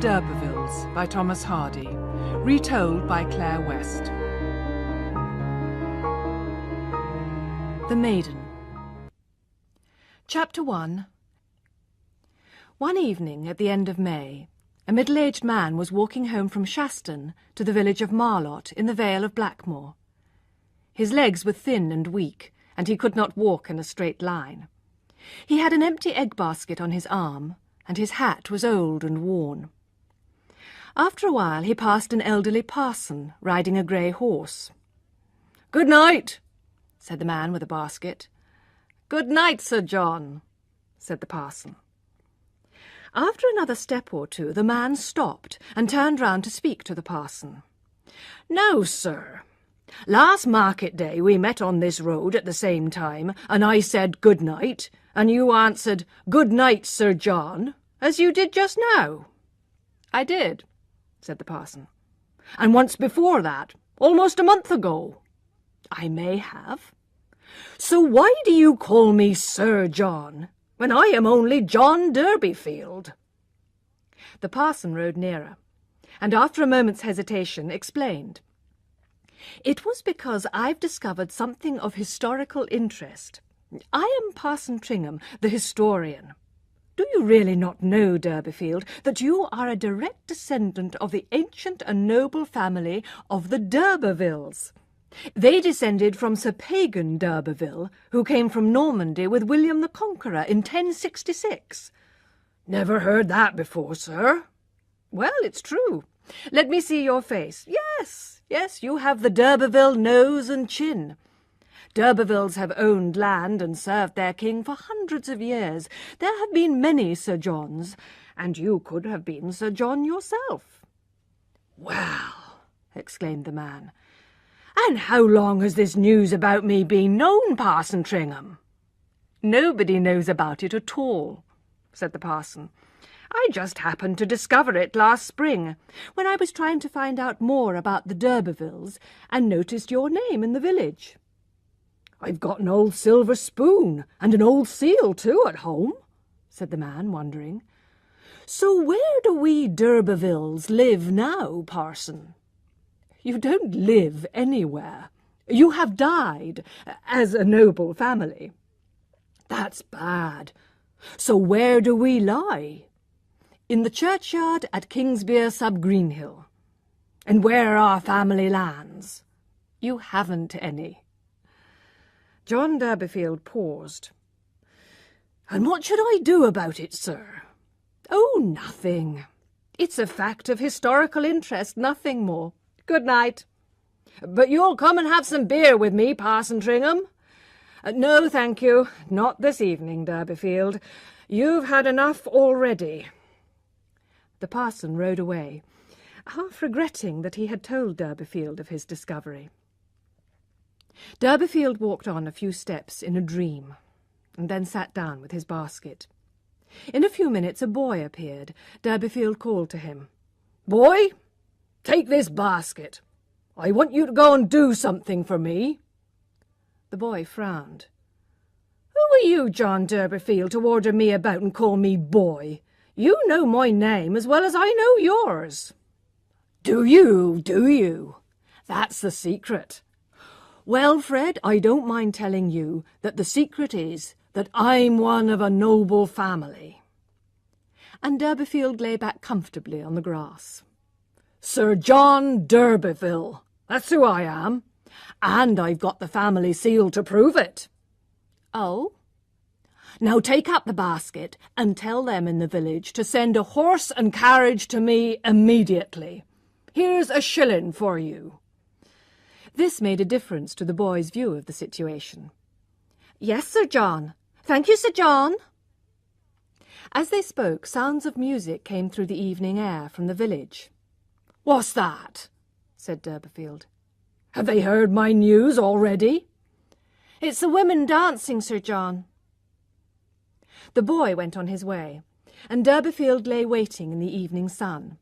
D'Urbervilles by Thomas Hardy, retold by Claire West. The Maiden. Chapter 1. One evening at the end of May, a middle-aged man was walking home from Shaston to the village of Marlott in the Vale of Blackmoor. His legs were thin and weak, and he could not walk in a straight line. He had an empty egg basket on his arm, and his hat was old and worn. After a while he passed an elderly parson riding a grey horse. "Good night," said the man with the basket. "Good night, Sir John," said the parson. After another step or two the man stopped and turned round to speak to the parson. "Now, sir, last market day we met on this road at the same time, and I said good night, and you answered, 'Good night, Sir John,' as you did just now." "I did," said the parson. "And once before that, almost a month ago." "I may have." "So why do you call me Sir John, when I am only John Durbeyfield?" The parson rode nearer, and after a moment's hesitation explained. "It was because I've discovered something of historical interest. I am Parson Tringham, the historian. Do you really not know, Durbeyfield, that you are a direct descendant of the ancient and noble family of the D'Urbervilles? They descended from Sir Pagan d'Urberville, who came from Normandy with William the Conqueror in 1066. "Never heard that before, sir." "Well, it's true. Let me see your face. Yes, you have the d'Urberville nose and chin. D'Urbervilles have owned land and served their king for hundreds of years. There have been many Sir Johns, and you could have been Sir John yourself." "Well," exclaimed the man, "and how long has this news about me been known, Parson Tringham?" "Nobody knows about it at all," said the parson. "I just happened to discover it last spring, when I was trying to find out more about the D'Urbervilles, and noticed your name in the village." "I've got an old silver spoon, and an old seal too at home," said the man, wondering. "So where do we D'Urbervilles live now, parson?" "You don't live anywhere. You have died, as a noble family." "That's bad. So where do we lie?" "In the churchyard at Kingsbere sub Greenhill." "And where are our family lands?" "You haven't any." John Durbeyfield paused. "And what should I do about it, sir?" "Oh, nothing. It's a fact of historical interest, nothing more. Good night." "But you'll come and have some beer with me, Parson Tringham?" "No, thank you. Not this evening, Durbeyfield. You've had enough already." The parson rode away, half regretting that he had told Durbeyfield of his discovery. Durbeyfield walked on a few steps in a dream, and then sat down with his basket. In a few minutes a boy appeared. Durbeyfield called to him. "Boy, take this basket. I want you to go and do something for me." The boy frowned. "Who are you, John Durbeyfield, to order me about and call me boy? You know my name as well as I know yours." Do you? That's the secret. Well, Fred, I don't mind telling you that the secret is that I'm one of a noble family." And Durbeyfield lay back comfortably on the grass. "Sir John D'Urberville, that's who I am, and I've got the family seal to prove it." "Oh?" "Now take up the basket and tell them in the village to send a horse and carriage to me immediately. Here's a shilling for you." This made a difference to the boy's view of the situation. "Yes, Sir John. Thank you, Sir John." As they spoke, sounds of music came through the evening air from the village. "What's that?" said Durbeyfield. "Have they heard my news already?" "It's the women dancing, Sir John." The boy went on his way, and Durbeyfield lay waiting in the evening sun.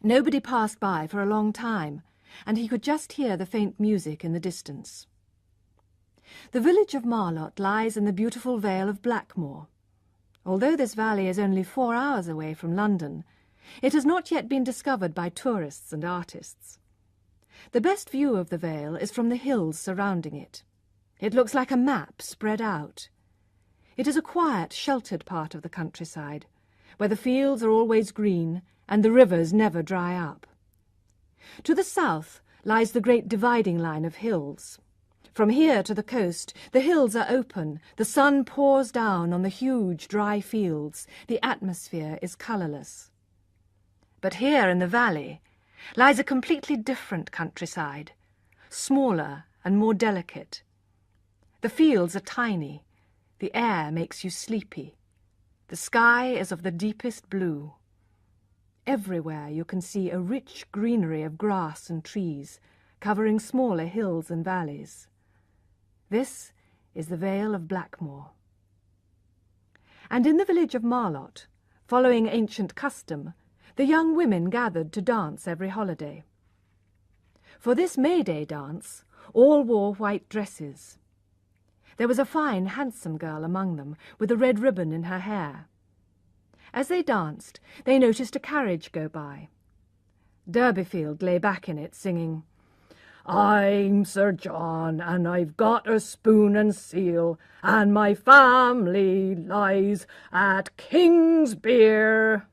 Nobody passed by for a long time, and he could just hear the faint music in the distance. The village of Marlott lies in the beautiful Vale of Blackmoor. Although this valley is only 4 hours away from London, It has not yet been discovered by tourists and artists. The best view of the vale is from the hills surrounding it. It looks like a map spread out. It is a quiet, sheltered part of the countryside, where the fields are always green and the rivers never dry up. To the south lies the great dividing line of hills. From here to the coast, the hills are open, the sun pours down on the huge dry fields, the atmosphere is colourless. But here in the valley lies a completely different countryside, smaller and more delicate. The fields are tiny, the air makes you sleepy, the sky is of the deepest blue. Everywhere you can see a rich greenery of grass and trees, covering smaller hills and valleys. This is the Vale of Blackmoor. And in the village of Marlott, following ancient custom, the young women gathered to dance every holiday. For this May Day dance, all wore white dresses. There was a fine, handsome girl among them, with a red ribbon in her hair. As they danced, they noticed a carriage go by. Durbeyfield lay back in it, singing, "I'm Sir John, and I've got a spoon and seal, and my family lies at Kingsbeer."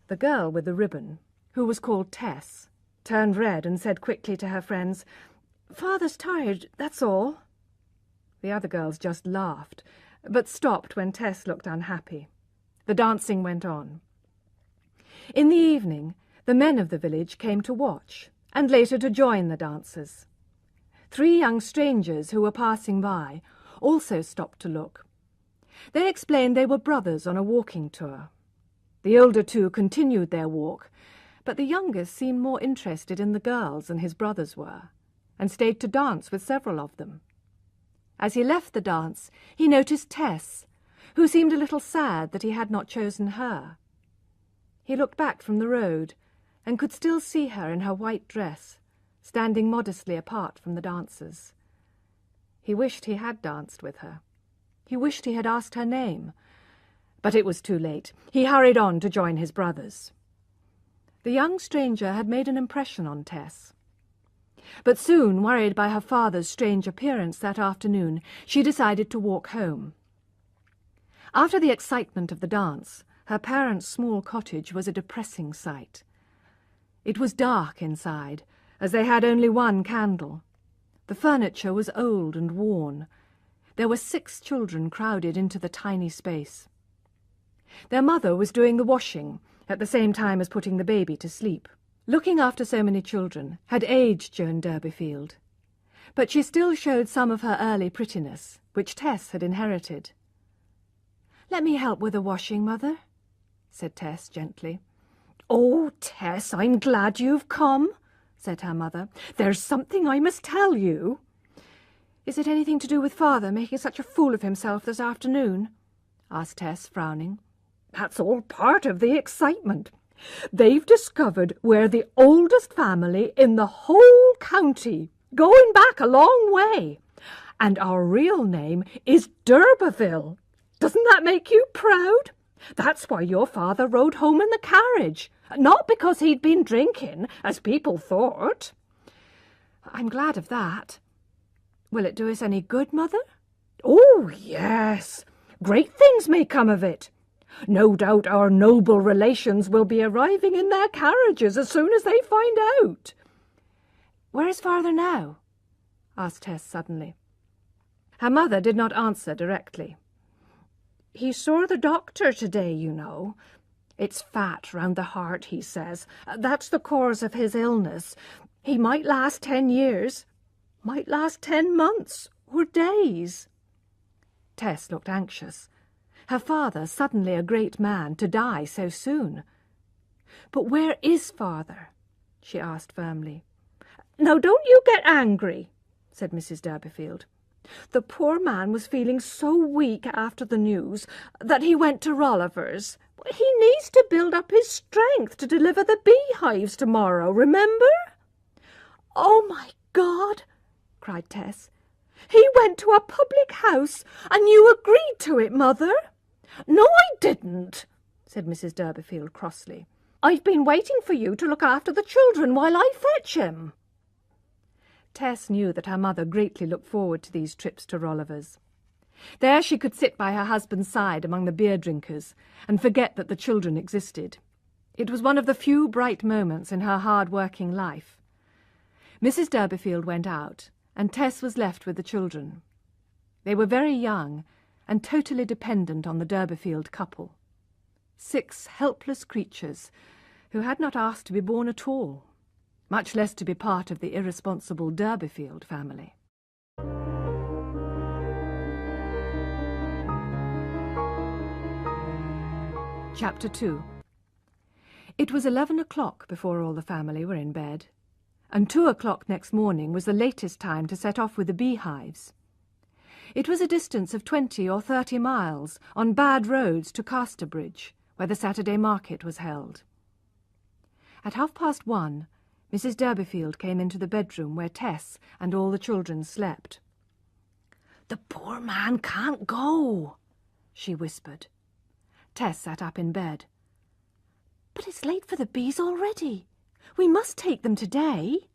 The girl with the ribbon, who was called Tess, turned red and said quickly to her friends, "Father's tired, that's all." The other girls just laughed, but stopped when Tess looked unhappy. The dancing went on. In the evening, the men of the village came to watch, and later to join the dancers. 3 young strangers who were passing by also stopped to look. They explained they were brothers on a walking tour. The older 2 continued their walk, but the youngest seemed more interested in the girls than his brothers were, and stayed to dance with several of them. As he left the dance, he noticed Tess, who seemed a little sad that he had not chosen her. He looked back from the road, and could still see her in her white dress, standing modestly apart from the dancers. He wished he had danced with her. He wished he had asked her name. But it was too late. He hurried on to join his brothers. The young stranger had made an impression on Tess. But soon, worried by her father's strange appearance that afternoon, she decided to walk home. After the excitement of the dance, her parents' small cottage was a depressing sight. It was dark inside, as they had only 1 candle. The furniture was old and worn. There were 6 children crowded into the tiny space. Their mother was doing the washing, at the same time as putting the baby to sleep. Looking after so many children had aged Joan Durbeyfield, but she still showed some of her early prettiness, which Tess had inherited. "Let me help with the washing, Mother," said Tess gently. "Oh, Tess, I'm glad you've come," said her mother. "There's something I must tell you." "Is it anything to do with Father making such a fool of himself this afternoon?" asked Tess, frowning. "That's all part of the excitement. They've discovered we're the oldest family in the whole county, going back a long way. And our real name is d'Urberville. Doesn't that make you proud? That's why your father rode home in the carriage, not because he'd been drinking, as people thought." "I'm glad of that. Will it do us any good, Mother?" "Oh, yes. Great things may come of it. No doubt our noble relations will be arriving in their carriages as soon as they find out." "Where is Father now?" asked Tess suddenly. Her mother did not answer directly. "He saw the doctor today, you know. It's fat round the heart, he says. That's the cause of his illness. He might last 10 years, might last 10 months or days." Tess looked anxious. Her father, suddenly a great man, to die so soon. "But where is Father?" she asked firmly. "Now, don't you get angry," said Mrs. Durbeyfield. "The poor man was feeling so weak after the news that he went to Rolliver's. He needs to build up his strength to deliver the beehives tomorrow, remember?" "Oh, my God!" cried Tess. "He went to a public house, and you agreed to it, Mother?" "No, I didn't," said Mrs. Durbeyfield crossly. "I've been waiting for you to look after the children while I fetch him." Tess knew that her mother greatly looked forward to these trips to Rolliver's. There she could sit by her husband's side among the beer drinkers and forget that the children existed. It was one of the few bright moments in her hard-working life. Mrs. Durbeyfield went out, and Tess was left with the children. They were very young and totally dependent on the Durbeyfield couple. 6 helpless creatures who had not asked to be born at all, much less to be part of the irresponsible Durbeyfield family. Chapter 2. It was 11 o'clock before all the family were in bed, and 2 o'clock next morning was the latest time to set off with the beehives. It was a distance of 20 or 30 miles on bad roads to Casterbridge, where the Saturday market was held. At 1:30, Mrs. Durbeyfield came into the bedroom where Tess and all the children slept. "The poor man can't go," she whispered. Tess sat up in bed. "But it's late for the bees already. We must take them today."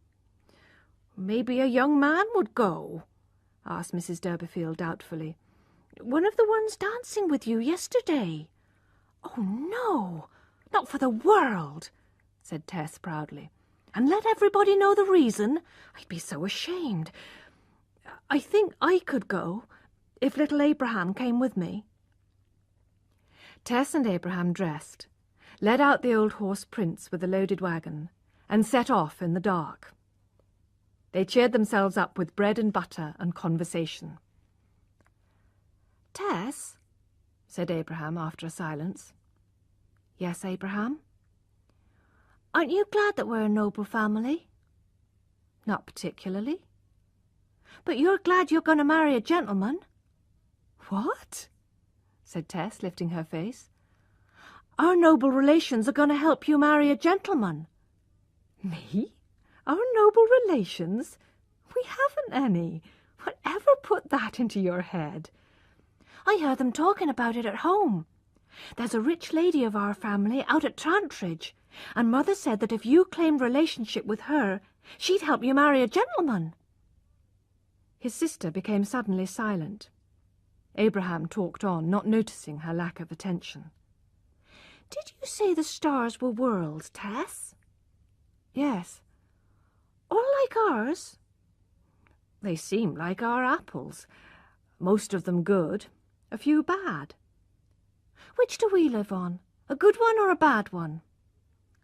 "Maybe a young man would go?" asked Mrs. Durbeyfield doubtfully. "One of the ones dancing with you yesterday." "Oh, no, not for the world," said Tess proudly. "And let everybody know the reason. I'd be so ashamed. I think I could go, if little Abraham came with me." Tess and Abraham dressed, led out the old horse Prince with the loaded wagon, and set off in the dark. They cheered themselves up with bread and butter and conversation. "Tess," said Abraham after a silence. "Yes, Abraham?" "Aren't you glad that we're a noble family?" "Not particularly." "But you're glad you're going to marry a gentleman?" "What?" said Tess, lifting her face. "Our noble relations are going to help you marry a gentleman." "Me? Our noble relations? We haven't any. Whatever put that into your head?" "I heard them talking about it at home. There's a rich lady of our family out at Trantridge, and Mother said that if you claimed relationship with her, she'd help you marry a gentleman." His sister became suddenly silent. Abraham talked on, not noticing her lack of attention. "Did you say the stars were worlds, Tess?" "Yes." "All like ours?" "They seem like our apples. Most of them good, a few bad." "Which do we live on, a good one or a bad one?"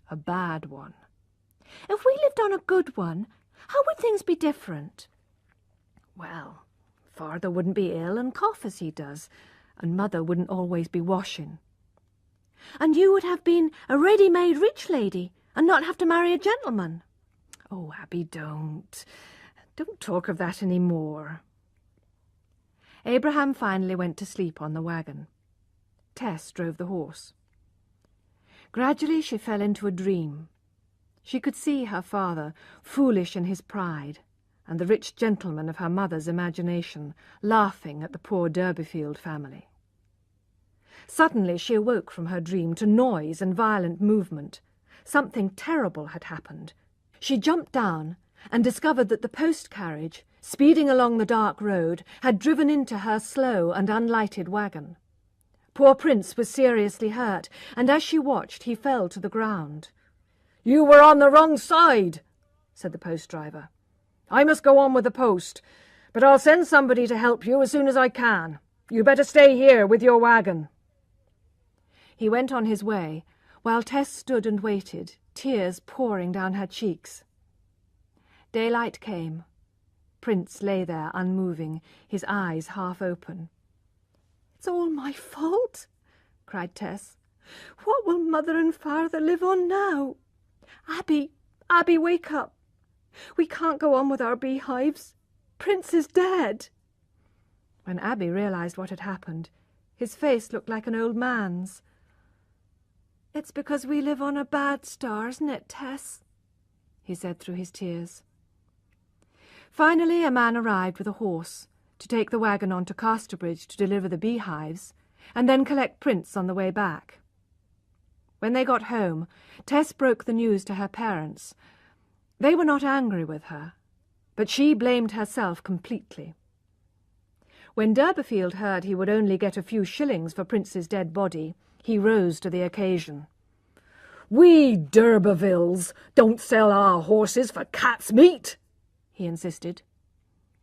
"A bad one." "If we lived on a good one, how would things be different?" "Well, Father wouldn't be ill and cough as he does, and Mother wouldn't always be washing." "And you would have been a ready-made rich lady and not have to marry a gentleman." "Oh, Abby, don't talk of that any more." Abraham finally went to sleep on the wagon. Tess drove the horse. Gradually she fell into a dream. She could see her father, foolish in his pride, and the rich gentleman of her mother's imagination, laughing at the poor Durbeyfield family. Suddenly she awoke from her dream to noise and violent movement. Something terrible had happened. She jumped down and discovered that the post-carriage, speeding along the dark road, had driven into her slow and unlighted wagon. Poor Prince was seriously hurt, and as she watched he fell to the ground. "You were on the wrong side," said the post-driver. "I must go on with the post, but I'll send somebody to help you as soon as I can. You better stay here with your wagon." He went on his way, while Tess stood and waited, tears pouring down her cheeks. Daylight came. Prince lay there unmoving, his eyes half open. "It's all my fault," cried Tess. "What will Mother and Father live on now? Abby, wake up. We can't go on with our beehives. Prince is dead." When Abby realized what had happened, his face looked like an old man's. "It's because we live on a bad star, isn't it, Tess?" he said through his tears. Finally a man arrived with a horse to take the wagon on to Casterbridge to deliver the beehives, and then collect Prince on the way back. When they got home, Tess broke the news to her parents. They were not angry with her, but she blamed herself completely. When D'Urberfield heard he would only get a few shillings for Prince's dead body, he rose to the occasion. "We d'Urbervilles don't sell our horses for cat's meat," he insisted.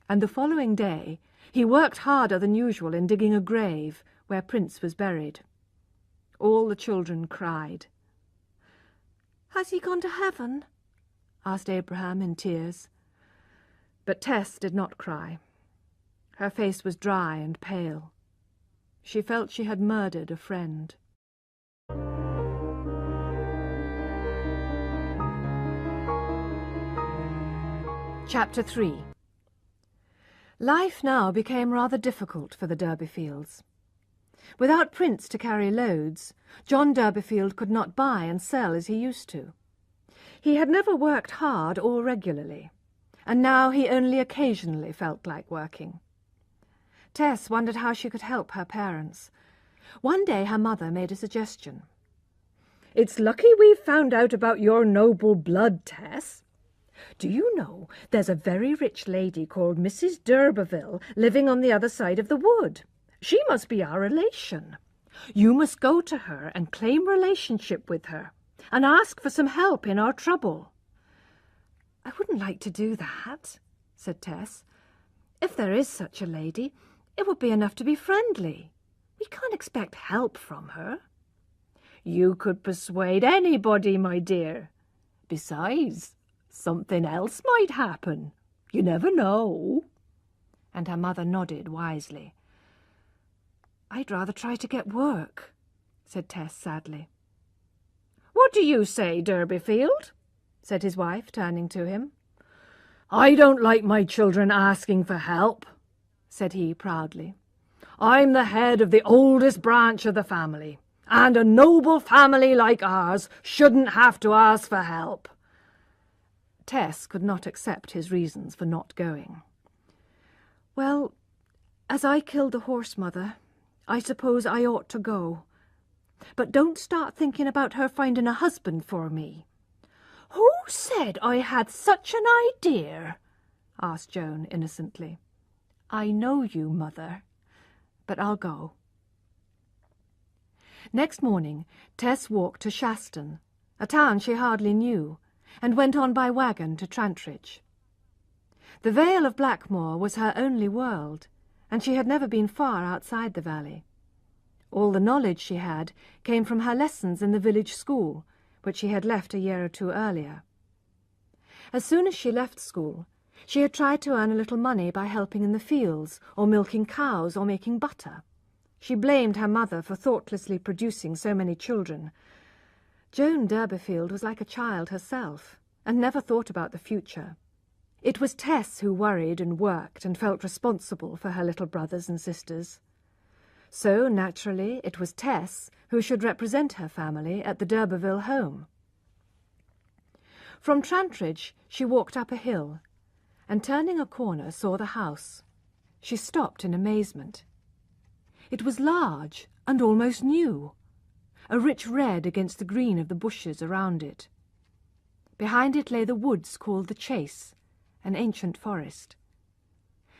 And the following day he worked harder than usual in digging a grave where Prince was buried. All the children cried. "Has he gone to heaven?" asked Abraham in tears. But Tess did not cry. Her face was dry and pale. She felt she had murdered a friend. Chapter 3. Life now became rather difficult for the D'Urberfields. Without Prince to carry loads, John D'Urberfield could not buy and sell as he used to. He had never worked hard or regularly, and now he only occasionally felt like working. Tess wondered how she could help her parents. One day her mother made a suggestion. "It's lucky we've found out about your noble blood, Tess. Do you know there's a very rich lady called Mrs. d'Urberville living on the other side of the wood? She must be our relation. You must go to her and claim relationship with her, and ask for some help in our trouble." "I wouldn't like to do that," said Tess. "If there is such a lady, it would be enough to be friendly. We can't expect help from her." "You could persuade anybody, my dear. Besides, something else might happen. You never know." And her mother nodded wisely. "I'd rather try to get work," said Tess sadly. "What do you say, D'Urberfield?" said his wife, turning to him. "I don't like my children asking for help," said he proudly. "I'm the head of the oldest branch of the family, and a noble family like ours shouldn't have to ask for help." Tess could not accept his reasons for not going. "Well, as I killed the horse, Mother, I suppose I ought to go. But don't start thinking about her finding a husband for me." "Who said I had such an idea?" asked Joan innocently. "I know you, Mother, but I'll go." Next morning Tess walked to Shaston, a town she hardly knew, and went on by wagon to Trantridge. The Vale of Blackmoor was her only world, and she had never been far outside the valley. All the knowledge she had came from her lessons in the village school, which she had left a year or two earlier. As soon as she left school, she had tried to earn a little money by helping in the fields, or milking cows, or making butter. She blamed her mother for thoughtlessly producing so many children. Joan D'Urberfield was like a child herself, and never thought about the future. It was Tess who worried and worked and felt responsible for her little brothers and sisters. So, naturally, it was Tess who should represent her family at the d'Urberville home. From Trantridge she walked up a hill, and turning a corner saw the house. She stopped in amazement. It was large and almost new, a rich red against the green of the bushes around it. Behind it lay the woods called the Chase, an ancient forest.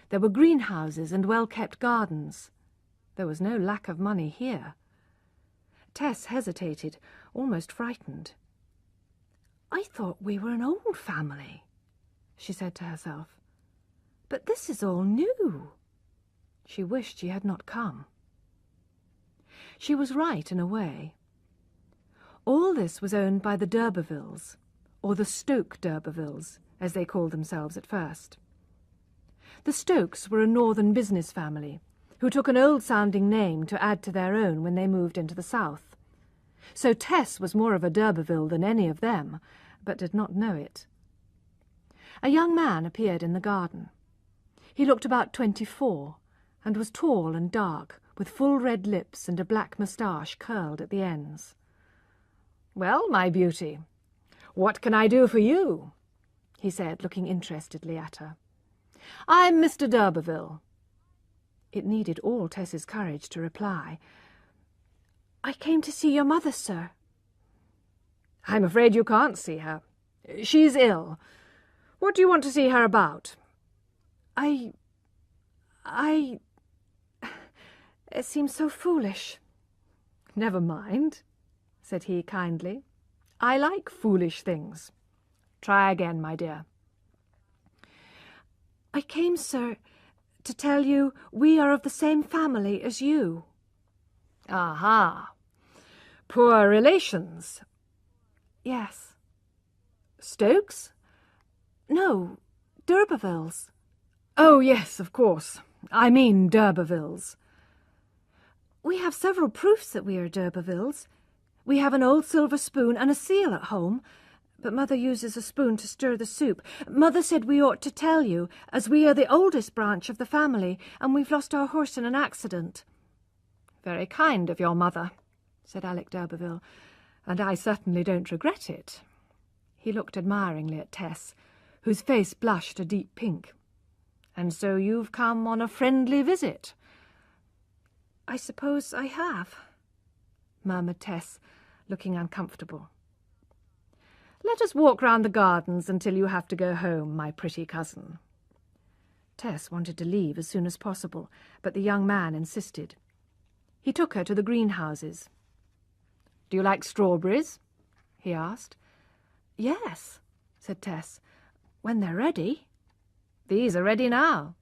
There were greenhouses and well-kept gardens. There was no lack of money here. Tess hesitated, almost frightened. "I thought we were an old family," she said to herself. "But this is all new." She wished she had not come. She was right in a way. All this was owned by the d'Urbervilles, or the Stoke d'Urbervilles, as they called themselves at first. The Stokes were a northern business family, who took an old-sounding name to add to their own when they moved into the south. So Tess was more of a d'Urberville than any of them, but did not know it. A young man appeared in the garden. He looked about 24, and was tall and dark, with full red lips and a black moustache curled at the ends. "Well, my beauty, what can I do for you?" he said, looking interestedly at her. "I'm Mr. d'Urberville." It needed all Tess's courage to reply. "I came to see your mother, sir." I'm afraid you can't see her. She's ill. What do you want to see her about? It seems so foolish. Never mind, said he kindly. I like foolish things. Try again, my dear. I came, sir, to tell you we are of the same family as you. Aha. Poor relations? Yes. Stokes? No, d'Urbervilles. Oh, yes, of course. I mean d'Urbervilles. We have several proofs that we are d'Urbervilles. We have an old silver spoon and a seal at home, but Mother uses a spoon to stir the soup. Mother said we ought to tell you, as we are the oldest branch of the family, and we've lost our horse in an accident. Very kind of your mother, said Alec d'Urberville, and I certainly don't regret it. He looked admiringly at Tess, whose face blushed a deep pink. And so you've come on a friendly visit? I suppose I have, murmured Tess, looking uncomfortable. Let us walk round the gardens until you have to go home, my pretty cousin. Tess wanted to leave as soon as possible, but the young man insisted. He took her to the greenhouses. Do you like strawberries? He asked. Yes, said Tess, when they're ready. These are ready now.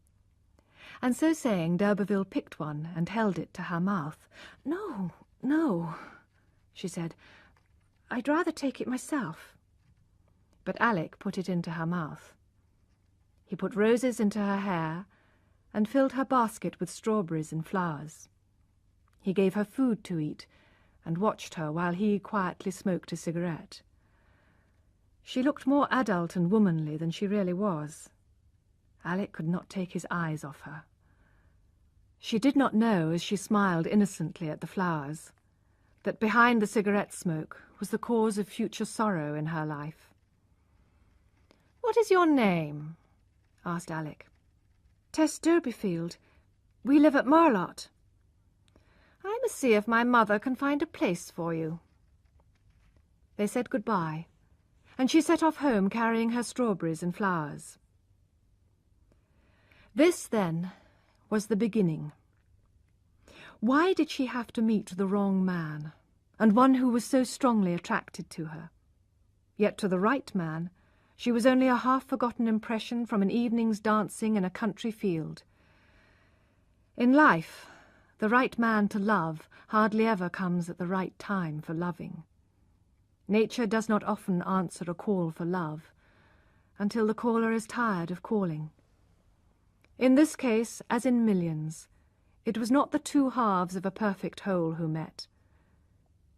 And so saying, d'Urberville picked one and held it to her mouth. No, no, she said. I'd rather take it myself. But Alec put it into her mouth. He put roses into her hair and filled her basket with strawberries and flowers. He gave her food to eat and watched her while he quietly smoked a cigarette. She looked more adult and womanly than she really was. Alec could not take his eyes off her. She did not know, as she smiled innocently at the flowers, that behind the cigarette smoke was the cause of future sorrow in her life. "What is your name?" asked Alec. "Tess Durbeyfield. We live at Marlott." "I must see if my mother can find a place for you." They said good-bye, and she set off home carrying her strawberries and flowers. This, then, was the beginning. Why did she have to meet the wrong man, and one who was so strongly attracted to her? Yet to the right man she was only a half-forgotten impression from an evening's dancing in a country field. In life, the right man to love hardly ever comes at the right time for loving. Nature does not often answer a call for love until the caller is tired of calling. In this case, as in millions, it was not the two halves of a perfect whole who met.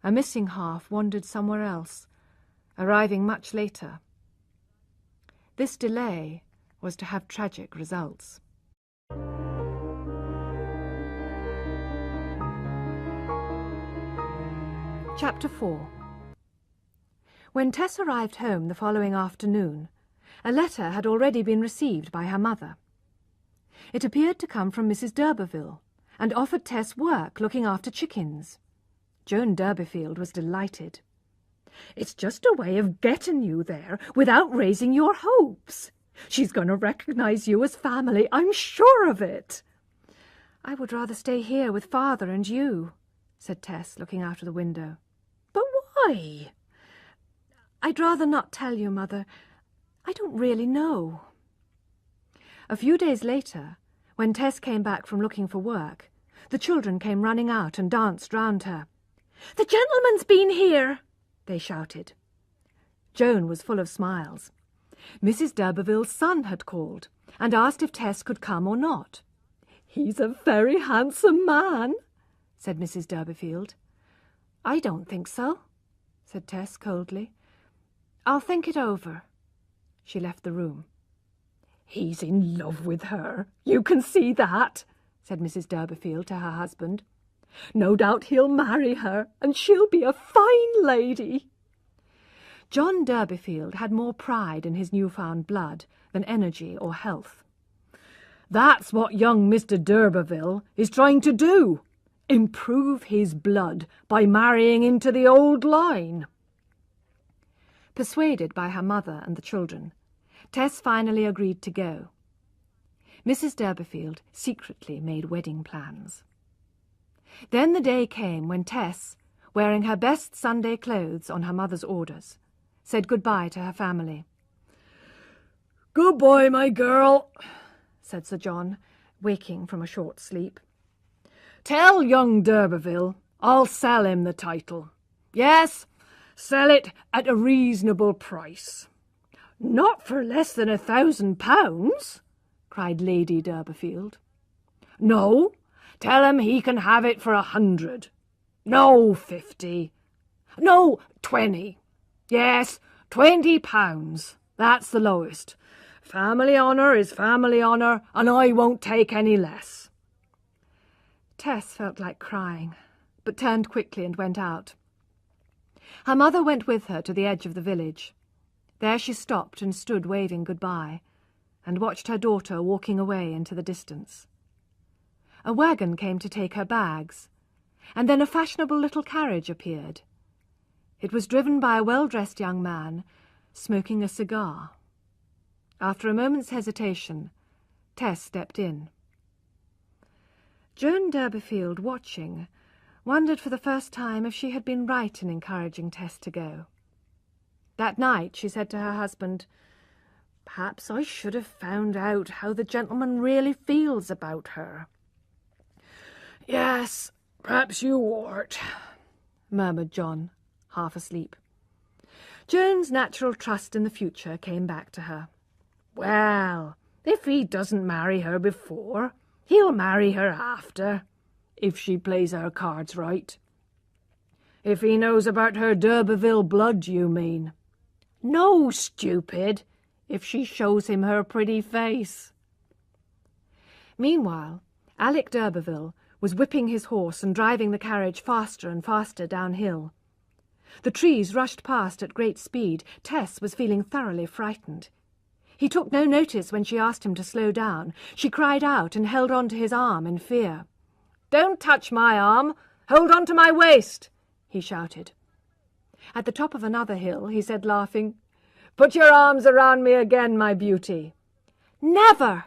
A missing half wandered somewhere else, arriving much later. This delay was to have tragic results. Chapter 4. When Tess arrived home the following afternoon, a letter had already been received by her mother. It appeared to come from Mrs. d'Urberville, and offered Tess work looking after chickens. Joan Durbeyfield was delighted. "It's just a way of getting you there without raising your hopes. She's going to recognize you as family, I'm sure of it." "I would rather stay here with Father and you," said Tess, looking out of the window. "But why?" "I'd rather not tell you, Mother. I don't really know." A few days later, when Tess came back from looking for work, the children came running out and danced round her. "The gentleman's been here!" they shouted. Joan was full of smiles. Mrs. d'Urberville's son had called and asked if Tess could come or not. "He's a very handsome man," said Mrs. Durbeyfield. "I don't think so," said Tess coldly. "I'll think it over." She left the room. "He's in love with her, you can see that," said Mrs. Durbeyfield to her husband. "No doubt he'll marry her, and she'll be a fine lady." John Durbeyfield had more pride in his new-found blood than energy or health. "That's what young Mr. d'Urberville is trying to do, improve his blood by marrying into the old line." Persuaded by her mother and the children, Tess finally agreed to go. Mrs. D'Urberfield secretly made wedding plans. Then the day came when Tess, wearing her best Sunday clothes on her mother's orders, said goodbye to her family. "Good-bye, my girl," said Sir John, waking from a short sleep. "Tell young d'Urberville I'll sell him the title. Yes, sell it at a reasonable price." "Not for less than £1,000?" cried Lady D'Urberfield. "No, tell him he can have it for 100. No, 50. No, 20. Yes, £20. That's the lowest. Family honour is family honour, and I won't take any less." Tess felt like crying, but turned quickly and went out. Her mother went with her to the edge of the village. There she stopped and stood waving goodbye, and watched her daughter walking away into the distance. A wagon came to take her bags, and then a fashionable little carriage appeared. It was driven by a well-dressed young man, smoking a cigar. After a moment's hesitation, Tess stepped in. Joan D'Urberfield, watching, wondered for the first time if she had been right in encouraging Tess to go. That night she said to her husband, "Perhaps I should have found out how the gentleman really feels about her." "Yes, perhaps you ought," murmured John, half asleep. Joan's natural trust in the future came back to her. "Well, if he doesn't marry her before, he'll marry her after, if she plays her cards right." "If he knows about her d'Urberville blood, you mean?" "No, stupid, if she shows him her pretty face." Meanwhile, Alec d'Urberville was whipping his horse and driving the carriage faster and faster downhill. The trees rushed past at great speed. Tess was feeling thoroughly frightened. He took no notice when she asked him to slow down. She cried out and held on to his arm in fear. "Don't touch my arm! Hold on to my waist!" he shouted. At the top of another hill he said, laughing, "Put your arms around me again, my beauty." "Never!"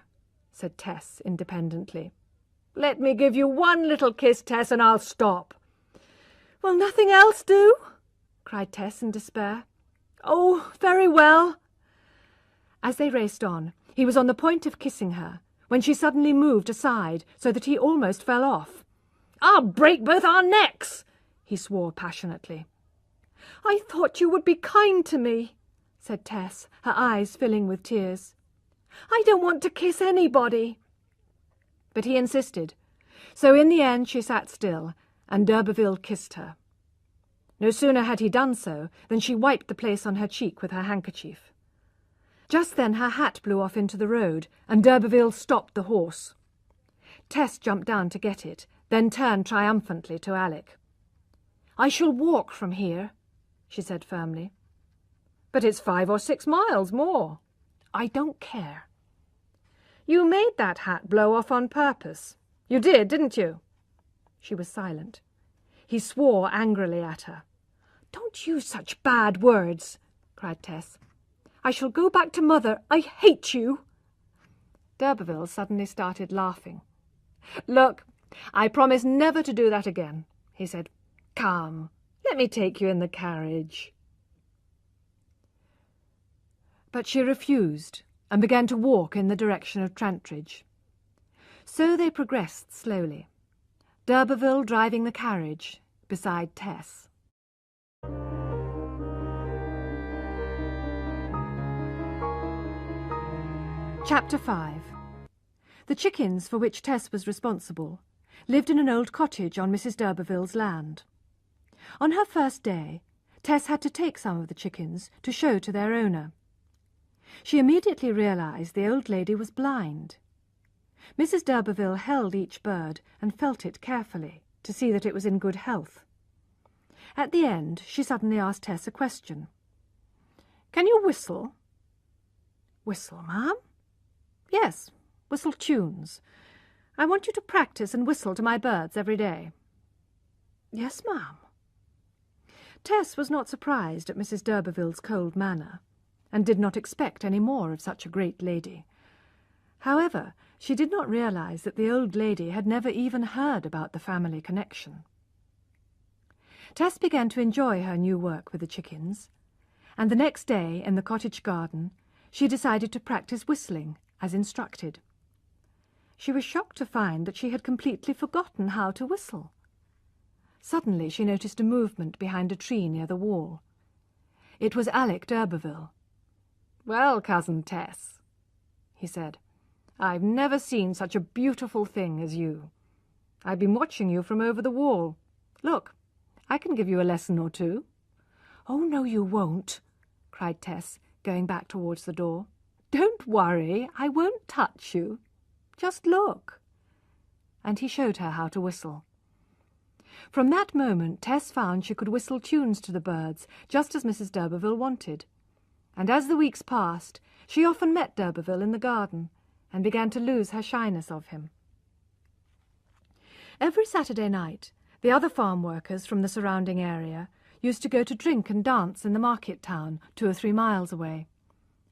said Tess independently. "Let me give you one little kiss, Tess, and I'll stop." "Will nothing else do?" cried Tess in despair. "Oh, very well." As they raced on, he was on the point of kissing her, when she suddenly moved aside so that he almost fell off. "I'll break both our necks!" he swore passionately. "I thought you would be kind to me," said Tess, her eyes filling with tears. "I don't want to kiss anybody." But he insisted, so in the end she sat still, and d'Urberville kissed her. No sooner had he done so than she wiped the place on her cheek with her handkerchief. Just then her hat blew off into the road, and d'Urberville stopped the horse. Tess jumped down to get it, then turned triumphantly to Alec. "I shall walk from here," she said firmly. "But it's 5 or 6 miles more." "I don't care." "You made that hat blow off on purpose. You did, didn't you?" She was silent. He swore angrily at her. "Don't use such bad words," cried Tess. "I shall go back to Mother. I hate you." D'Urberville suddenly started laughing. "Look, I promise never to do that again," he said. "Come, let me take you in the carriage." But she refused and began to walk in the direction of Trantridge. So they progressed slowly, d'Urberville driving the carriage beside Tess. Chapter 5. The chickens, for which Tess was responsible, lived in an old cottage on Mrs. d'Urberville's land. On her first day, Tess had to take some of the chickens to show to their owner. She immediately realized the old lady was blind. Mrs. d'Urberville held each bird and felt it carefully to see that it was in good health. At the end, she suddenly asked Tess a question. "Can you whistle?" "Whistle, ma'am?" "Yes, whistle tunes. I want you to practice and whistle to my birds every day." "Yes, ma'am." Tess was not surprised at Mrs. d'Urberville's cold manner, and did not expect any more of such a great lady. However, she did not realize that the old lady had never even heard about the family connection. Tess began to enjoy her new work with the chickens, and the next day, in the cottage garden, she decided to practice whistling, as instructed. She was shocked to find that she had completely forgotten how to whistle. Suddenly she noticed a movement behind a tree near the wall. It was Alec d'Urberville. "Well, Cousin Tess," he said, "I've never seen such a beautiful thing as you. I've been watching you from over the wall. Look, I can give you a lesson or two." "Oh, no, you won't," cried Tess, going back towards the door. "Don't worry, I won't touch you. Just look." And he showed her how to whistle. From that moment, Tess found she could whistle tunes to the birds, just as Mrs. d'Urberville wanted. And as the weeks passed, she often met d'Urberville in the garden, and began to lose her shyness of him. Every Saturday night, the other farm workers from the surrounding area used to go to drink and dance in the market town 2 or 3 miles away.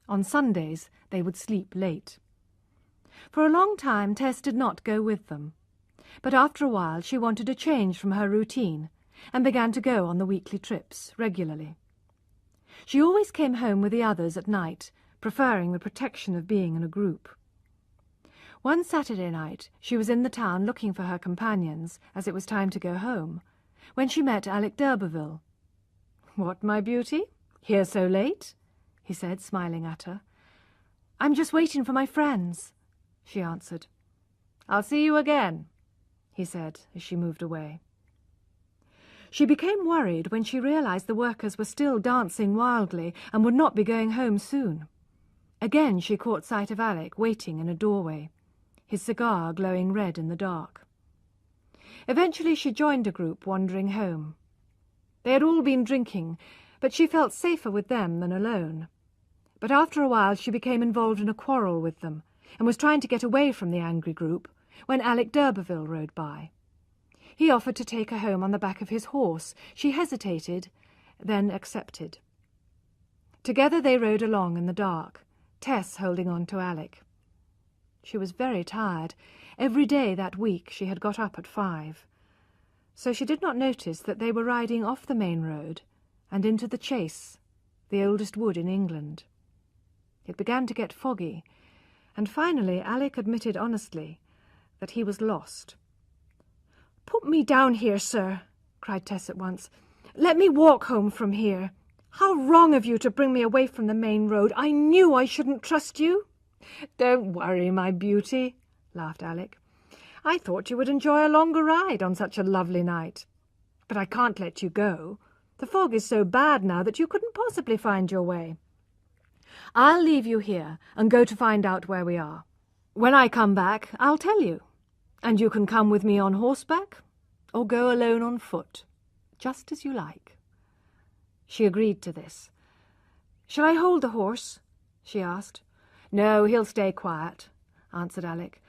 On Sundays, they would sleep late. For a long time, Tess did not go with them. But after a while she wanted a change from her routine and began to go on the weekly trips regularly. She always came home with the others at night, preferring the protection of being in a group. One Saturday night she was in the town looking for her companions, as it was time to go home, when she met Alec d'Urberville. "What, my beauty? Here so late?" he said, smiling at her. "I'm just waiting for my friends," she answered. "I'll see you again," he said as she moved away. She became worried when she realized the workers were still dancing wildly and would not be going home soon. Again she caught sight of Alec waiting in a doorway, his cigar glowing red in the dark. Eventually she joined a group wandering home. They had all been drinking, but she felt safer with them than alone. But after a while she became involved in a quarrel with them, and was trying to get away from the angry group when Alec d'Urberville rode by. He offered to take her home on the back of his horse. She hesitated, then accepted. Together they rode along in the dark, Tess holding on to Alec. She was very tired. Every day that week she had got up at 5. So she did not notice that they were riding off the main road and into the Chase, the oldest wood in England. It began to get foggy, and finally Alec admitted honestly that he was lost. "Put me down here, sir," cried Tess at once. "Let me walk home from here. How wrong of you to bring me away from the main road. I knew I shouldn't trust you." "Don't worry, my beauty," laughed Alec. "I thought you would enjoy a longer ride on such a lovely night. But I can't let you go. The fog is so bad now that you couldn't possibly find your way. I'll leave you here and go to find out where we are. When I come back, I'll tell you, and you can come with me on horseback or go alone on foot, just as you like." She agreed to this. "Shall I hold the horse?" she asked. "No, he'll stay quiet," answered Alec.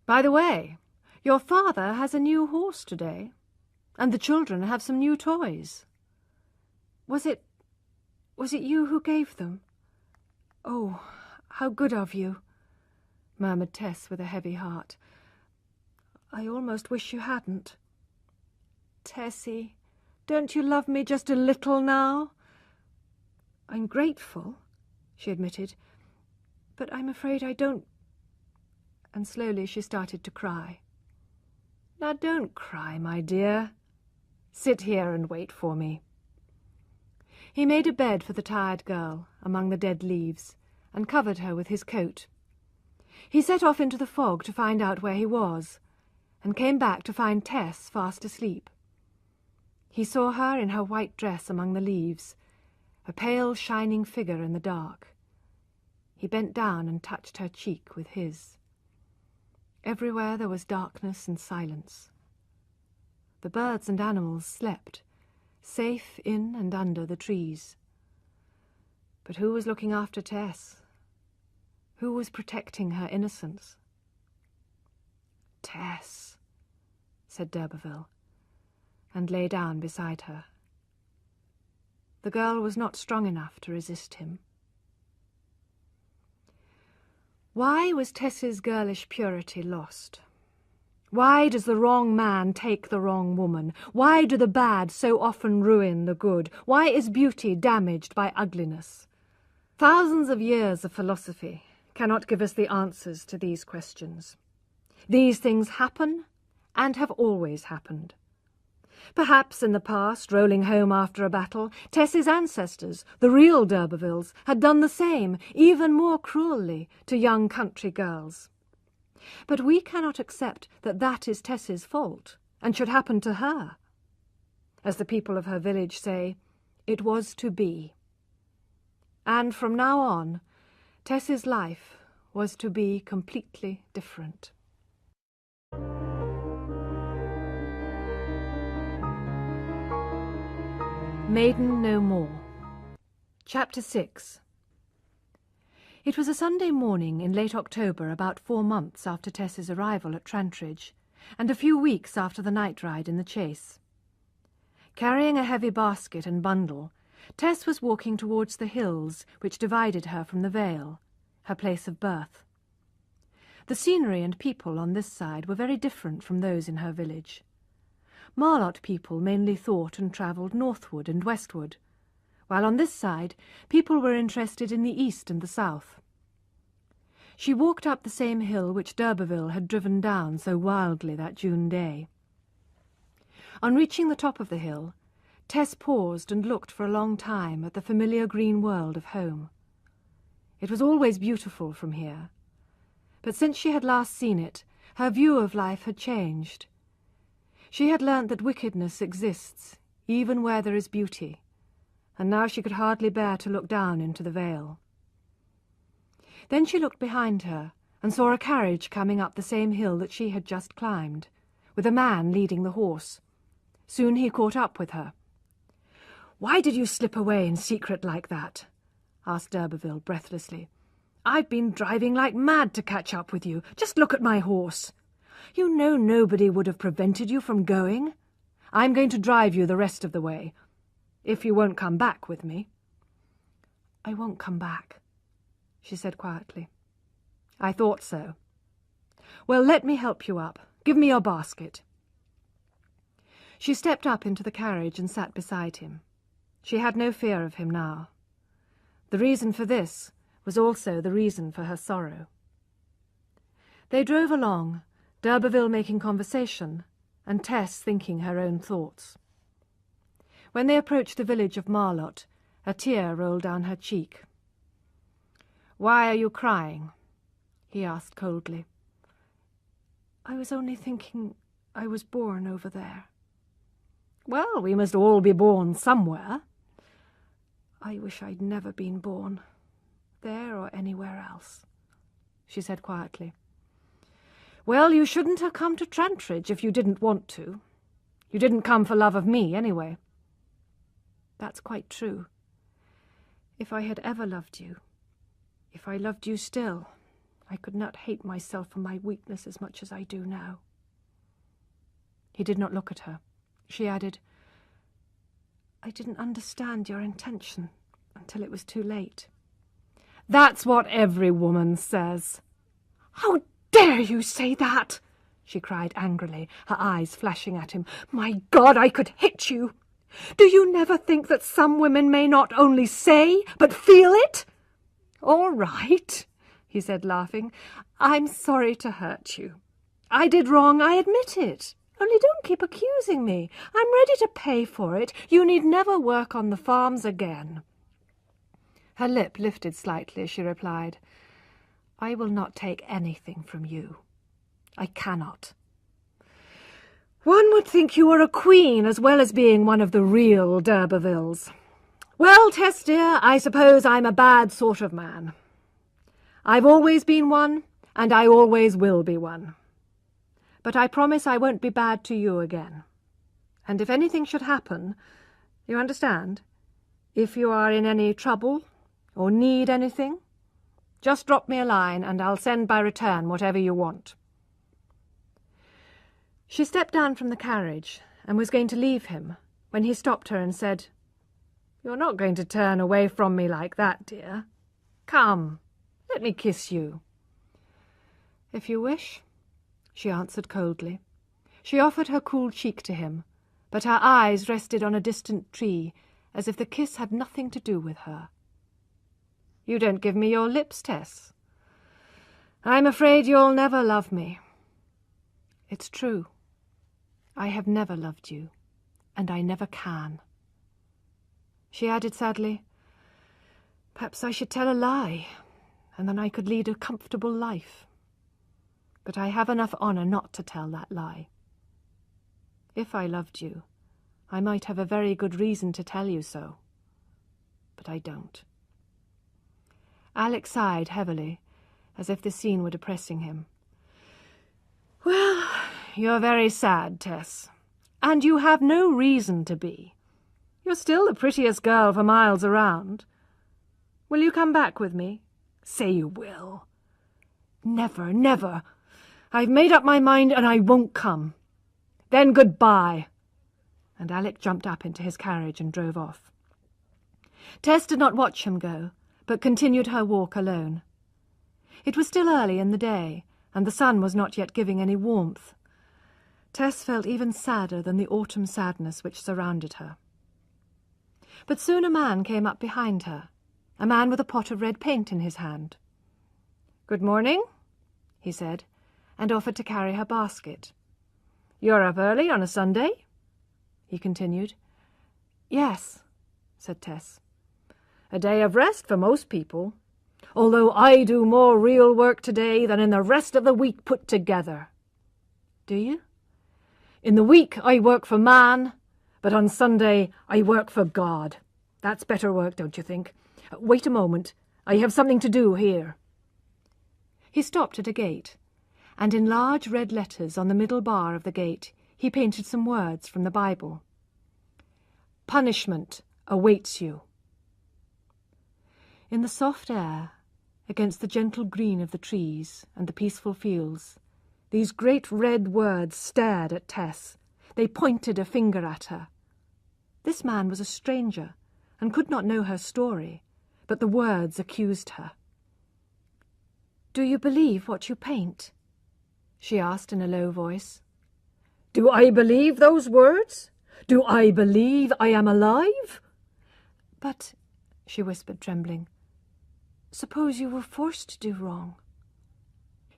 "By the way, your father has a new horse today, and the children have some new toys." Was it you who gave them?" "Oh, how good of you," murmured Tess with a heavy heart. "I almost wish you hadn't." "Tessie, don't you love me just a little now?" "I'm grateful," she admitted, "but I'm afraid I don't—" And slowly she started to cry. "Now don't cry, my dear. Sit here and wait for me." He made a bed for the tired girl among the dead leaves and covered her with his coat. He set off into the fog to find out where he was, and came back to find Tess fast asleep. He saw her in her white dress among the leaves, a pale, shining figure in the dark. He bent down and touched her cheek with his. Everywhere there was darkness and silence. The birds and animals slept, safe in and under the trees. But who was looking after Tess? Who was protecting her innocence? "Tess," said d'Urberville, and lay down beside her. the girl was not strong enough to resist him. Why was Tess's girlish purity lost? Why does the wrong man take the wrong woman? Why do the bad so often ruin the good? Why is beauty damaged by ugliness? Thousands of years of philosophy cannot give us the answers to these questions. These things happen and have always happened. Perhaps in the past, rolling home after a battle, Tess's ancestors, the real d'Urbervilles, had done the same, even more cruelly, to young country girls. But we cannot accept that that is Tess's fault, and should happen to her. As the people of her village say, it was to be. And from now on, Tess's life was to be completely different. Maiden No More. Chapter 6. It was a Sunday morning in late October, about 4 months after Tess's arrival at Trantridge, and a few weeks after the night ride in the chase. Carrying a heavy basket and bundle, Tess was walking towards the hills which divided her from the Vale, her place of birth. The scenery and people on this side were very different from those in her village. Marlott people mainly thought and travelled northward and westward, while on this side people were interested in the east and the south. She walked up the same hill which d'Urberville had driven down so wildly that June day. On reaching the top of the hill, Tess paused and looked for a long time at the familiar green world of home. It was always beautiful from here, but since she had last seen it, her view of life had changed. She had learnt that wickedness exists, even where there is beauty, and now she could hardly bear to look down into the vale. Then she looked behind her and saw a carriage coming up the same hill that she had just climbed, with a man leading the horse. Soon he caught up with her. "Why did you slip away in secret like that?" asked d'Urberville breathlessly. "I've been driving like mad to catch up with you. Just look at my horse. You know nobody would have prevented you from going. I'm going to drive you the rest of the way, if you won't come back with me." "I won't come back," she said quietly. "I thought so. Well, let me help you up. Give me your basket." She stepped up into the carriage and sat beside him. She had no fear of him now. The reason for this was also the reason for her sorrow. They drove along, d'Urberville making conversation, and Tess thinking her own thoughts. When they approached the village of Marlott, a tear rolled down her cheek. "Why are you crying?" he asked coldly. "I was only thinking I was born over there." "Well, we must all be born somewhere." "I wish I'd never been born, there or anywhere else," she said quietly. "Well, you shouldn't have come to Trantridge if you didn't want to. You didn't come for love of me, anyway." "That's quite true. If I had ever loved you, if I loved you still, I could not hate myself for my weakness as much as I do now." He did not look at her. She added, "I didn't understand your intention until it was too late." "That's what every woman says." "How dare you say that?" she cried angrily, her eyes flashing at him. "My God, I could hit you! Do you never think that some women may not only say, but feel it?" "All right," he said, laughing. "I'm sorry to hurt you. I did wrong, I admit it. Only don't keep accusing me. I'm ready to pay for it. You need never work on the farms again." Her lip lifted slightly as she replied, "I will not take anything from you. I cannot." "One would think you were a queen as well as being one of the real d'Urbervilles. Well, Tess dear, I suppose I'm a bad sort of man. I've always been one, and I always will be one. But I promise I won't be bad to you again. And if anything should happen, you understand, if you are in any trouble or need anything, just drop me a line and I'll send by return whatever you want." She stepped down from the carriage and was going to leave him when he stopped her and said, You're not going to turn away from me like that, dear. Come, let me kiss you. If you wish, she answered coldly. She offered her cool cheek to him, but her eyes rested on a distant tree, as if the kiss had nothing to do with her. You don't give me your lips, Tess. I'm afraid you'll never love me. It's true. I have never loved you, and I never can. She added sadly, perhaps I should tell a lie, and then I could lead a comfortable life. But I have enough honour not to tell that lie. If I loved you, I might have a very good reason to tell you so. But I don't. Alec sighed heavily, as if the scene were depressing him. Well, you're very sad, Tess, and you have no reason to be. You're still the prettiest girl for miles around. Will you come back with me? Say you will. Never, never. I've made up my mind and I won't come. Then goodbye. And Alec jumped up into his carriage and drove off. Tess did not watch him go, but continued her walk alone. It was still early in the day, and the sun was not yet giving any warmth. Tess felt even sadder than the autumn sadness which surrounded her. But soon a man came up behind her, a man with a pot of red paint in his hand. "Good morning," he said, and offered to carry her basket. "You're up early on a Sunday?" he continued. "Yes," said Tess. "A day of rest for most people, although I do more real work today than in the rest of the week put together." "Do you?" "In the week I work for man, but on Sunday I work for God. That's better work, don't you think? Wait a moment. I have something to do here." He stopped at a gate, and in large red letters on the middle bar of the gate he painted some words from the Bible. "Punishment awaits you." In the soft air, against the gentle green of the trees and the peaceful fields, these great red words stared at Tess. They pointed a finger at her. This man was a stranger, and could not know her story, but the words accused her. "Do you believe what you paint?" she asked in a low voice. "Do I believe those words? Do I believe I am alive?" "But," she whispered, trembling, "suppose you were forced to do wrong?"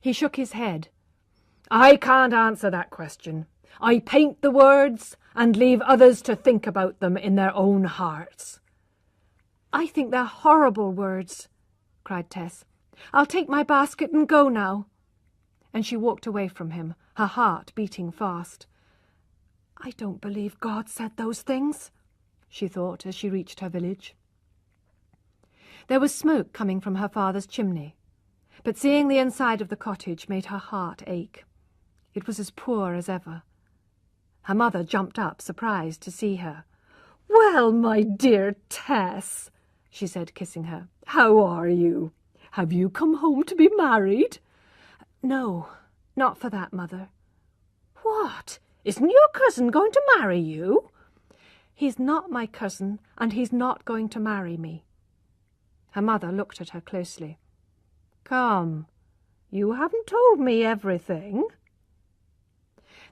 He shook his head. "I can't answer that question. I paint the words and leave others to think about them in their own hearts." "I think they're horrible words," cried Tess. "I'll take my basket and go now." And she walked away from him, her heart beating fast. "I don't believe God said those things," she thought as she reached her village. There was smoke coming from her father's chimney, but seeing the inside of the cottage made her heart ache. It was as poor as ever. Her mother jumped up, surprised to see her. "Well, my dear Tess," she said, kissing her, "how are you? Have you come home to be married?" "No, not for that, Mother." "What? Isn't your cousin going to marry you?" "He's not my cousin, and he's not going to marry me." Her mother looked at her closely. "Come, you haven't told me everything."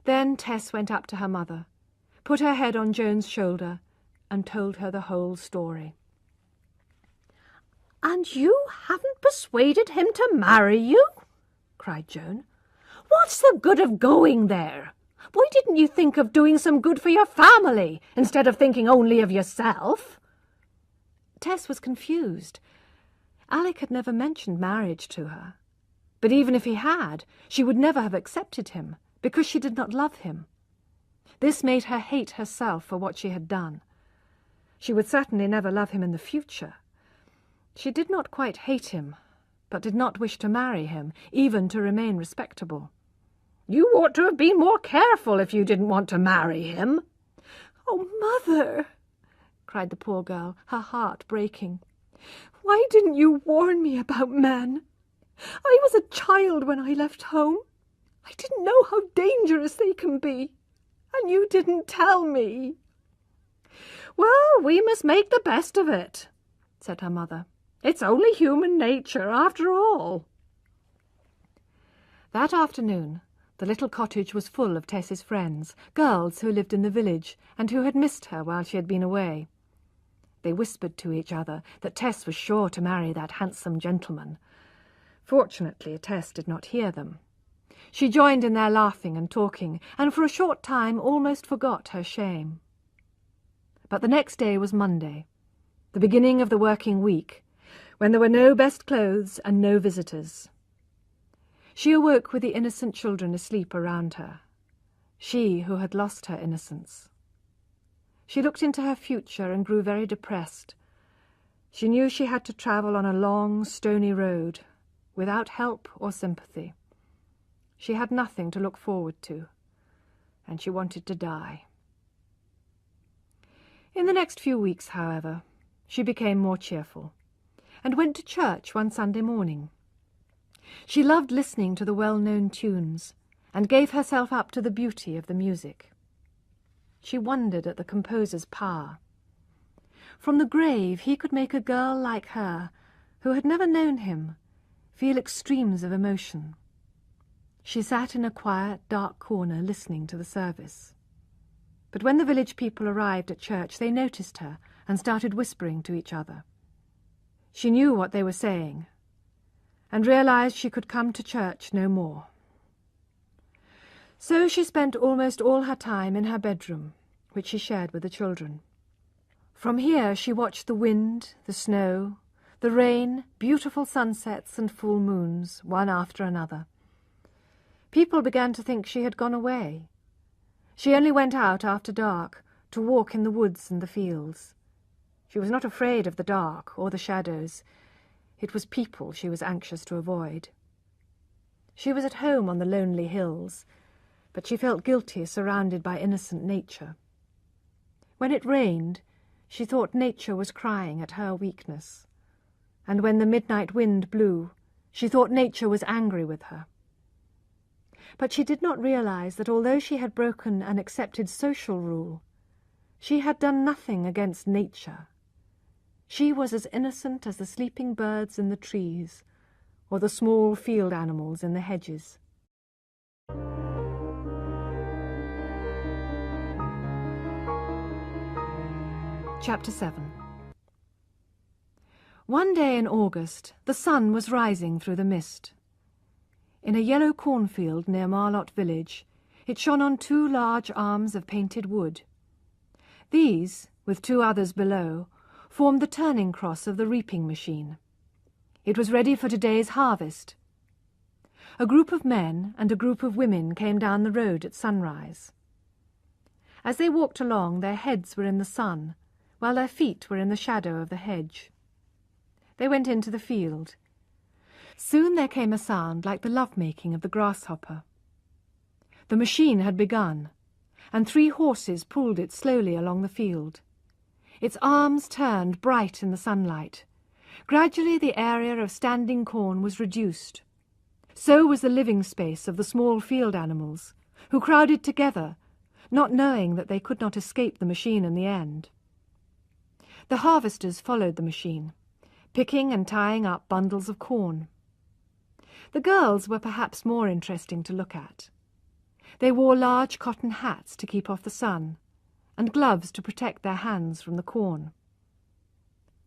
Then Tess went up to her mother, put her head on Joan's shoulder, and told her the whole story. "And you haven't persuaded him to marry you?" cried Joan. "What's the good of going there? Why didn't you think of doing some good for your family, instead of thinking only of yourself?" Tess was confused. Alec had never mentioned marriage to her. But even if he had, she would never have accepted him, because she did not love him. This made her hate herself for what she had done. She would certainly never love him in the future. She did not quite hate him, but did not wish to marry him, even to remain respectable. "You ought to have been more careful if you didn't want to marry him." "Oh, Mother!" cried the poor girl, her heart breaking. "Why didn't you warn me about men? I was a child when I left home. I didn't know how dangerous they can be, and you didn't tell me." "Well, we must make the best of it," said her mother. "It's only human nature, after all." That afternoon, the little cottage was full of Tess's friends, girls who lived in the village and who had missed her while she had been away. They whispered to each other that Tess was sure to marry that handsome gentleman. Fortunately, Tess did not hear them. She joined in their laughing and talking, and for a short time almost forgot her shame. But the next day was Monday, the beginning of the working week, when there were no best clothes and no visitors. She awoke with the innocent children asleep around her, she who had lost her innocence. She looked into her future and grew very depressed. She knew she had to travel on a long, stony road, without help or sympathy. She had nothing to look forward to, and she wanted to die. In the next few weeks, however, she became more cheerful, and went to church one Sunday morning. She loved listening to the well-known tunes, and gave herself up to the beauty of the music. She wondered at the composer's power. From the grave he could make a girl like her, who had never known him, feel extremes of emotion. She sat in a quiet, dark corner listening to the service. But when the village people arrived at church, they noticed her and started whispering to each other. She knew what they were saying, and realized she could come to church no more. So she spent almost all her time in her bedroom, which she shared with the children. From here she watched the wind, the snow, the rain, beautiful sunsets and full moons, one after another. People began to think she had gone away. She only went out after dark to walk in the woods and the fields. She was not afraid of the dark or the shadows. It was people she was anxious to avoid. She was at home on the lonely hills, but she felt guilty surrounded by innocent nature. When it rained, she thought nature was crying at her weakness, and when the midnight wind blew, she thought nature was angry with her. But she did not realize that although she had broken an accepted social rule, she had done nothing against nature. She was as innocent as the sleeping birds in the trees, or the small field animals in the hedges. Chapter 7. One day in August, the sun was rising through the mist. In a yellow cornfield near Marlott village, it shone on 2 large arms of painted wood. These, with 2 others below, formed the turning cross of the reaping machine. It was ready for today's harvest. A group of men and a group of women came down the road at sunrise. As they walked along, their heads were in the sun, while their feet were in the shadow of the hedge. They went into the field. Soon there came a sound like the love-making of the grasshopper. The machine had begun, and 3 horses pulled it slowly along the field. Its arms turned bright in the sunlight. Gradually the area of standing corn was reduced. So was the living space of the small field animals, who crowded together, not knowing that they could not escape the machine in the end. The harvesters followed the machine, picking and tying up bundles of corn. The girls were perhaps more interesting to look at. They wore large cotton hats to keep off the sun, and gloves to protect their hands from the corn.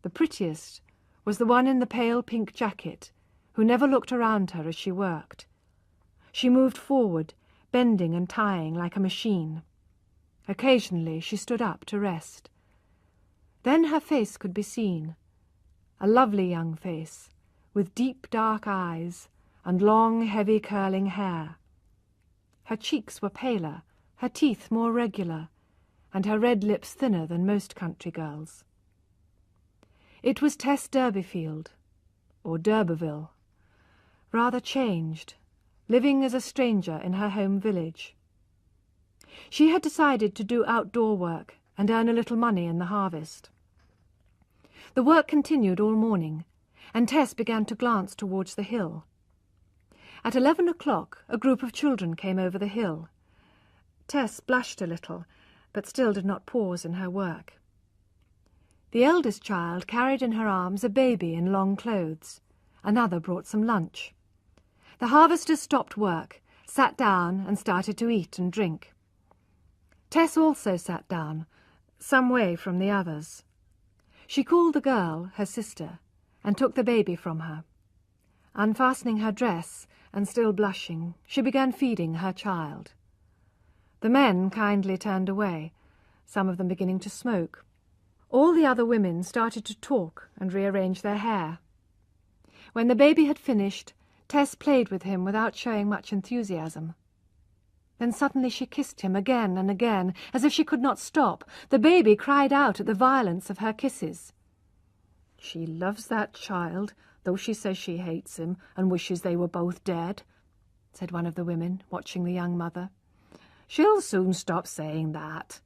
The prettiest was the one in the pale pink jacket, who never looked around her as she worked. She moved forward, bending and tying like a machine. Occasionally she stood up to rest. Then her face could be seen, a lovely young face, with deep dark eyes and long, heavy curling hair. Her cheeks were paler, her teeth more regular, and her red lips thinner than most country girls. It was Tess Durbeyfield, or d'Urberville, rather changed, living as a stranger in her home village. She had decided to do outdoor work and earn a little money in the harvest. The work continued all morning, and Tess began to glance towards the hill. At 11 o'clock, a group of children came over the hill. Tess blushed a little, but still did not pause in her work. The eldest child carried in her arms a baby in long clothes. Another brought some lunch. The harvesters stopped work, sat down and started to eat and drink. Tess also sat down, some way from the others. She called the girl, her sister, and took the baby from her. Unfastening her dress and still blushing, she began feeding her child. The men kindly turned away, some of them beginning to smoke. All the other women started to talk and rearrange their hair. When the baby had finished, Tess played with him without showing much enthusiasm. Then suddenly she kissed him again and again, as if she could not stop. The baby cried out at the violence of her kisses. "She loves that child, though she says she hates him and wishes they were both dead," said one of the women, watching the young mother. "She'll soon stop saying that,"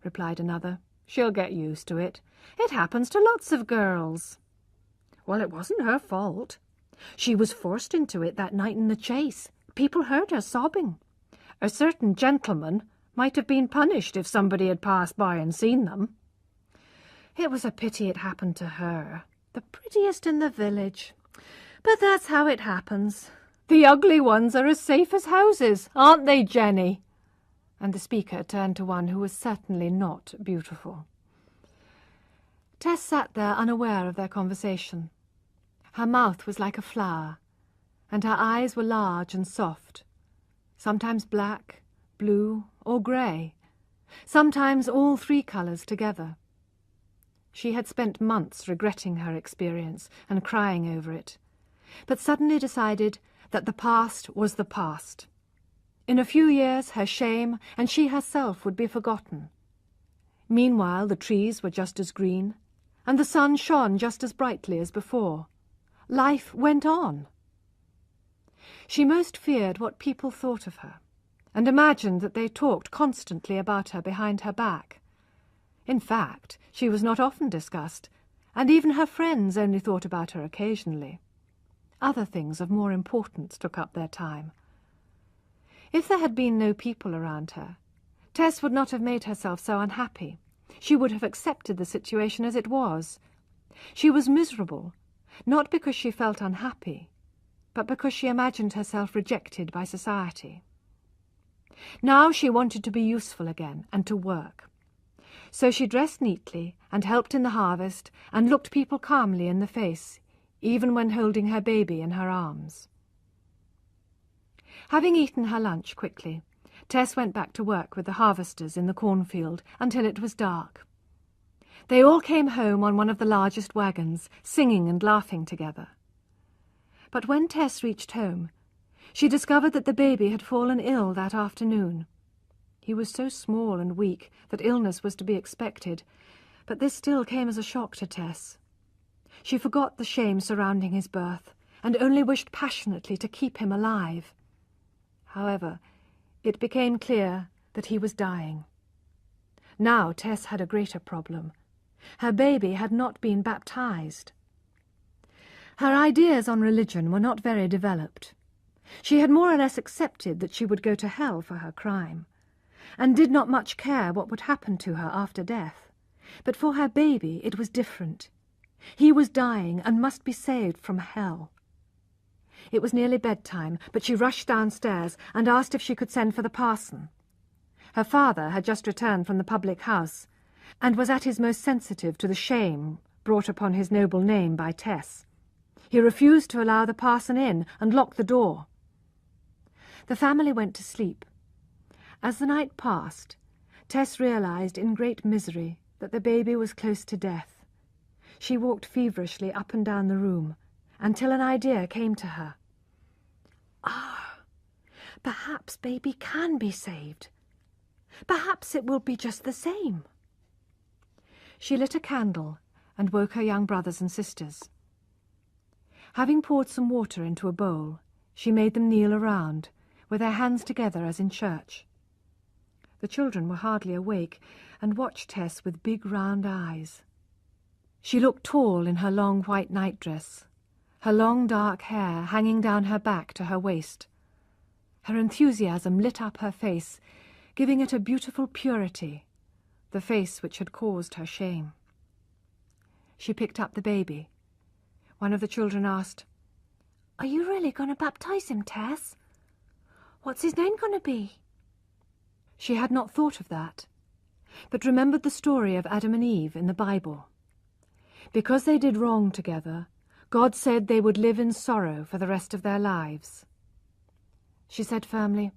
replied another. "She'll get used to it. It happens to lots of girls." "Well, it wasn't her fault. She was forced into it that night in the chase. People heard her sobbing. A certain gentleman might have been punished if somebody had passed by and seen them. It was a pity it happened to her, the prettiest in the village. But that's how it happens. The ugly ones are as safe as houses, aren't they, Jenny?" And the speaker turned to one who was certainly not beautiful. Tess sat there unaware of their conversation. Her mouth was like a flower, and her eyes were large and soft, sometimes black, blue, or grey, sometimes all three colours together. She had spent months regretting her experience and crying over it, but suddenly decided that the past was the past. In a few years her shame and she herself would be forgotten. Meanwhile the trees were just as green, and the sun shone just as brightly as before. Life went on. She most feared what people thought of her, and imagined that they talked constantly about her behind her back. In fact, she was not often discussed, and even her friends only thought about her occasionally. Other things of more importance took up their time. If there had been no people around her, Tess would not have made herself so unhappy. She would have accepted the situation as it was. She was miserable, not because she felt unhappy, but because she imagined herself rejected by society. Now she wanted to be useful again and to work. So she dressed neatly and helped in the harvest and looked people calmly in the face, even when holding her baby in her arms. Having eaten her lunch quickly, Tess went back to work with the harvesters in the cornfield until it was dark. They all came home on one of the largest wagons, singing and laughing together. But when Tess reached home, she discovered that the baby had fallen ill that afternoon. He was so small and weak that illness was to be expected, but this still came as a shock to Tess. She forgot the shame surrounding his birth, and only wished passionately to keep him alive. However, it became clear that he was dying. Now Tess had a greater problem. Her baby had not been baptized. Her ideas on religion were not very developed. She had more or less accepted that she would go to hell for her crime, and did not much care what would happen to her after death. But for her baby it was different. He was dying and must be saved from hell. It was nearly bedtime, but she rushed downstairs and asked if she could send for the parson. Her father had just returned from the public house, and was at his most sensitive to the shame brought upon his noble name by Tess. He refused to allow the parson in and locked the door. The family went to sleep. As the night passed, Tess realized in great misery that the baby was close to death. She walked feverishly up and down the room until an idea came to her. Perhaps baby can be saved. Perhaps it will be just the same. She lit a candle and woke her young brothers and sisters. Having poured some water into a bowl, she made them kneel around, with their hands together as in church. The children were hardly awake, and watched Tess with big round eyes. She looked tall in her long white nightdress, her long dark hair hanging down her back to her waist. Her enthusiasm lit up her face, giving it a beautiful purity, the face which had caused her shame. She picked up the baby. One of the children asked, "Are you really going to baptize him, Tess? What's his name going to be?" She had not thought of that, but remembered the story of Adam and Eve in the Bible. Because they did wrong together, God said they would live in sorrow for the rest of their lives. She said firmly,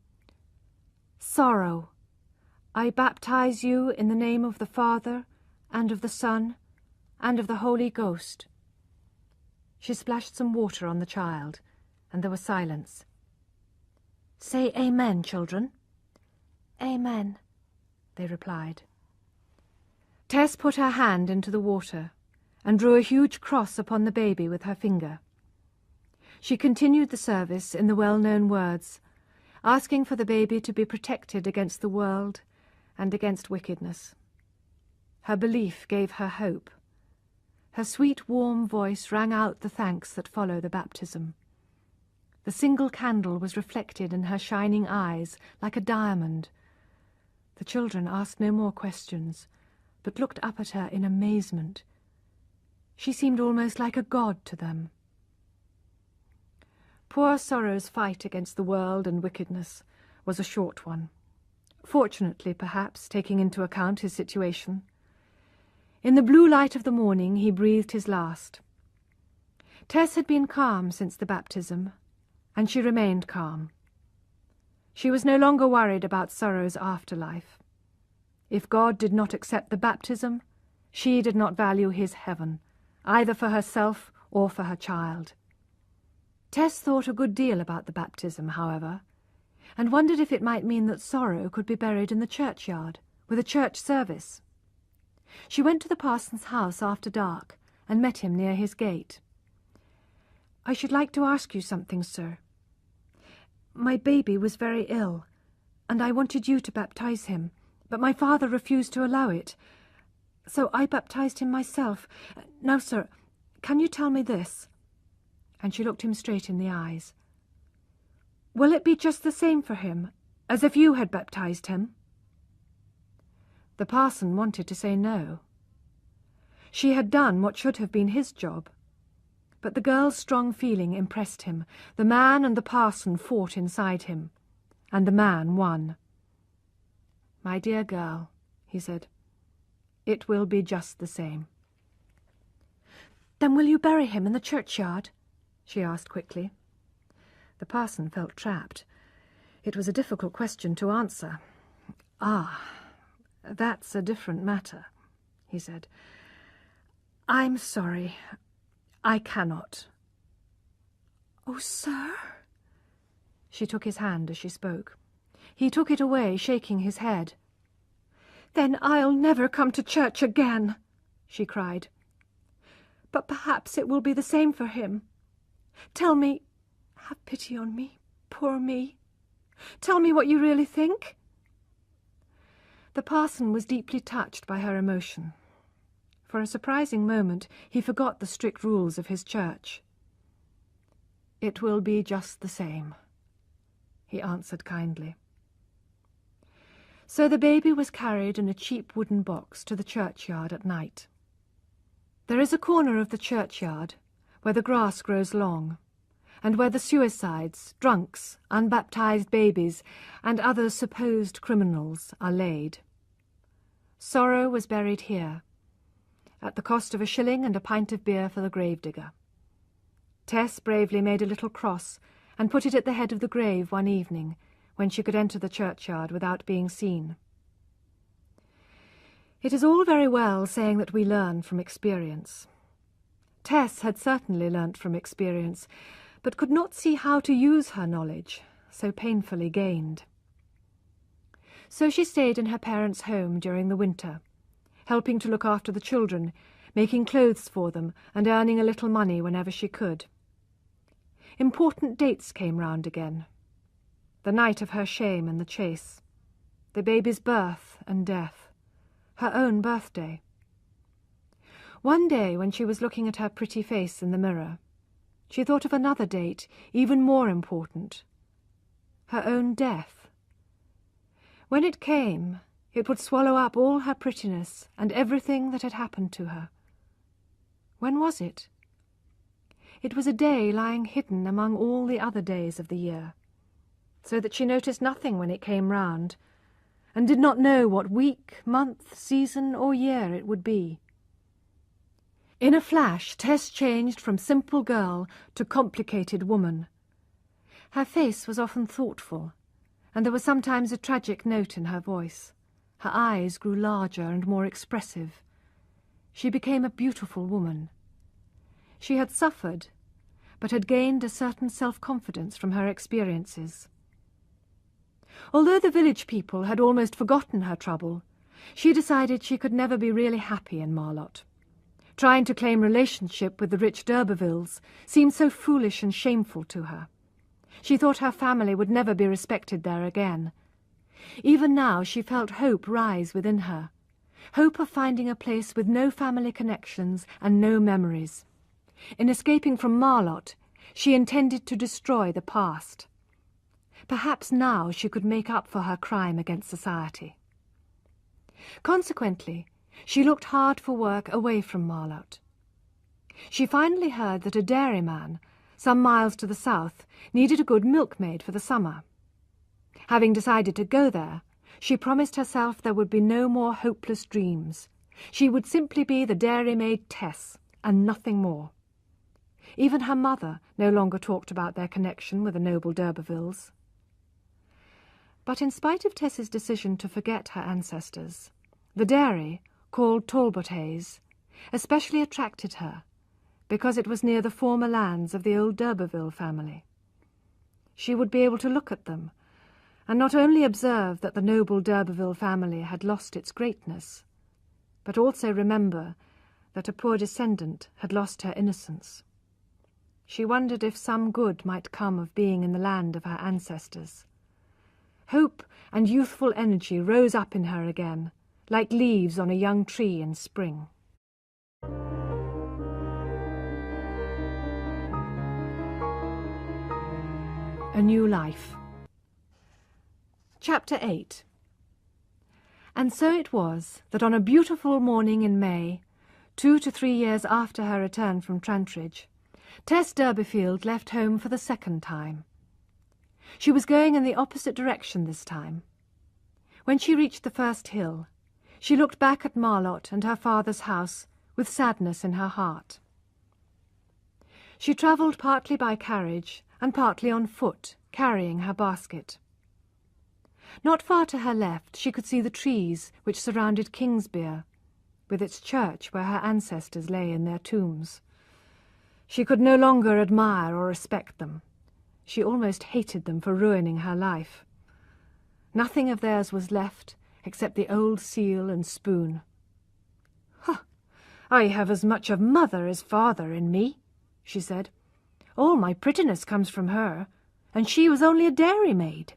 "Sorrow, I baptize you in the name of the Father, and of the Son, and of the Holy Ghost." She splashed some water on the child, and there was silence. "Say amen, children." "Amen," they replied. Tess put her hand into the water and drew a huge cross upon the baby with her finger. She continued the service in the well-known words, asking for the baby to be protected against the world and against wickedness. Her belief gave her hope. Her sweet, warm voice rang out the thanks that follow the baptism. The single candle was reflected in her shining eyes like a diamond. The children asked no more questions, but looked up at her in amazement. She seemed almost like a god to them. Poor Sorrow's fight against the world and wickedness was a short one, fortunately, perhaps, taking into account his situation. In the blue light of the morning he breathed his last. Tess had been calm since the baptism, and she remained calm. She was no longer worried about Sorrow's afterlife. If God did not accept the baptism, she did not value his heaven, either for herself or for her child. Tess thought a good deal about the baptism, however, and wondered if it might mean that Sorrow could be buried in the churchyard, with a church service. She went to the parson's house after dark, and met him near his gate. "I should like to ask you something, sir. My baby was very ill, and I wanted you to baptize him, but my father refused to allow it. So I baptized him myself. Now, sir, can you tell me this?" And she looked him straight in the eyes. "Will it be just the same for him, as if you had baptized him?" The parson wanted to say no. She had done what should have been his job. But the girl's strong feeling impressed him. The man and the parson fought inside him, and the man won. "My dear girl," he said, "it will be just the same." "Then will you bury him in the churchyard?" she asked quickly. The parson felt trapped. It was a difficult question to answer. "Ah, that's a different matter," he said. "I'm sorry. I cannot." "Oh, sir!" She took his hand as she spoke. He took it away, shaking his head. "Then I'll never come to church again," she cried. "But perhaps it will be the same for him. Tell me, have pity on me, poor me. Tell me what you really think." The parson was deeply touched by her emotion. For a surprising moment he forgot the strict rules of his church. "It will be just the same," he answered kindly. So the baby was carried in a cheap wooden box to the churchyard at night. There is a corner of the churchyard where the grass grows long, and where the suicides, drunks, unbaptized babies, and other supposed criminals are laid. Sorrow was buried here, at the cost of a shilling and a pint of beer for the gravedigger. Tess bravely made a little cross and put it at the head of the grave one evening, when she could enter the churchyard without being seen. It is all very well saying that we learn from experience. Tess had certainly learnt from experience, but could not see how to use her knowledge, so painfully gained. So she stayed in her parents' home during the winter, helping to look after the children, making clothes for them, and earning a little money whenever she could. Important dates came round again. The night of her shame and the chase, the baby's birth and death, her own birthday. One day, when she was looking at her pretty face in the mirror, she thought of another date, even more important, her own death. When it came, it would swallow up all her prettiness and everything that had happened to her. When was it? It was a day lying hidden among all the other days of the year, so that she noticed nothing when it came round, and did not know what week, month, season, or year it would be. In a flash, Tess changed from simple girl to complicated woman. Her face was often thoughtful, and there was sometimes a tragic note in her voice. Her eyes grew larger and more expressive. She became a beautiful woman. She had suffered, but had gained a certain self-confidence from her experiences. Although the village people had almost forgotten her trouble, she decided she could never be really happy in Marlott. Trying to claim relationship with the rich d'Urbervilles seemed so foolish and shameful to her. She thought her family would never be respected there again. Even now she felt hope rise within her, hope of finding a place with no family connections and no memories. In escaping from Marlott, she intended to destroy the past. Perhaps now she could make up for her crime against society. Consequently, she looked hard for work away from Marlott. She finally heard that a dairyman, some miles to the south, needed a good milkmaid for the summer. Having decided to go there, she promised herself there would be no more hopeless dreams. She would simply be the dairymaid Tess, and nothing more. Even her mother no longer talked about their connection with the noble d'Urbervilles. But in spite of Tess's decision to forget her ancestors, the dairy, called Talbothays, especially attracted her, because it was near the former lands of the old d'Urberville family. She would be able to look at them, and not only observe that the noble d'Urberville family had lost its greatness, but also remember that a poor descendant had lost her innocence. She wondered if some good might come of being in the land of her ancestors. Hope and youthful energy rose up in her again, like leaves on a young tree in spring. A New Life. Chapter 8. And so it was that on a beautiful morning in May, 2 to 3 years after her return from Trantridge, Tess Durbeyfield left home for the second time. She was going in the opposite direction this time. When she reached the first hill, she looked back at Marlott and her father's house with sadness in her heart. She travelled partly by carriage and partly on foot, carrying her basket. Not far to her left she could see the trees which surrounded Kingsbere, with its church where her ancestors lay in their tombs. She could no longer admire or respect them. She almost hated them for ruining her life. Nothing of theirs was left except the old seal and spoon. "Huh, I have as much of mother as father in me," she said. "All my prettiness comes from her, and she was only a dairymaid."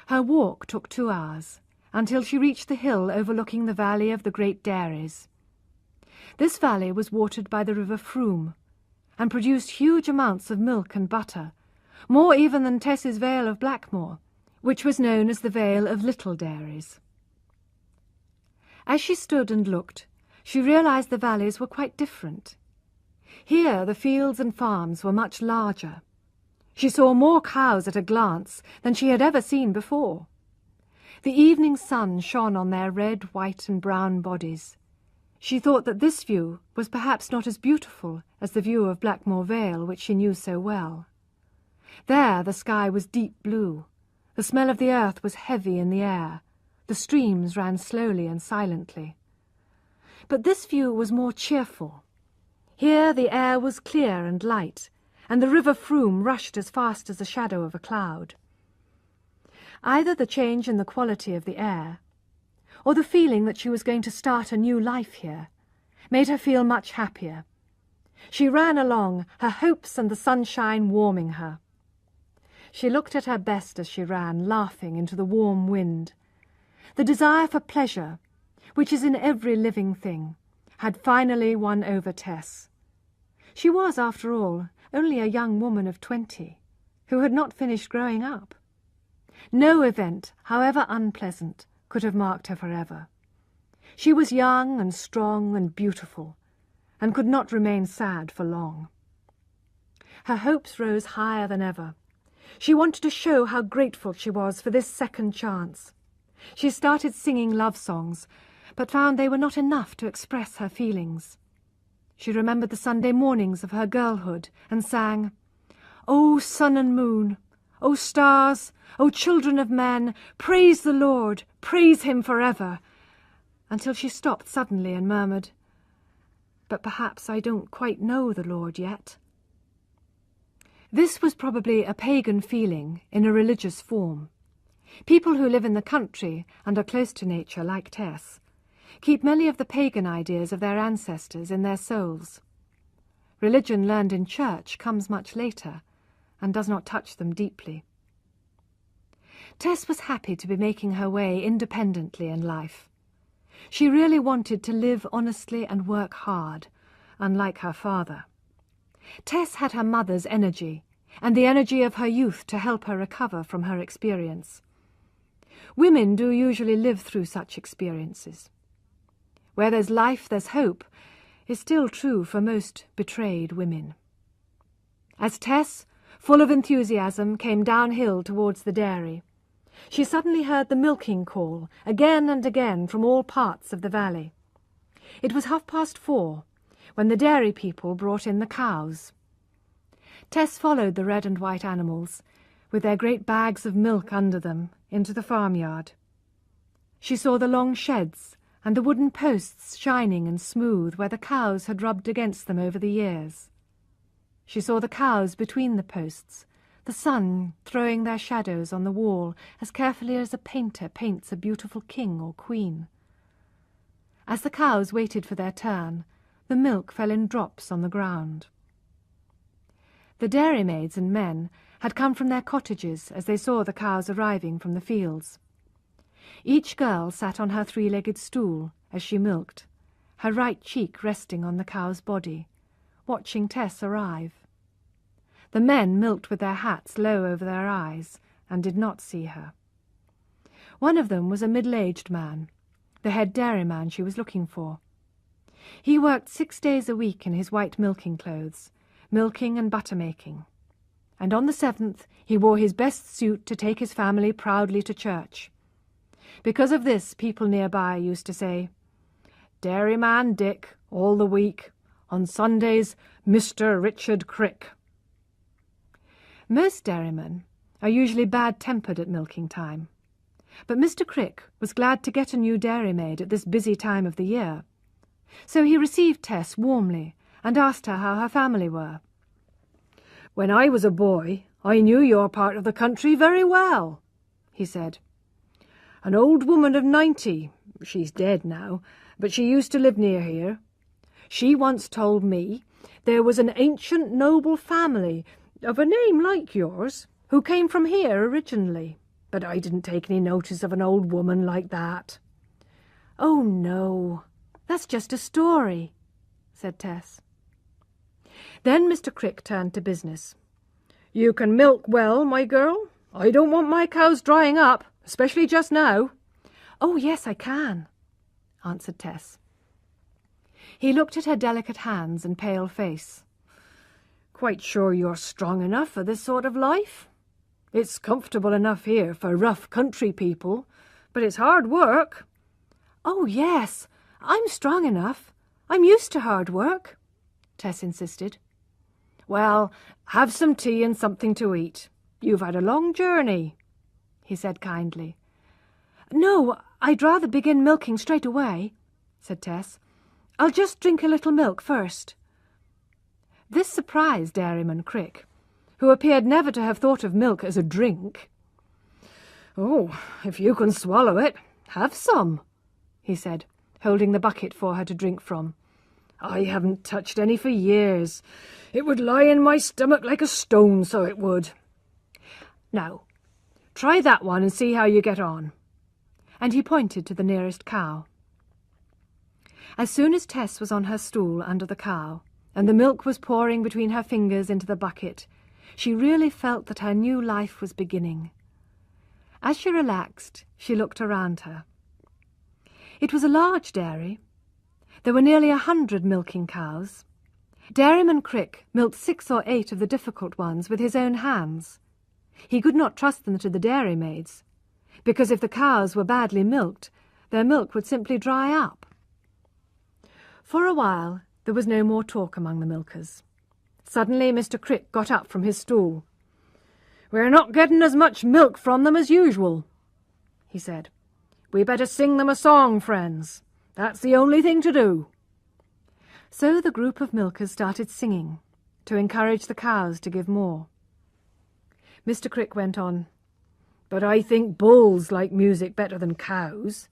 Her walk took 2 hours, until she reached the hill overlooking the valley of the great dairies. This valley was watered by the river Froom, and produced huge amounts of milk and butter, more even than Tess's Vale of Blackmoor, which was known as the Vale of Little Dairies. As she stood and looked, she realized the valleys were quite different. Here the fields and farms were much larger. She saw more cows at a glance than she had ever seen before. The evening sun shone on their red, white, and brown bodies. She thought that this view was perhaps not as beautiful as the view of Blackmoor Vale, which she knew so well. There the sky was deep blue. The smell of the earth was heavy in the air. The streams ran slowly and silently. But this view was more cheerful. Here the air was clear and light, and the river Froom rushed as fast as the shadow of a cloud. Either the change in the quality of the air, or the feeling that she was going to start a new life here, made her feel much happier. She ran along, her hopes and the sunshine warming her. She looked at her best as she ran, laughing into the warm wind. The desire for pleasure, which is in every living thing, had finally won over Tess. She was, after all, only a young woman of 20, who had not finished growing up. No event, however unpleasant, could have marked her forever. She was young and strong and beautiful, and could not remain sad for long. Her hopes rose higher than ever. She wanted to show how grateful she was for this second chance. She started singing love songs, but found they were not enough to express her feelings. She remembered the Sunday mornings of her girlhood and sang, "O sun and moon, O stars, O children of men, praise the Lord, praise him forever," until she stopped suddenly and murmured, "But perhaps I don't quite know the Lord yet." This was probably a pagan feeling in a religious form. People who live in the country and are close to nature, like Tess, keep many of the pagan ideas of their ancestors in their souls. Religion learned in church comes much later and does not touch them deeply. Tess was happy to be making her way independently in life. She really wanted to live honestly and work hard, unlike her father. Tess had her mother's energy and the energy of her youth to help her recover from her experience. Women do usually live through such experiences. Where there's life, there's hope, is still true for most betrayed women. As Tess, full of enthusiasm, came downhill towards the dairy, she suddenly heard the milking call again and again from all parts of the valley. It was 4:30 when the dairy people brought in the cows. Tess followed the red and white animals, with their great bags of milk under them, into the farmyard. She saw the long sheds and the wooden posts shining and smooth where the cows had rubbed against them over the years. She saw the cows between the posts, the sun throwing their shadows on the wall as carefully as a painter paints a beautiful king or queen. As the cows waited for their turn, the milk fell in drops on the ground. The dairymaids and men had come from their cottages as they saw the cows arriving from the fields. Each girl sat on her three-legged stool as she milked, her right cheek resting on the cow's body, watching Tess arrive. The men milked with their hats low over their eyes and did not see her. One of them was a middle-aged man, the head dairyman she was looking for. He worked 6 days a week in his white milking clothes, milking and butter-making, and on the 7th he wore his best suit to take his family proudly to church. Because of this, people nearby used to say, "Dairyman Dick, all the week. On Sundays, Mr. Richard Crick." Most dairymen are usually bad-tempered at milking time, but Mr. Crick was glad to get a new dairymaid at this busy time of the year. So he received Tess warmly and asked her how her family were. "When I was a boy, I knew your part of the country very well," he said. "An old woman of 90, she's dead now, but she used to live near here. She once told me there was an ancient noble family of a name like yours who came from here originally, but I didn't take any notice of an old woman like that." "Oh, no, that's just a story," said Tess. Then Mr. Crick turned to business. "You can milk well, my girl. I don't want my cows drying up, especially just now." "Oh, yes, I can," answered Tess. He looked at her delicate hands and pale face. "Quite sure you're strong enough for this sort of life? It's comfortable enough here for rough country people, but it's hard work." "Oh, yes, I'm strong enough. I'm used to hard work," Tess insisted. "Well, have some tea and something to eat. You've had a long journey," he said kindly. "No, I'd rather begin milking straight away," said Tess. "I'll just drink a little milk first." This surprised Dairyman Crick, who appeared never to have thought of milk as a drink. "Oh, if you can swallow it, have some," he said, holding the bucket for her to drink from. "I haven't touched any for years. It would lie in my stomach like a stone, so it would. Now, try that one and see how you get on." And he pointed to the nearest cow. As soon as Tess was on her stool under the cow, and the milk was pouring between her fingers into the bucket, she really felt that her new life was beginning. As she relaxed, she looked around her. It was a large dairy. There were nearly 100 milking cows. Dairyman Crick milked 6 or 8 of the difficult ones with his own hands. He could not trust them to the dairymaids, because if the cows were badly milked, their milk would simply dry up. For a while there was no more talk among the milkers. Suddenly Mr. Crick got up from his stool. "We're not getting as much milk from them as usual," he said. "We better sing them a song, friends. That's the only thing to do." So the group of milkers started singing, to encourage the cows to give more. Mr. Crick went on, "But I think bulls like music better than cows.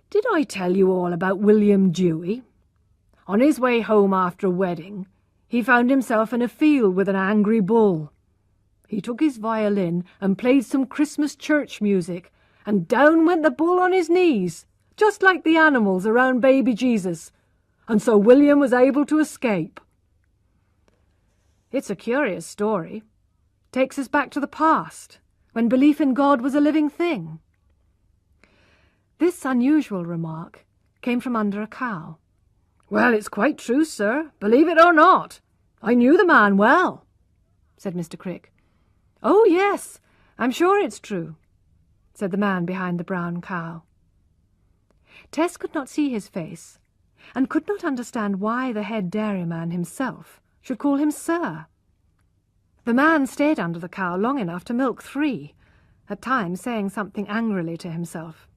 Did I tell you all about William Dewey? On his way home after a wedding, he found himself in a field with an angry bull. He took his violin and played some Christmas church music, and down went the bull on his knees, just like the animals around baby Jesus, and so William was able to escape." It's a curious story. Takes us back to the past, when belief in God was a living thing. This unusual remark came from under a cow. "Well, it's quite true, sir, believe it or not. I knew the man well," said Mr. Crick. "Oh, yes, I'm sure it's true," said the man behind the brown cow. Tess could not see his face, and could not understand why the head dairyman himself should call him sir. The man stayed under the cow long enough to milk 3, at times saying something angrily to himself.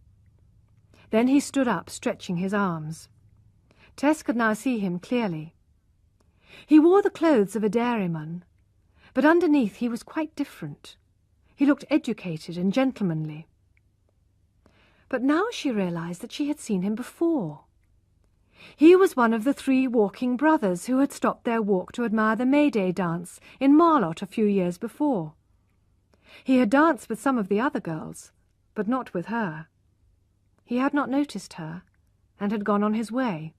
Then he stood up, stretching his arms. Tess could now see him clearly. He wore the clothes of a dairyman, but underneath he was quite different. He looked educated and gentlemanly. But now she realized that she had seen him before. He was one of the 3 walking brothers who had stopped their walk to admire the May Day dance in Marlott a few years before. He had danced with some of the other girls, but not with her. He had not noticed her, and had gone on his way.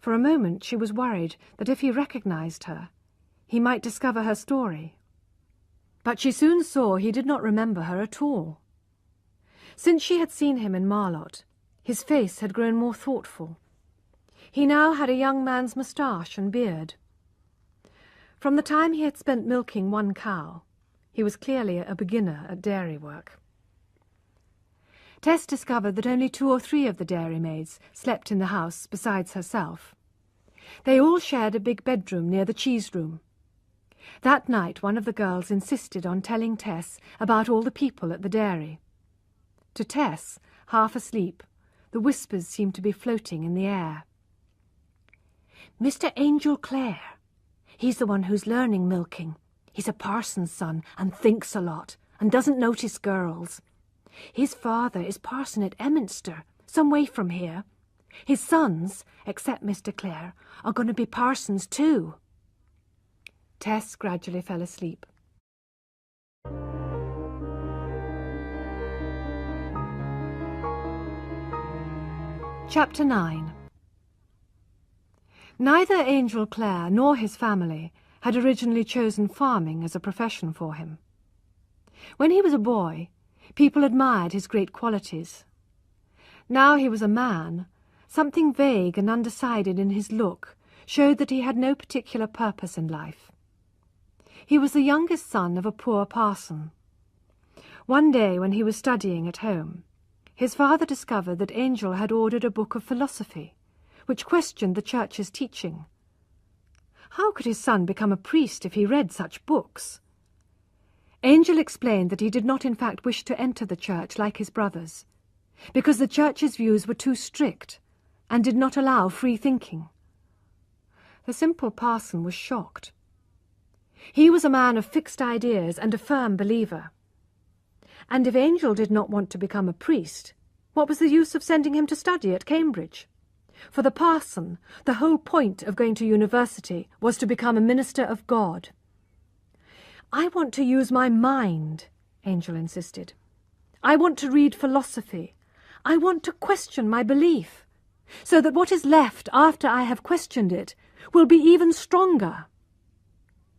For a moment she was worried that if he recognized her, he might discover her story. But she soon saw he did not remember her at all. Since she had seen him in Marlott, his face had grown more thoughtful. He now had a young man's moustache and beard. From the time he had spent milking 1 cow, he was clearly a beginner at dairy work. Tess discovered that only 2 or 3 of the dairymaids slept in the house besides herself. They all shared a big bedroom near the cheese room. That night one of the girls insisted on telling Tess about all the people at the dairy. To Tess, half asleep, the whispers seemed to be floating in the air. "Mr. Angel Clare. He's the one who's learning milking. He's a parson's son and thinks a lot and doesn't notice girls. His father is parson at Emminster, some way from here. His sons, except Mr. Clare, are going to be parsons too." Tess gradually fell asleep. Chapter 9. Neither Angel Clare nor his family had originally chosen farming as a profession for him. When he was a boy, people admired his great qualities. Now he was a man, something vague and undecided in his look showed that he had no particular purpose in life. He was the youngest son of a poor parson. One day when he was studying at home, his father discovered that Angel had ordered a book of philosophy, which questioned the church's teaching. How could his son become a priest if he read such books? Angel explained that he did not in fact wish to enter the church like his brothers, because the church's views were too strict and did not allow free thinking. The simple parson was shocked. He was a man of fixed ideas and a firm believer. And if Angel did not want to become a priest, what was the use of sending him to study at Cambridge? For the parson, the whole point of going to university was to become a minister of God. "I want to use my mind," Angel insisted. "I want to read philosophy. I want to question my belief, so that what is left after I have questioned it will be even stronger."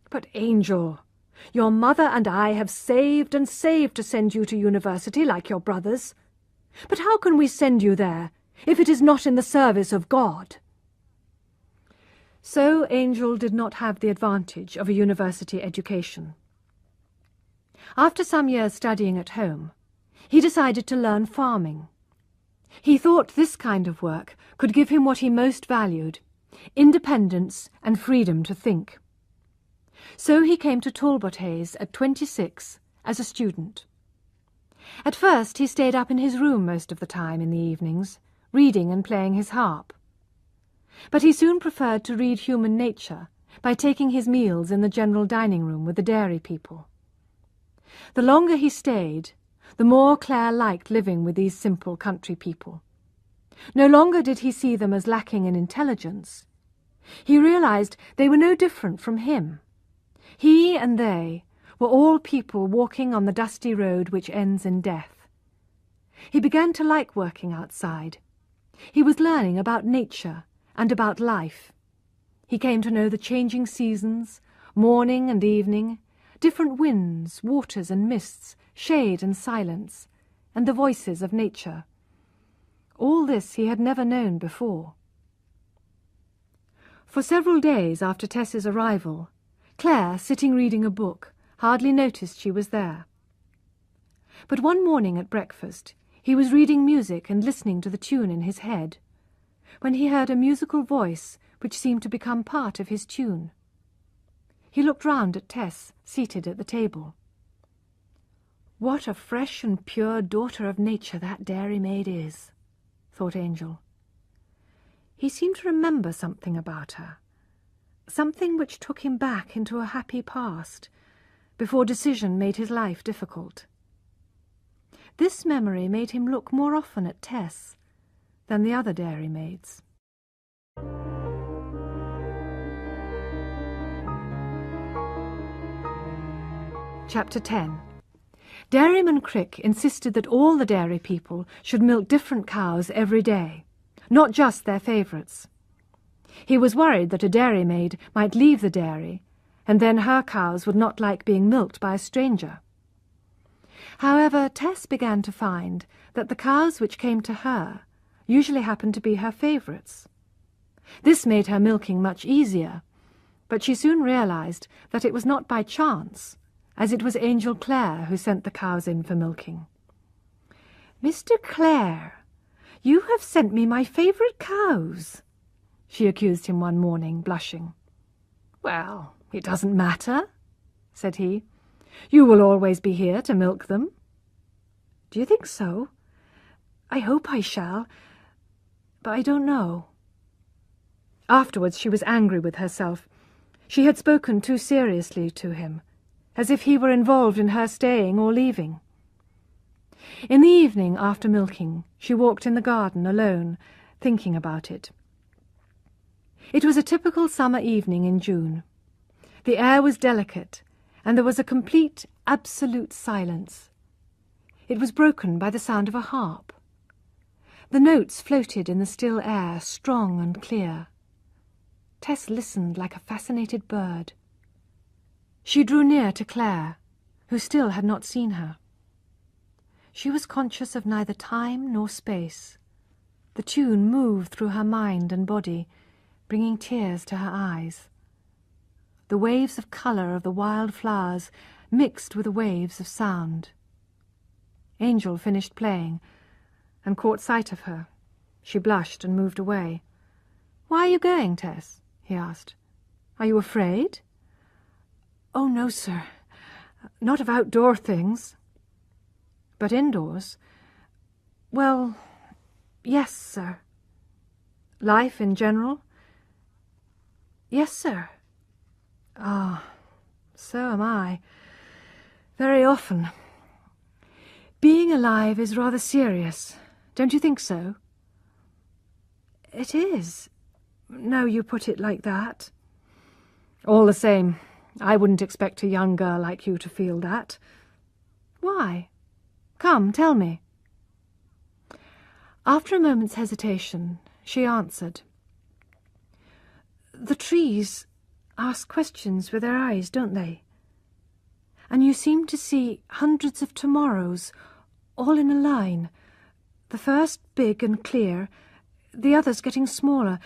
"But Angel, your mother and I have saved and saved to send you to university like your brothers. But how can we send you there if it is not in the service of God. So Angel did not have the advantage of a university education. After some years studying at home, he decided to learn farming. He thought this kind of work could give him what he most valued, independence and freedom to think. So he came to Talbot Hayes at 26 as a student. At first he stayed up in his room most of the time in the evenings, reading and playing his harp. But he soon preferred to read human nature by taking his meals in the general dining room with the dairy people. The longer he stayed, the more Claire liked living with these simple country people. No longer did he see them as lacking in intelligence. He realized they were no different from him. He and they were all people walking on the dusty road which ends in death. He began to like working outside. He was learning about nature and about life. He came to know the changing seasons, morning and evening, different winds, waters and mists, shade and silence, and the voices of nature. All this he had never known before. For several days after Tess's arrival, Claire, sitting reading a book, hardly noticed she was there. But one morning at breakfast, he was reading music and listening to the tune in his head, when he heard a musical voice which seemed to become part of his tune. He looked round at Tess, seated at the table. "What a fresh and pure daughter of nature that dairymaid is," thought Angel. He seemed to remember something about her, something which took him back into a happy past, before decision made his life difficult. This memory made him look more often at Tess than the other dairymaids. Chapter 10. Dairyman Crick insisted that all the dairy people should milk different cows every day, not just their favourites. He was worried that a dairymaid might leave the dairy, and then her cows would not like being milked by a stranger. However, Tess began to find that the cows which came to her usually happened to be her favourites. This made her milking much easier, but she soon realised that it was not by chance, as it was Angel Clare who sent the cows in for milking. "Mr. Clare, you have sent me my favourite cows," she accused him one morning, blushing. "Well, it doesn't matter," said he. "You will always be here to milk them." "Do you think so? I hope I shall, but I don't know." Afterwards she was angry with herself. She had spoken too seriously to him, as if he were involved in her staying or leaving. In the evening, after milking, she walked in the garden alone, thinking about it. It was a typical summer evening in June. The air was delicate, and there was a complete, absolute silence. It was broken by the sound of a harp. The notes floated in the still air, strong and clear. Tess listened like a fascinated bird. She drew near to Claire, who still had not seen her. She was conscious of neither time nor space. The tune moved through her mind and body, bringing tears to her eyes. The waves of colour of the wild flowers mixed with the waves of sound. Angel finished playing and caught sight of her. She blushed and moved away. "Why are you going, Tess?" he asked. "Are you afraid?" "Oh, no, sir. Not of outdoor things." "But indoors?" "Well, yes, sir." "Life in general?" "Yes, sir." "Ah, so am I. Very often. Being alive is rather serious. Don't you think so?" "It is, now you put it like that." "All the same, I wouldn't expect a young girl like you to feel that." "Why? Come, tell me." After a moment's hesitation, she answered, "The trees ask questions with their eyes, don't they? And you seem to see hundreds of tomorrows, all in a line, the first big and clear, the others getting smaller,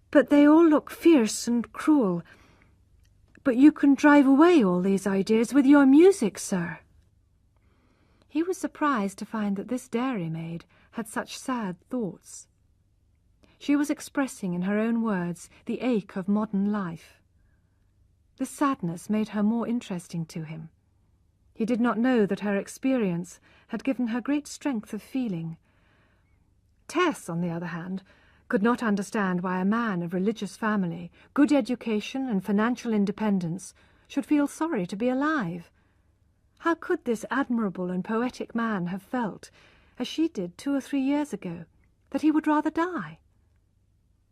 but they all look fierce and cruel. But you can drive away all these ideas with your music, sir." He was surprised to find that this dairymaid had such sad thoughts. She was expressing in her own words the ache of modern life. This sadness made her more interesting to him. He did not know that her experience had given her great strength of feeling. Tess, on the other hand, could not understand why a man of religious family, good education and financial independence should feel sorry to be alive. How could this admirable and poetic man have felt, as she did 2 or 3 years ago, that he would rather die?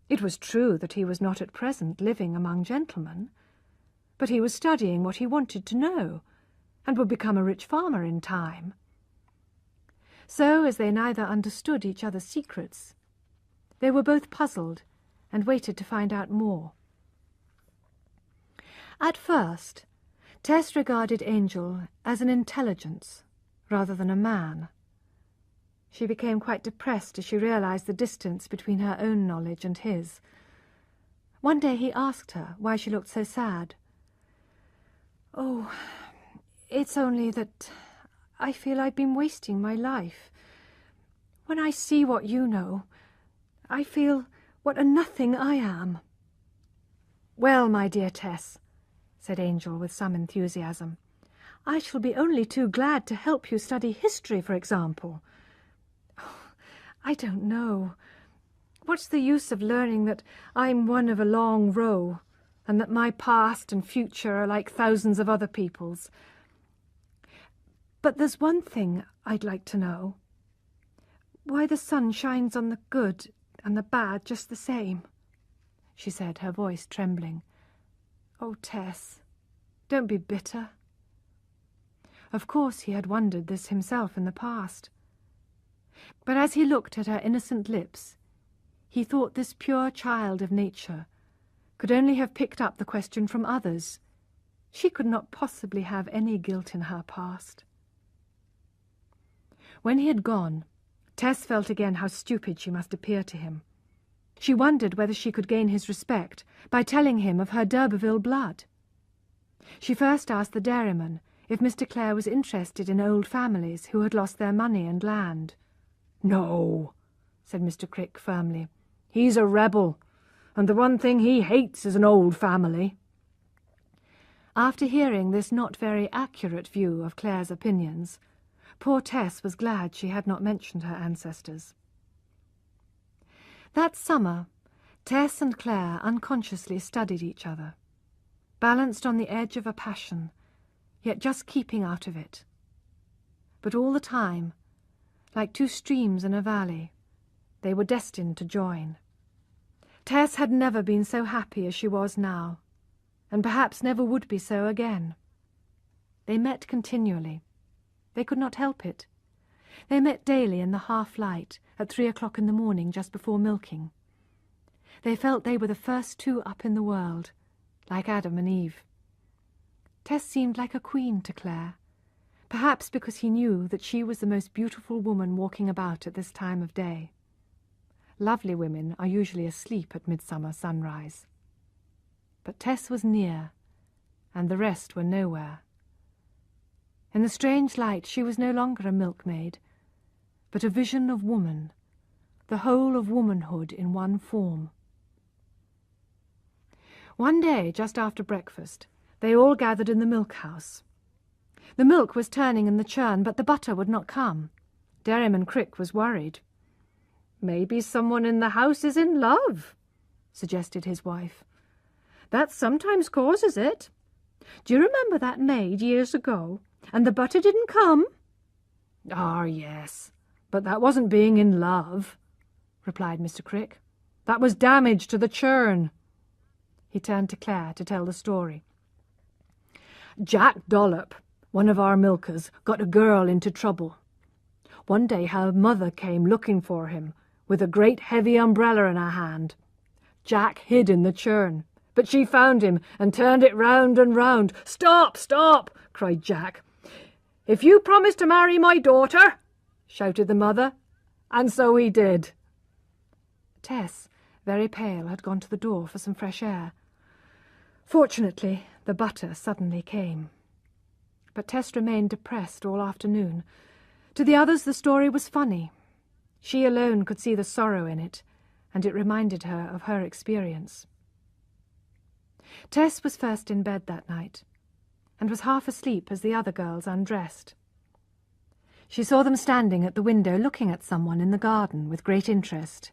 It was true that he was not at present living among gentlemen, but he was studying what he wanted to know, and would become a rich farmer in time. So, as they neither understood each other's secrets, they were both puzzled and waited to find out more. At first, Tess regarded Angel as an intelligence rather than a man. She became quite depressed as she realized the distance between her own knowledge and his. One day he asked her why she looked so sad. "Oh, it's only that I feel I've been wasting my life. When I see what you know, I feel what a nothing I am." "Well, my dear Tess," said Angel with some enthusiasm, "I shall be only too glad to help you study history, for example." "Oh, I don't know. What's the use of learning that I'm one of a long row, and that my past and future are like thousands of other people's? But there's one thing I'd like to know. Why the sun shines on the good and the bad just the same," she said, her voice trembling. "Oh, Tess, don't be bitter." Of course he had wondered this himself in the past. But as he looked at her innocent lips, he thought this pure child of nature could only have picked up the question from others. She could not possibly have any guilt in her past. When he had gone, Tess felt again how stupid she must appear to him. She wondered whether she could gain his respect by telling him of her d'Urberville blood. She first asked the dairyman if Mr. Clare was interested in old families who had lost their money and land. "No," said Mr. Crick firmly. "He's a rebel, and the one thing he hates is an old family." After hearing this not very accurate view of Clare's opinions, poor Tess was glad she had not mentioned her ancestors. That summer, Tess and Clare unconsciously studied each other, balanced on the edge of a passion, yet just keeping out of it. But all the time, like two streams in a valley, they were destined to join. Tess had never been so happy as she was now, and perhaps never would be so again. They met continually. They could not help it. They met daily in the half-light at 3 o'clock in the morning just before milking. They felt they were the first two up in the world, like Adam and Eve. Tess seemed like a queen to Clare, perhaps because he knew that she was the most beautiful woman walking about at this time of day. Lovely women are usually asleep at midsummer sunrise. But Tess was near, and the rest were nowhere. In the strange light she was no longer a milkmaid, but a vision of woman, the whole of womanhood in one form. One day, just after breakfast, they all gathered in the milk-house. The milk was turning in the churn, but the butter would not come. Dairyman Crick was worried. "Maybe someone in the house is in love," suggested his wife. "That sometimes causes it. Do you remember that maid years ago, and the butter didn't come?" "Ah, yes, but that wasn't being in love," replied Mr. Crick. "That was damage to the churn." He turned to Clare to tell the story. "Jack Dollop, one of our milkers, got a girl into trouble. One day her mother came looking for him, with a great heavy umbrella in her hand. Jack hid in the churn, but she found him and turned it round and round. 'Stop, stop!' cried Jack. 'If you promise to marry my daughter,' shouted the mother, and so he did." Tess, very pale, had gone to the door for some fresh air. Fortunately, the butter suddenly came. But Tess remained depressed all afternoon. To the others the story was funny. She alone could see the sorrow in it, and it reminded her of her experience. Tess was first in bed that night, and was half asleep as the other girls undressed. She saw them standing at the window looking at someone in the garden with great interest.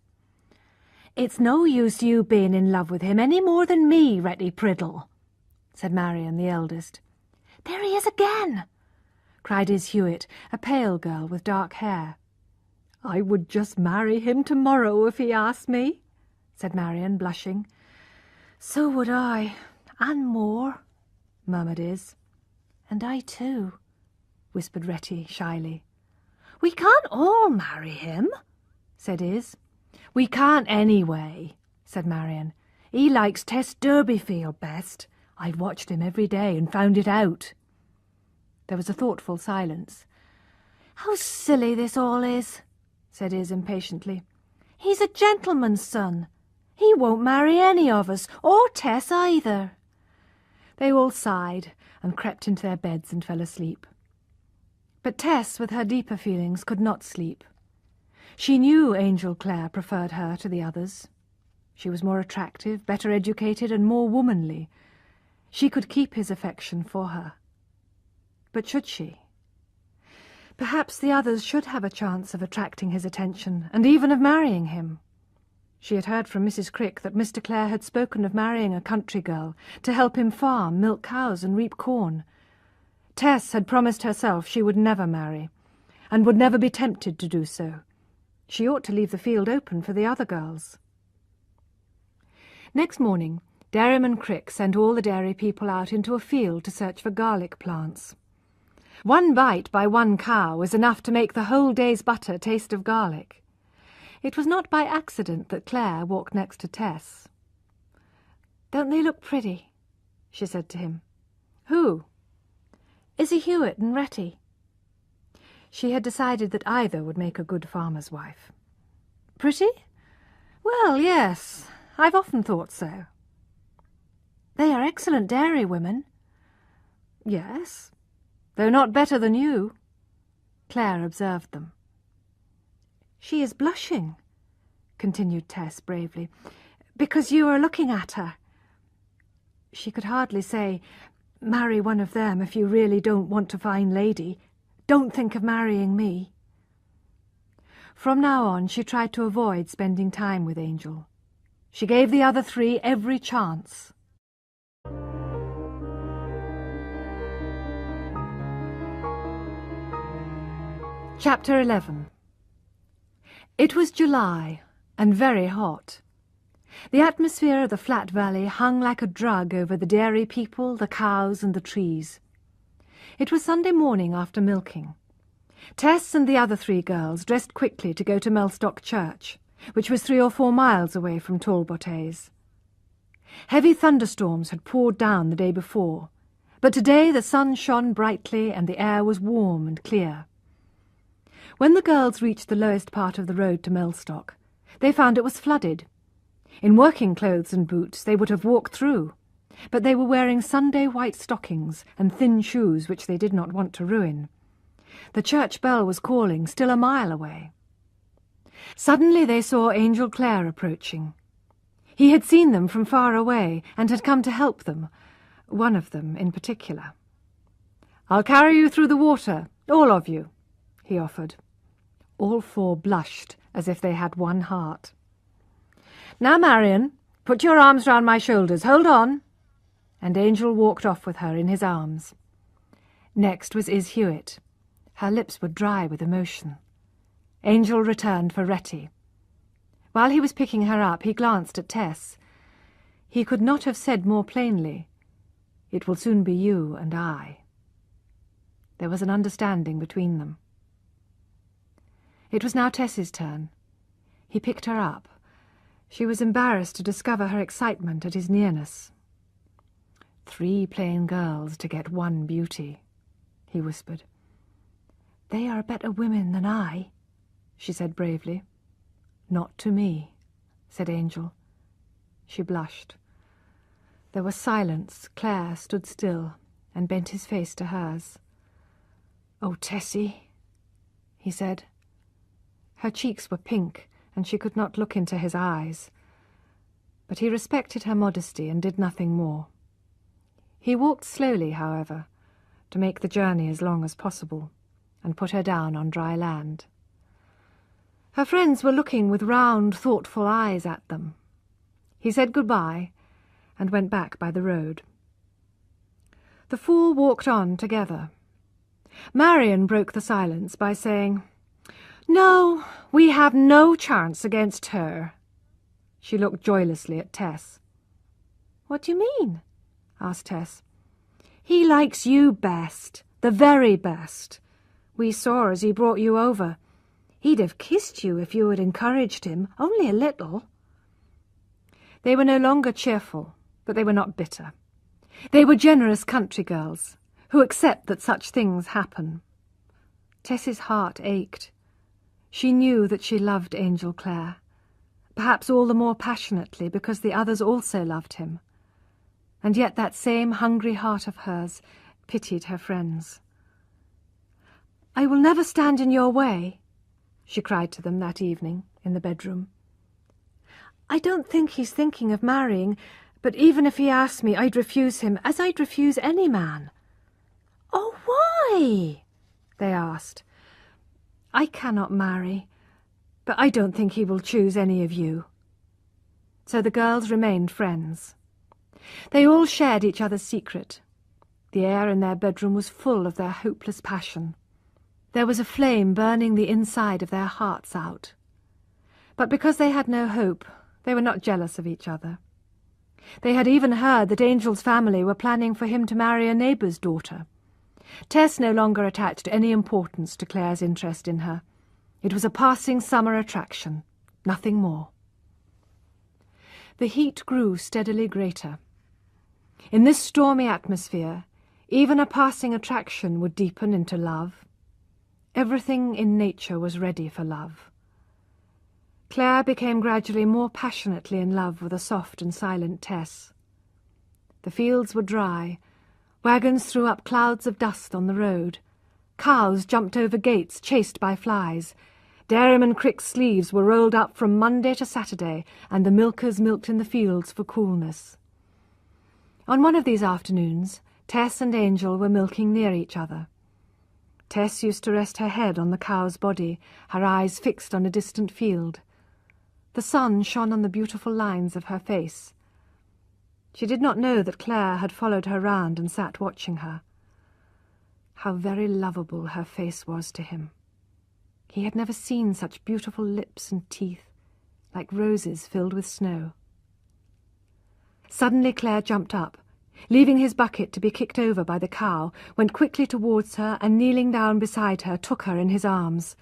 "It's no use you being in love with him any more than me, Retty Priddle," said Marion, the eldest. "There he is again!" cried Is Hewitt, a pale girl with dark hair. "I would just marry him tomorrow if he asked me," said Marion, blushing. "So would I, and more," murmured Is. "And I too," whispered Retty shyly. "We can't all marry him," said Is. "We can't anyway," said Marion. "He likes Tess Durbeyfield best. I've watched him every day and found it out." There was a thoughtful silence. "How silly this all is," said Is impatiently. "He's a gentleman's son. He won't marry any of us, or Tess either." They all sighed and crept into their beds and fell asleep. But Tess, with her deeper feelings, could not sleep. She knew Angel Clare preferred her to the others. She was more attractive, better educated, and more womanly. She could keep his affection for her. But should she? Perhaps the others should have a chance of attracting his attention, and even of marrying him. She had heard from Mrs. Crick that Mr. Clare had spoken of marrying a country girl to help him farm, milk cows, and reap corn. Tess had promised herself she would never marry, and would never be tempted to do so. She ought to leave the field open for the other girls. Next morning, Dairyman Crick sent all the dairy people out into a field to search for garlic plants. One bite by one cow was enough to make the whole day's butter taste of garlic. It was not by accident that Clare walked next to Tess. "Don't they look pretty?" she said to him. "Who?" "Izzy Hewitt and Retty." She had decided that either would make a good farmer's wife. "Pretty? Well, yes, I've often thought so." "They are excellent dairy women." "Yes, though not better than you." Clare observed them. "She is blushing," continued Tess bravely, "because you are looking at her." She could hardly say, "Marry one of them if you really don't want a fine lady. Don't think of marrying me." From now on she tried to avoid spending time with Angel. She gave the other three every chance. Chapter 11. It was July, and very hot. The atmosphere of the flat valley hung like a drug over the dairy people, the cows, and the trees. It was Sunday morning after milking. Tess and the other three girls dressed quickly to go to Mellstock Church, which was 3 or 4 miles away from Talbothays. Heavy thunderstorms had poured down the day before, but today the sun shone brightly and the air was warm and clear. When the girls reached the lowest part of the road to Mellstock, they found it was flooded. In working clothes and boots they would have walked through, but they were wearing Sunday white stockings and thin shoes which they did not want to ruin. The church bell was calling, still a mile away. Suddenly they saw Angel Clare approaching. He had seen them from far away and had come to help them, one of them in particular. "I'll carry you through the water, all of you," he offered. All 4 blushed as if they had one heart. "Now, Marion, put your arms round my shoulders. Hold on." And Angel walked off with her in his arms. Next was Is Hewitt. Her lips were dry with emotion. Angel returned for Retty. While he was picking her up, he glanced at Tess. He could not have said more plainly, "It will soon be you and I." There was an understanding between them. It was now Tess's turn. He picked her up. She was embarrassed to discover her excitement at his nearness. 3 plain girls to get 1 beauty, he whispered. "They are better women than I," she said bravely. "Not to me," said Angel. She blushed. There was silence. Claire stood still and bent his face to hers. "Oh, Tessie," he said. Her cheeks were pink, and she could not look into his eyes. But he respected her modesty and did nothing more. He walked slowly, however, to make the journey as long as possible, and put her down on dry land. Her friends were looking with round, thoughtful eyes at them. He said goodbye and went back by the road. The four walked on together. Marion broke the silence by saying, "No, we have no chance against her." She looked joylessly at Tess. "What do you mean?" asked Tess. "He likes you best, the very best. We saw as he brought you over. He'd have kissed you if you had encouraged him, only a little." They were no longer cheerful, but they were not bitter. They were generous country girls, who accept that such things happen. Tess's heart ached. She knew that she loved Angel Clare, perhaps all the more passionately because the others also loved him. And yet that same hungry heart of hers pitied her friends. "I will never stand in your way," she cried to them that evening in the bedroom. "I don't think he's thinking of marrying, but even if he asked me, I'd refuse him, as I'd refuse any man." "Oh, why?" they asked. "I cannot marry, but I don't think he will choose any of you." So the girls remained friends. They all shared each other's secret. The air in their bedroom was full of their hopeless passion. There was a flame burning the inside of their hearts out. But because they had no hope, they were not jealous of each other. They had even heard that Angel's family were planning for him to marry a neighbour's daughter. Tess no longer attached any importance to Claire's interest in her. It was a passing summer attraction, nothing more. The heat grew steadily greater. In this stormy atmosphere, even a passing attraction would deepen into love. Everything in nature was ready for love. Claire became gradually more passionately in love with a soft and silent Tess. The fields were dry. Wagons threw up clouds of dust on the road. Cows jumped over gates, chased by flies. Dairyman Crick's sleeves were rolled up from Monday to Saturday, and the milkers milked in the fields for coolness. On one of these afternoons, Tess and Angel were milking near each other. Tess used to rest her head on the cow's body, her eyes fixed on a distant field. The sun shone on the beautiful lines of her face. She did not know that Claire had followed her round and sat watching her. How very lovable her face was to him. He had never seen such beautiful lips and teeth, like roses filled with snow. Suddenly Claire jumped up, leaving his bucket to be kicked over by the cow, went quickly towards her and, kneeling down beside her, took her in his arms.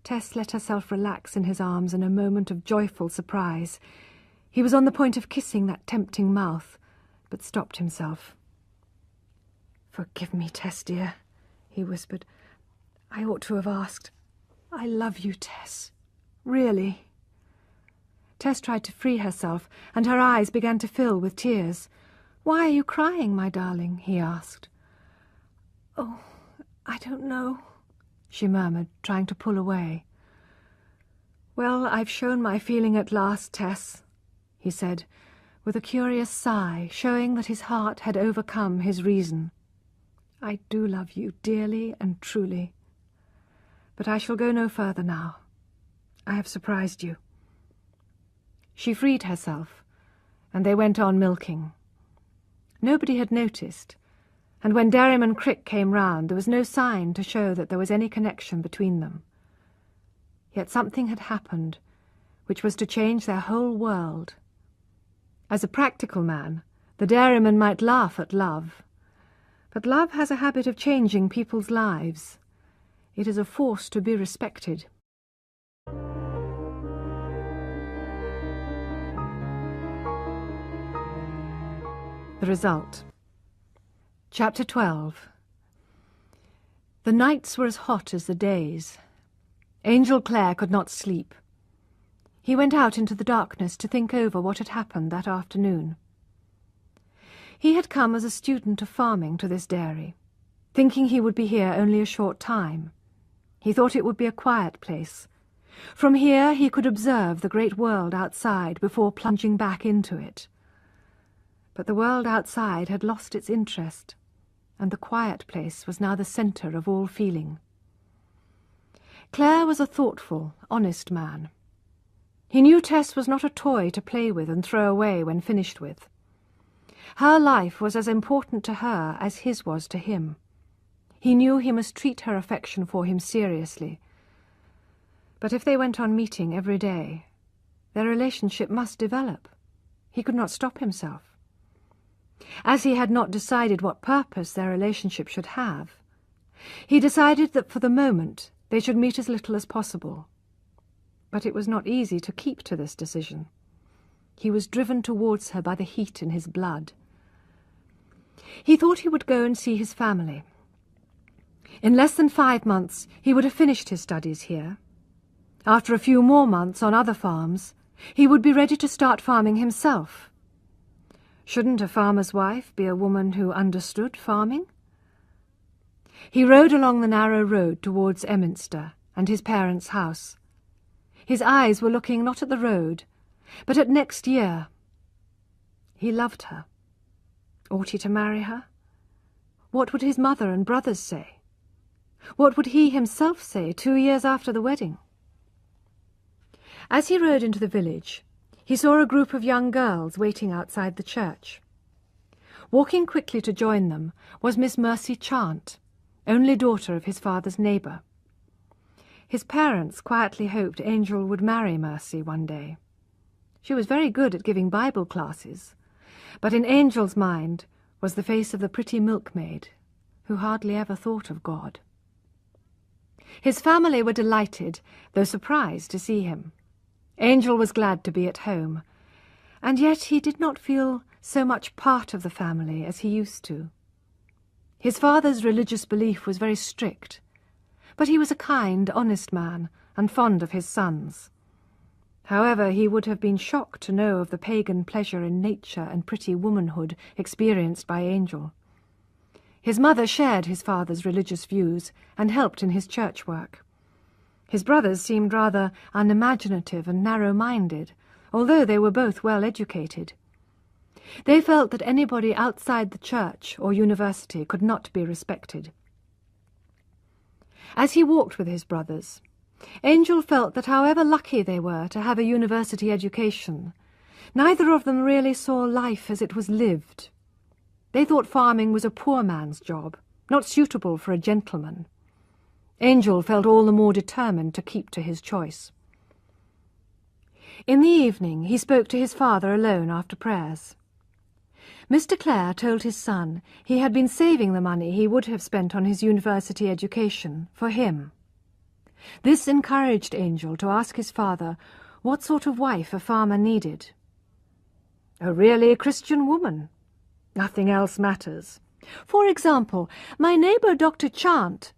Tess let herself relax in his arms in a moment of joyful surprise. He was on the point of kissing that tempting mouth, but stopped himself. "Forgive me, Tess, dear," he whispered. "I ought to have asked. I love you, Tess. Really." Tess tried to free herself, and her eyes began to fill with tears. "Why are you crying, my darling?" he asked. "Oh, I don't know," she murmured, trying to pull away. "Well, I've shown my feeling at last, Tess," he said, with a curious sigh, showing that his heart had overcome his reason. "I do love you dearly and truly. But I shall go no further now. I have surprised you." She freed herself, and they went on milking. Nobody had noticed, and when Dairyman Crick came round, there was no sign to show that there was any connection between them. Yet something had happened which was to change their whole world. As a practical man, the dairyman might laugh at love, but love has a habit of changing people's lives. It is a force to be respected. The result. Chapter 12. The nights were as hot as the days. Angel Clare could not sleep. He went out into the darkness to think over what had happened that afternoon. He had come as a student of farming to this dairy, thinking he would be here only a short time. He thought it would be a quiet place. From here he could observe the great world outside before plunging back into it. But the world outside had lost its interest, and the quiet place was now the centre of all feeling. Clare was a thoughtful, honest man. He knew Tess was not a toy to play with and throw away when finished with. Her life was as important to her as his was to him. He knew he must treat her affection for him seriously. But if they went on meeting every day, their relationship must develop. He could not stop himself. As he had not decided what purpose their relationship should have, he decided that for the moment they should meet as little as possible. But it was not easy to keep to this decision. He was driven towards her by the heat in his blood. He thought he would go and see his family. In less than 5 months he would have finished his studies here. After a few more months on other farms, he would be ready to start farming himself. Shouldn't a farmer's wife be a woman who understood farming? He rode along the narrow road towards Emminster and his parents' house. His eyes were looking not at the road, but at next year. He loved her. Ought he to marry her? What would his mother and brothers say? What would he himself say 2 years after the wedding? As he rode into the village, he saw a group of young girls waiting outside the church. Walking quickly to join them was Miss Mercy Chant, only daughter of his father's neighbour. His parents quietly hoped Angel would marry Mercy one day. She was very good at giving Bible classes, but in Angel's mind was the face of the pretty milkmaid, who hardly ever thought of God. His family were delighted, though surprised, to see him. Angel was glad to be at home, and yet he did not feel so much part of the family as he used to. His father's religious belief was very strict, but he was a kind, honest man, and fond of his sons. However, he would have been shocked to know of the pagan pleasure in nature and pretty womanhood experienced by Angel. His mother shared his father's religious views and helped in his church work. His brothers seemed rather unimaginative and narrow-minded, although they were both well educated. They felt that anybody outside the church or university could not be respected. As he walked with his brothers, Angel felt that however lucky they were to have a university education, neither of them really saw life as it was lived. They thought farming was a poor man's job, not suitable for a gentleman. Angel felt all the more determined to keep to his choice. In the evening he spoke to his father alone after prayers. Mr. Clare told his son he had been saving the money he would have spent on his university education for him. This encouraged Angel to ask his father what sort of wife a farmer needed. A really Christian woman. Nothing else matters. For example, my neighbour Dr. Chant.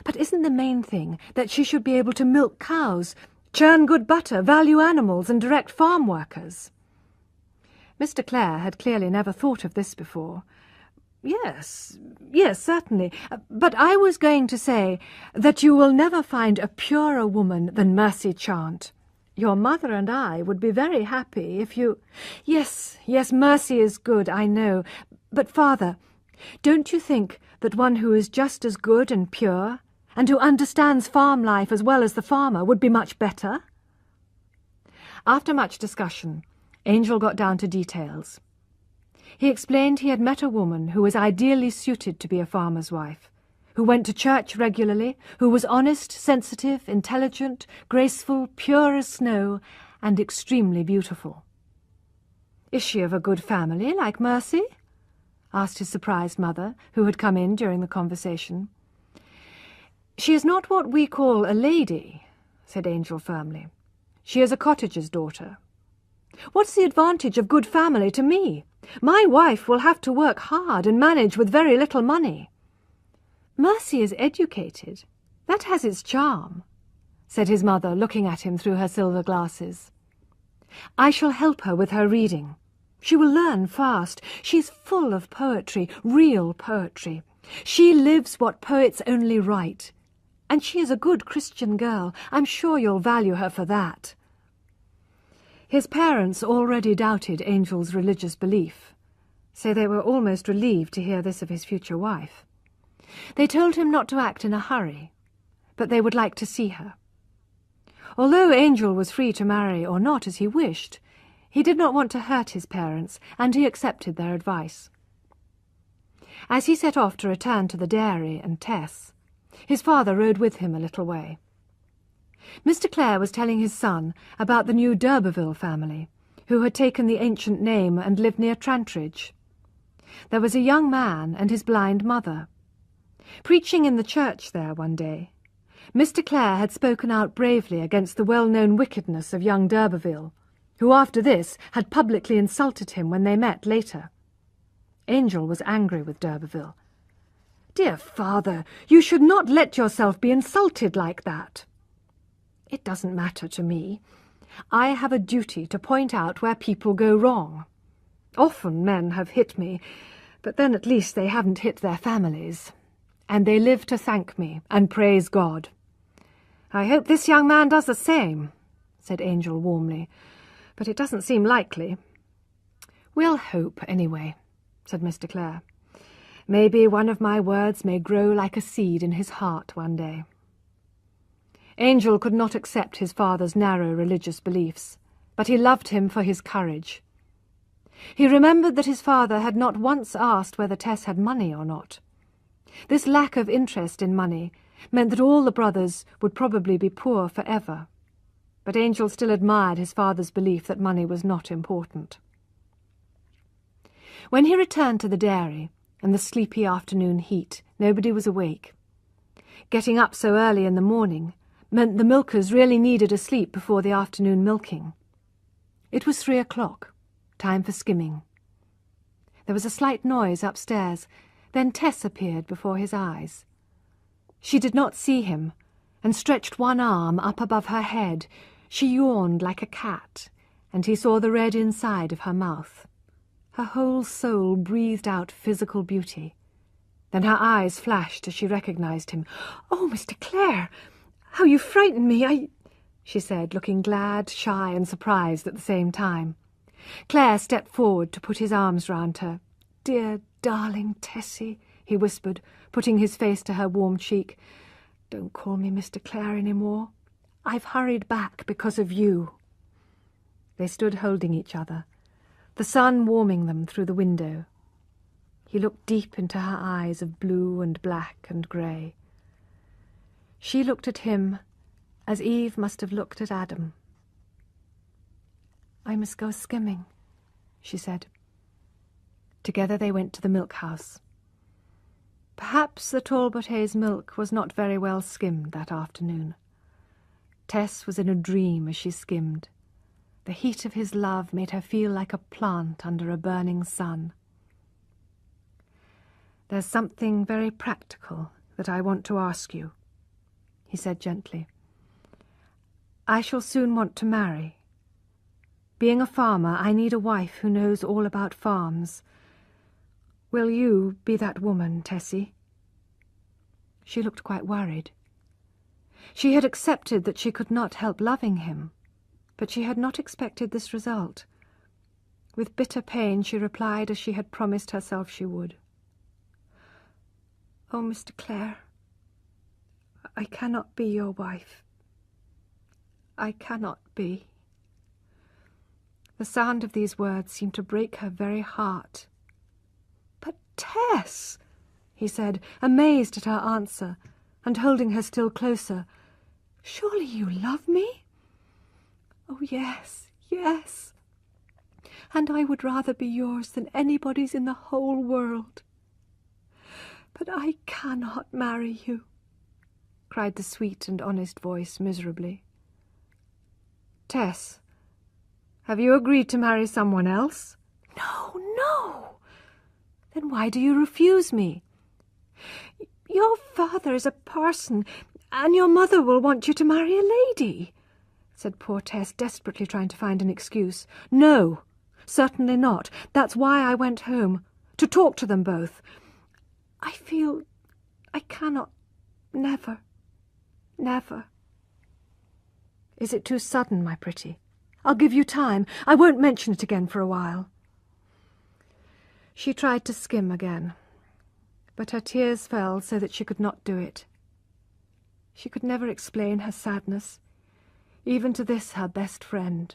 But isn't the main thing that she should be able to milk cows, churn good butter, value animals, and direct farm workers? Mr. Clare had clearly never thought of this before. Yes, certainly. But I was going to say that you will never find a purer woman than Mercy Chant. Your mother and I would be very happy if you— Yes, Mercy is good, I know. But, Father, don't you think that one who is just as good and pure, and who understands farm life as well as the farmer, would be much better? After much discussion, Angel got down to details. He explained he had met a woman who was ideally suited to be a farmer's wife, who went to church regularly, who was honest, sensitive, intelligent, graceful, pure as snow, and extremely beautiful. "Is she of a good family, like Mercy?" asked his surprised mother, who had come in during the conversation. "She is not what we call a lady," said Angel firmly. "She is a cottager's daughter." "What's the advantage of good family to me? My wife will have to work hard and manage with very little money." "Mercy is educated. That has its charm," said his mother, looking at him through her silver glasses. "I shall help her with her reading. She will learn fast. She's full of poetry, real poetry. She lives what poets only write. And she is a good Christian girl. I'm sure you'll value her for that." His parents already doubted Angel's religious belief, so they were almost relieved to hear this of his future wife. They told him not to act in a hurry, but they would like to see her. Although Angel was free to marry or not as he wished, he did not want to hurt his parents, and he accepted their advice. As he set off to return to the dairy and Tess, his father rode with him a little way. Mr. Clare was telling his son about the new d'Urberville family, who had taken the ancient name and lived near Trantridge. There was a young man and his blind mother. Preaching in the church there one day, Mr. Clare had spoken out bravely against the well-known wickedness of young d'Urberville, who after this had publicly insulted him when they met later. Angel was angry with d'Urberville. "Dear father, you should not let yourself be insulted like that." "It doesn't matter to me. I have a duty to point out where people go wrong. Often men have hit me, but then at least they haven't hit their families. And they live to thank me and praise God. I hope this young man does the same," said Angel warmly, "but it doesn't seem likely." "We'll hope, anyway," said Mr. Clare. "Maybe one of my words may grow like a seed in his heart one day." Angel could not accept his father's narrow religious beliefs, but he loved him for his courage. He remembered that his father had not once asked whether Tess had money or not. This lack of interest in money meant that all the brothers would probably be poor forever, but Angel still admired his father's belief that money was not important. When he returned to the dairy, in the sleepy afternoon heat, nobody was awake. Getting up so early in the morning meant the milkers really needed a sleep before the afternoon milking. It was 3 o'clock, time for skimming. There was a slight noise upstairs, then Tess appeared before his eyes. She did not see him, and stretched one arm up above her head. She yawned like a cat, and he saw the red inside of her mouth. Her whole soul breathed out physical beauty. Then her eyes flashed as she recognized him. "Oh, Mr. Clare, how you frightened me! She said, looking glad, shy, and surprised at the same time. Clare stepped forward to put his arms round her. "Dear, darling Tessie," he whispered, putting his face to her warm cheek. "Don't call me Mr. Clare any more. I've hurried back because of you." They stood holding each other, the sun warming them through the window. He looked deep into her eyes of blue and black and grey. She looked at him as Eve must have looked at Adam. "I must go skimming," she said. Together they went to the milk-house. Perhaps the Talbothays' milk was not very well skimmed that afternoon. Tess was in a dream as she skimmed. The heat of his love made her feel like a plant under a burning sun. "There's something very practical that I want to ask you," he said gently. "I shall soon want to marry. Being a farmer, I need a wife who knows all about farms. Will you be that woman, Tessie?" She looked quite worried. She had accepted that she could not help loving him, but she had not expected this result. With bitter pain she replied as she had promised herself she would. "Oh, Mr. Clare, I cannot be your wife. I cannot be." The sound of these words seemed to break her very heart. "But Tess," he said, amazed at her answer, and holding her still closer, "surely you love me?" "Oh, yes, yes. And I would rather be yours than anybody's in the whole world. But I cannot marry you," cried the sweet and honest voice miserably. "Tess, have you agreed to marry someone else?" "No, no." "Then why do you refuse me?" "Your father is a parson, And your mother will want you to marry a lady, said poor Tess, desperately trying to find an excuse. No, certainly not. That's why I went home, to talk to them both. I feel I cannot, never. Is it too sudden, my pretty? I'll give you time. I won't mention it again for a while. She tried to skim again, but her tears fell so that she could not do it. She could never explain her sadness, even to this her best friend.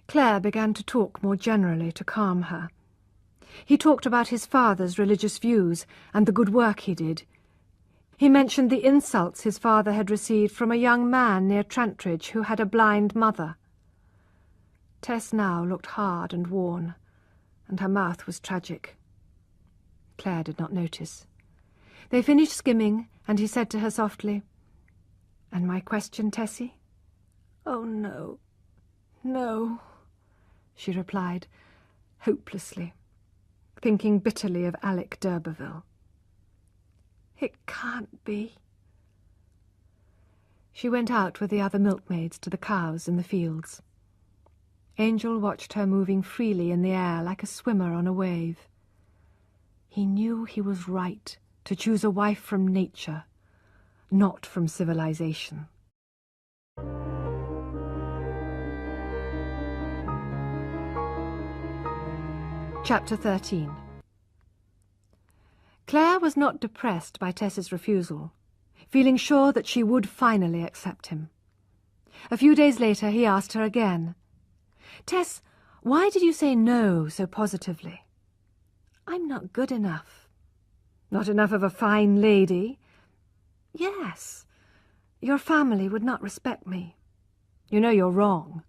Claire began to talk more generally to calm her. He talked about his father's religious views and the good work he did. He mentioned the insults his father had received from a young man near Trantridge who had a blind mother. Tess now looked hard and worn, and her mouth was tragic. Claire did not notice. They finished skimming, and he said to her softly, "And my question, Tessie?" "Oh, no, no," she replied, hopelessly, thinking bitterly of Alec d'Urberville. "It can't be." She went out with the other milkmaids to the cows in the fields. Angel watched her moving freely in the air like a swimmer on a wave. He knew he was right to choose a wife from nature, not from civilization. Chapter 13. Claire was not depressed by Tess's refusal, feeling sure that she would finally accept him. A few days later he asked her again, "Tess, why did you say no so positively?" "I'm not good enough." "Not enough of a fine lady?" "Yes. Your family would not respect me." "You know you're wrong.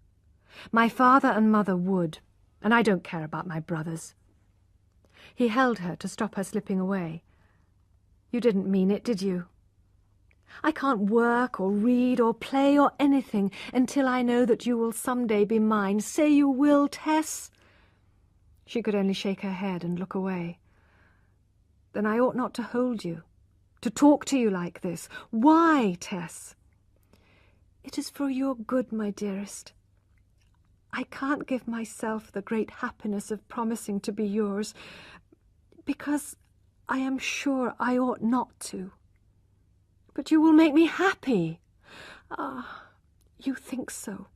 My father and mother would, and I don't care about my brothers." He held her to stop her slipping away. "You didn't mean it, did you?" "I can't work or read or play or anything until I know that you will some day be mine. Say you will, Tess." She could only shake her head and look away. "Then I ought not to hold you, to talk to you like this. Why, Tess?" "It is for your good, my dearest. I can't give myself the great happiness of promising to be yours, because I am sure I ought not to." "But you will make me happy." "Ah, you think so,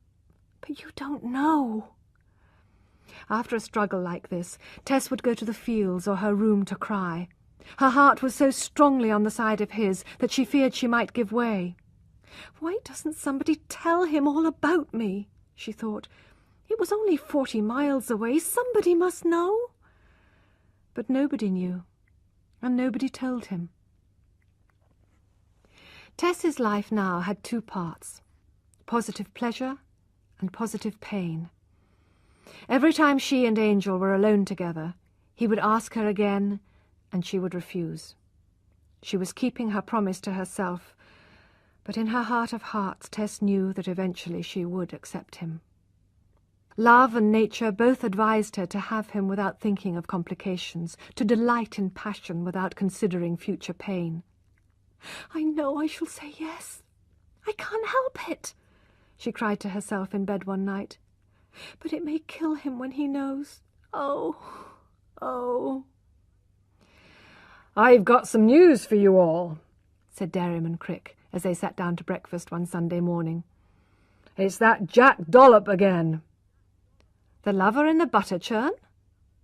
but you don't know." After a struggle like this, Tess would go to the fields or her room to cry. Her heart was so strongly on the side of his that she feared she might give way. "Why doesn't somebody tell him all about me?" she thought. "It was only 40 miles away. Somebody must know." But nobody knew, and nobody told him. Tess's life now had two parts, positive pleasure and positive pain. Every time she and Angel were alone together, he would ask her again, and she would refuse. She was keeping her promise to herself, but in her heart of hearts Tess knew that eventually she would accept him. Love and nature both advised her to have him without thinking of complications, to delight in passion without considering future pain. "I know I shall say yes. I can't help it," she cried to herself in bed one night. "But it may kill him when he knows. Oh, oh." "I've got some news for you all," said Dairyman Crick, as they sat down to breakfast one Sunday morning. "It's that Jack Dollop again." "The lover in the butter churn?"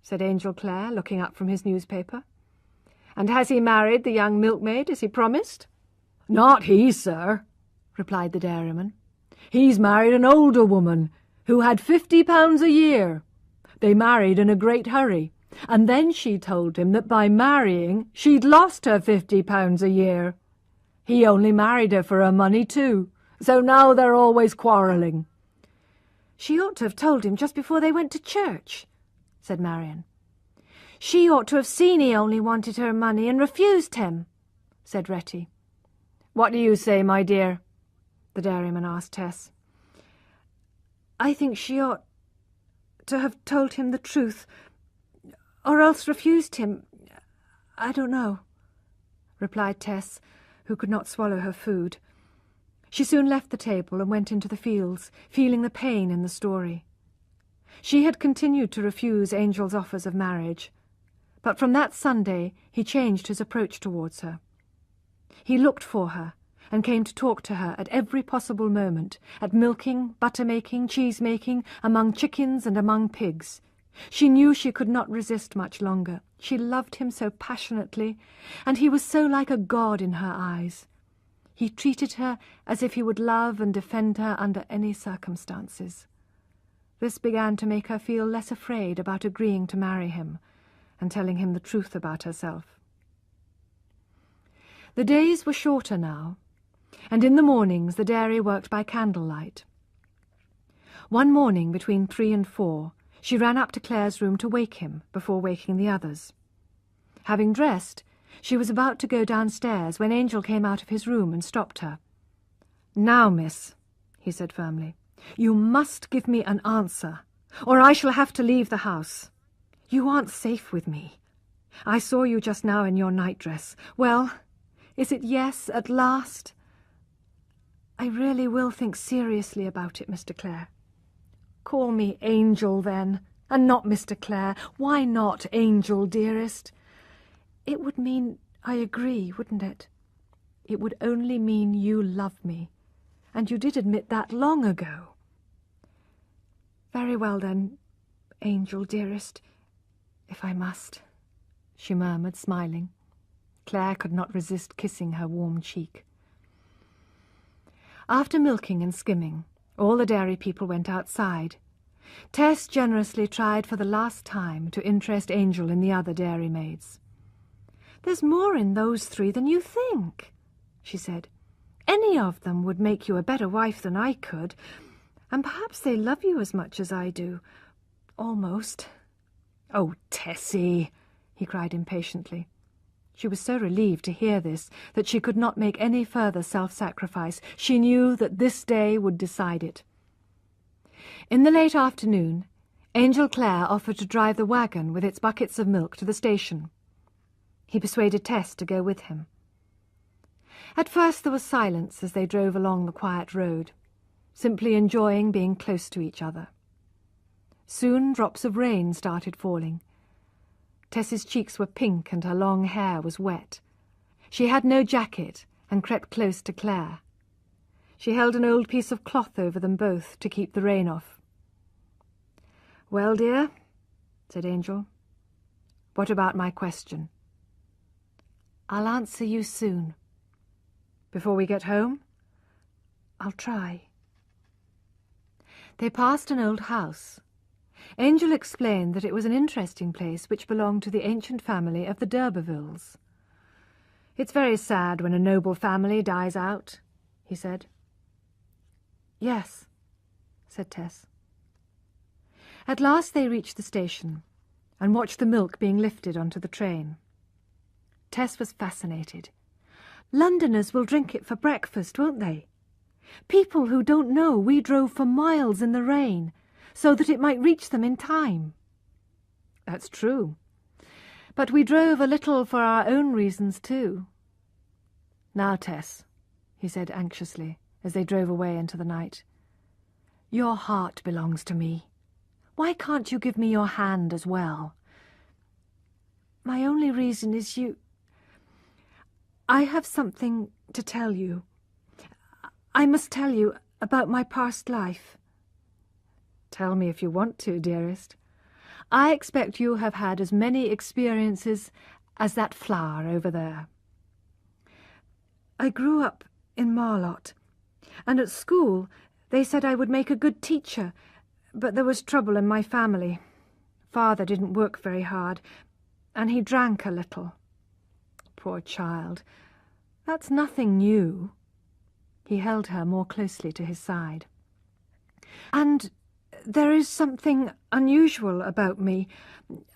said Angel Clare, looking up from his newspaper. "And has he married the young milkmaid as he promised?" "Not he, sir," replied the dairyman. "He's married an older woman who had £50 a year. They married in a great hurry, and then she told him that by marrying she'd lost her £50 a year. He only married her for her money too, so now they're always quarrelling." "She ought to have told him just before they went to church," said Marion. "She ought to have seen he only wanted her money and refused him," said Retty. "What do you say, my dear?" the dairyman asked Tess. "I think she ought to have told him the truth, or else refused him. I don't know," replied Tess, who could not swallow her food. She soon left the table and went into the fields, feeling the pain in the story. She had continued to refuse Angel's offers of marriage, but from that Sunday he changed his approach towards her. He looked for her and came to talk to her at every possible moment, at milking, butter-making, cheese-making, among chickens and among pigs. She knew she could not resist much longer. She loved him so passionately, and he was so like a god in her eyes. He treated her as if he would love and defend her under any circumstances. This began to make her feel less afraid about agreeing to marry him and telling him the truth about herself. The days were shorter now, and in the mornings the dairy worked by candlelight. One morning between 3 and 4, she ran up to Claire's room to wake him before waking the others. Having dressed, she was about to go downstairs when Angel came out of his room and stopped her. "Now, miss," he said firmly, "you must give me an answer, or I shall have to leave the house. You aren't safe with me. I saw you just now in your nightdress. Well, is it yes at last?" "I really will think seriously about it, Mr. Clare." "Call me Angel, then, and not Mr. Clare. Why not Angel, dearest?" "It would mean I agree, wouldn't it?" "It would only mean you love me, and you did admit that long ago." "Very well, then, Angel, dearest, if I must," she murmured, smiling. Claire could not resist kissing her warm cheek. After milking and skimming, all the dairy people went outside. Tess generously tried for the last time to interest Angel in the other dairymaids. "There's more in those 3 than you think," she said. "Any of them would make you a better wife than I could, and perhaps they love you as much as I do. Almost." "Oh, Tessie!" he cried impatiently. She was so relieved to hear this that she could not make any further self-sacrifice. She knew that this day would decide it. In the late afternoon, Angel Clare offered to drive the wagon with its buckets of milk to the station. He persuaded Tess to go with him. At first there was silence as they drove along the quiet road, simply enjoying being close to each other. Soon drops of rain started falling. Tess's cheeks were pink and her long hair was wet. She had no jacket and crept close to Claire. She held an old piece of cloth over them both to keep the rain off. "Well, dear," said Angel, "what about my question?" "I'll answer you soon." "Before we get home?" "I'll try." They passed an old house. Angel explained that it was an interesting place which belonged to the ancient family of the d'Urbervilles. "It's very sad when a noble family dies out," he said. "Yes," said Tess. At last they reached the station and watched the milk being lifted onto the train. Tess was fascinated. "Londoners will drink it for breakfast, won't they? People who don't know we drove for miles in the rain, so that it might reach them in time." "That's true. But we drove a little for our own reasons, too." "Now, Tess," he said anxiously, as they drove away into the night, "your heart belongs to me. Why can't you give me your hand as well?" "My only reason is you... I have something to tell you. I must tell you about my past life." "Tell me if you want to, dearest. I expect you have had as many experiences as that flower over there." "I grew up in Marlott, and at school they said I would make a good teacher, but there was trouble in my family. Father didn't work very hard, and he drank a little." "Poor child. That's nothing new." He held her more closely to his side. "And there is something unusual about me.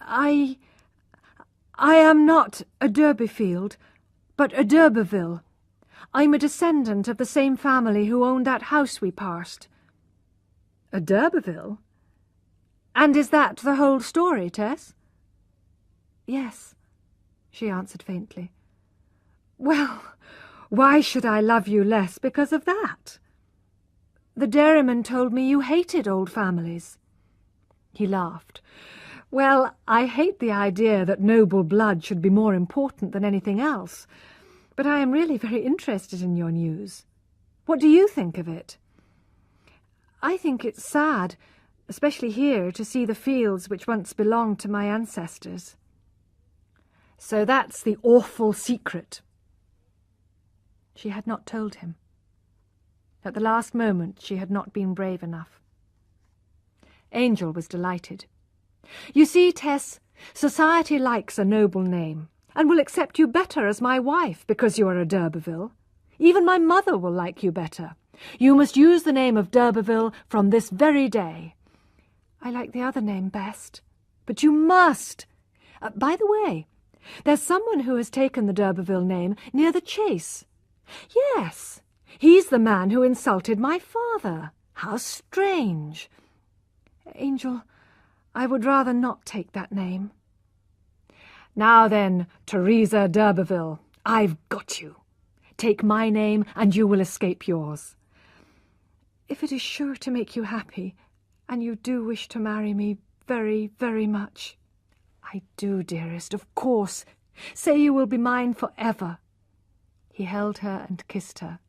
I am not a Durbeyfield, but a d'Urberville. I'm a descendant of the same family who owned that house we passed." "A d'Urberville? And is that the whole story, Tess?" "Yes," she answered faintly. "Well, Why should I love you less because of that? The dairyman told me you hated old families." He laughed. "Well, I hate the idea that noble blood should be more important than anything else, but I am really very interested in your news. What do you think of it?" "I think it's sad, especially here, to see the fields which once belonged to my ancestors." "So that's the awful secret." She had not told him. At the last moment she had not been brave enough. Angel was delighted. "You see, Tess, society likes a noble name, and will accept you better as my wife because you are a d'Urberville. Even my mother will like you better. You must use the name of d'Urberville from this very day." "I like the other name best." "But you must. By the way, there's someone who has taken the d'Urberville name near the Chase." "Yes, he's the man who insulted my father. How strange." "Angel, I would rather not take that name." "Now then, Teresa d'Urberville, I've got you. Take my name and you will escape yours." "If it is sure to make you happy, and you do wish to marry me very, very much." "I do, dearest, of course. Say you will be mine forever." He held her and kissed her.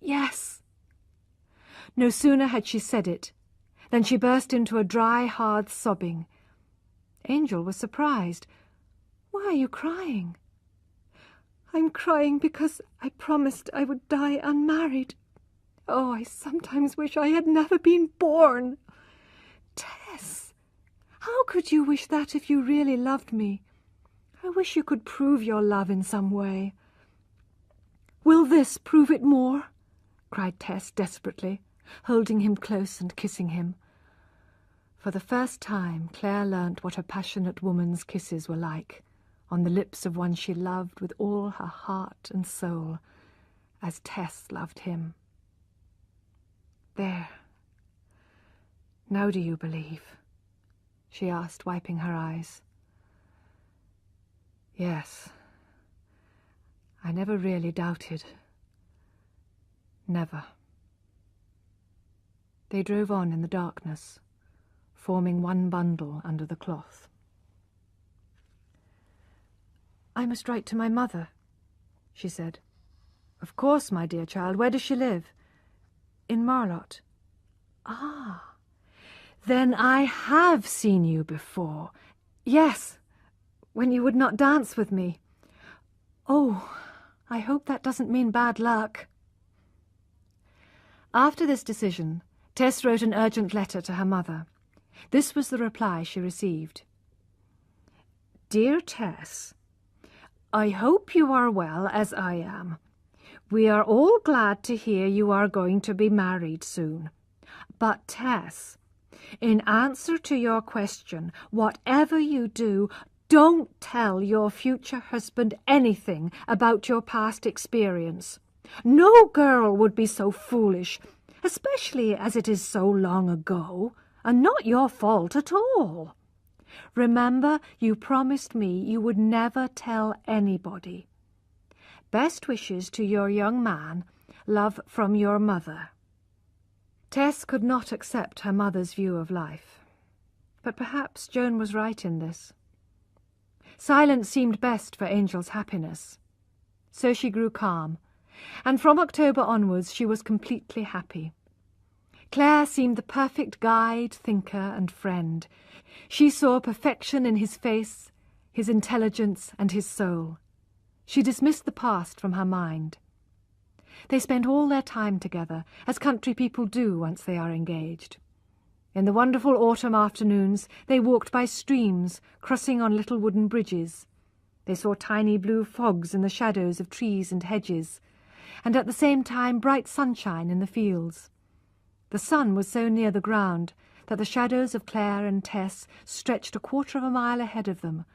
"Yes." No sooner had she said it than she burst into a dry, hard sobbing. Angel was surprised. "Why are you crying?" "I'm crying because I promised I would die unmarried. Oh, I sometimes wish I had never been born." "Tess, how could you wish that if you really loved me? I wish you could prove your love in some way." "Will this prove it more?" cried Tess desperately, holding him close and kissing him. For the first time Claire learnt what a passionate woman's kisses were like, on the lips of one she loved with all her heart and soul, as Tess loved him. "There. Now do you believe?" she asked, wiping her eyes. "Yes. I never really doubted. Never." They drove on in the darkness, forming one bundle under the cloth. "I must write to my mother," she said. "Of course, my dear child. Where does she live?" "In Marlott." "Ah, then I have seen you before." "Yes, when you would not dance with me." "Oh, I hope that doesn't mean bad luck." After this decision, Tess wrote an urgent letter to her mother. This was the reply she received. "Dear Tess, I hope you are well as I am. We are all glad to hear you are going to be married soon. But Tess, in answer to your question, whatever you do, don't tell your future husband anything about your past experience. No girl would be so foolish, especially as it is so long ago, and not your fault at all. Remember, you promised me you would never tell anybody. Best wishes to your young man. Love from your mother." Tess could not accept her mother's view of life, but perhaps Joan was right in this. Silence seemed best for Angel's happiness. So she grew calm, and from October onwards she was completely happy. Claire seemed the perfect guide, thinker, and friend. She saw perfection in his face, his intelligence, and his soul. She dismissed the past from her mind. They spent all their time together, as country people do once they are engaged. In the wonderful autumn afternoons they walked by streams, crossing on little wooden bridges. They saw tiny blue fogs in the shadows of trees and hedges, and at the same time bright sunshine in the fields. The sun was so near the ground that the shadows of Claire and Tess stretched a quarter of a mile ahead of them,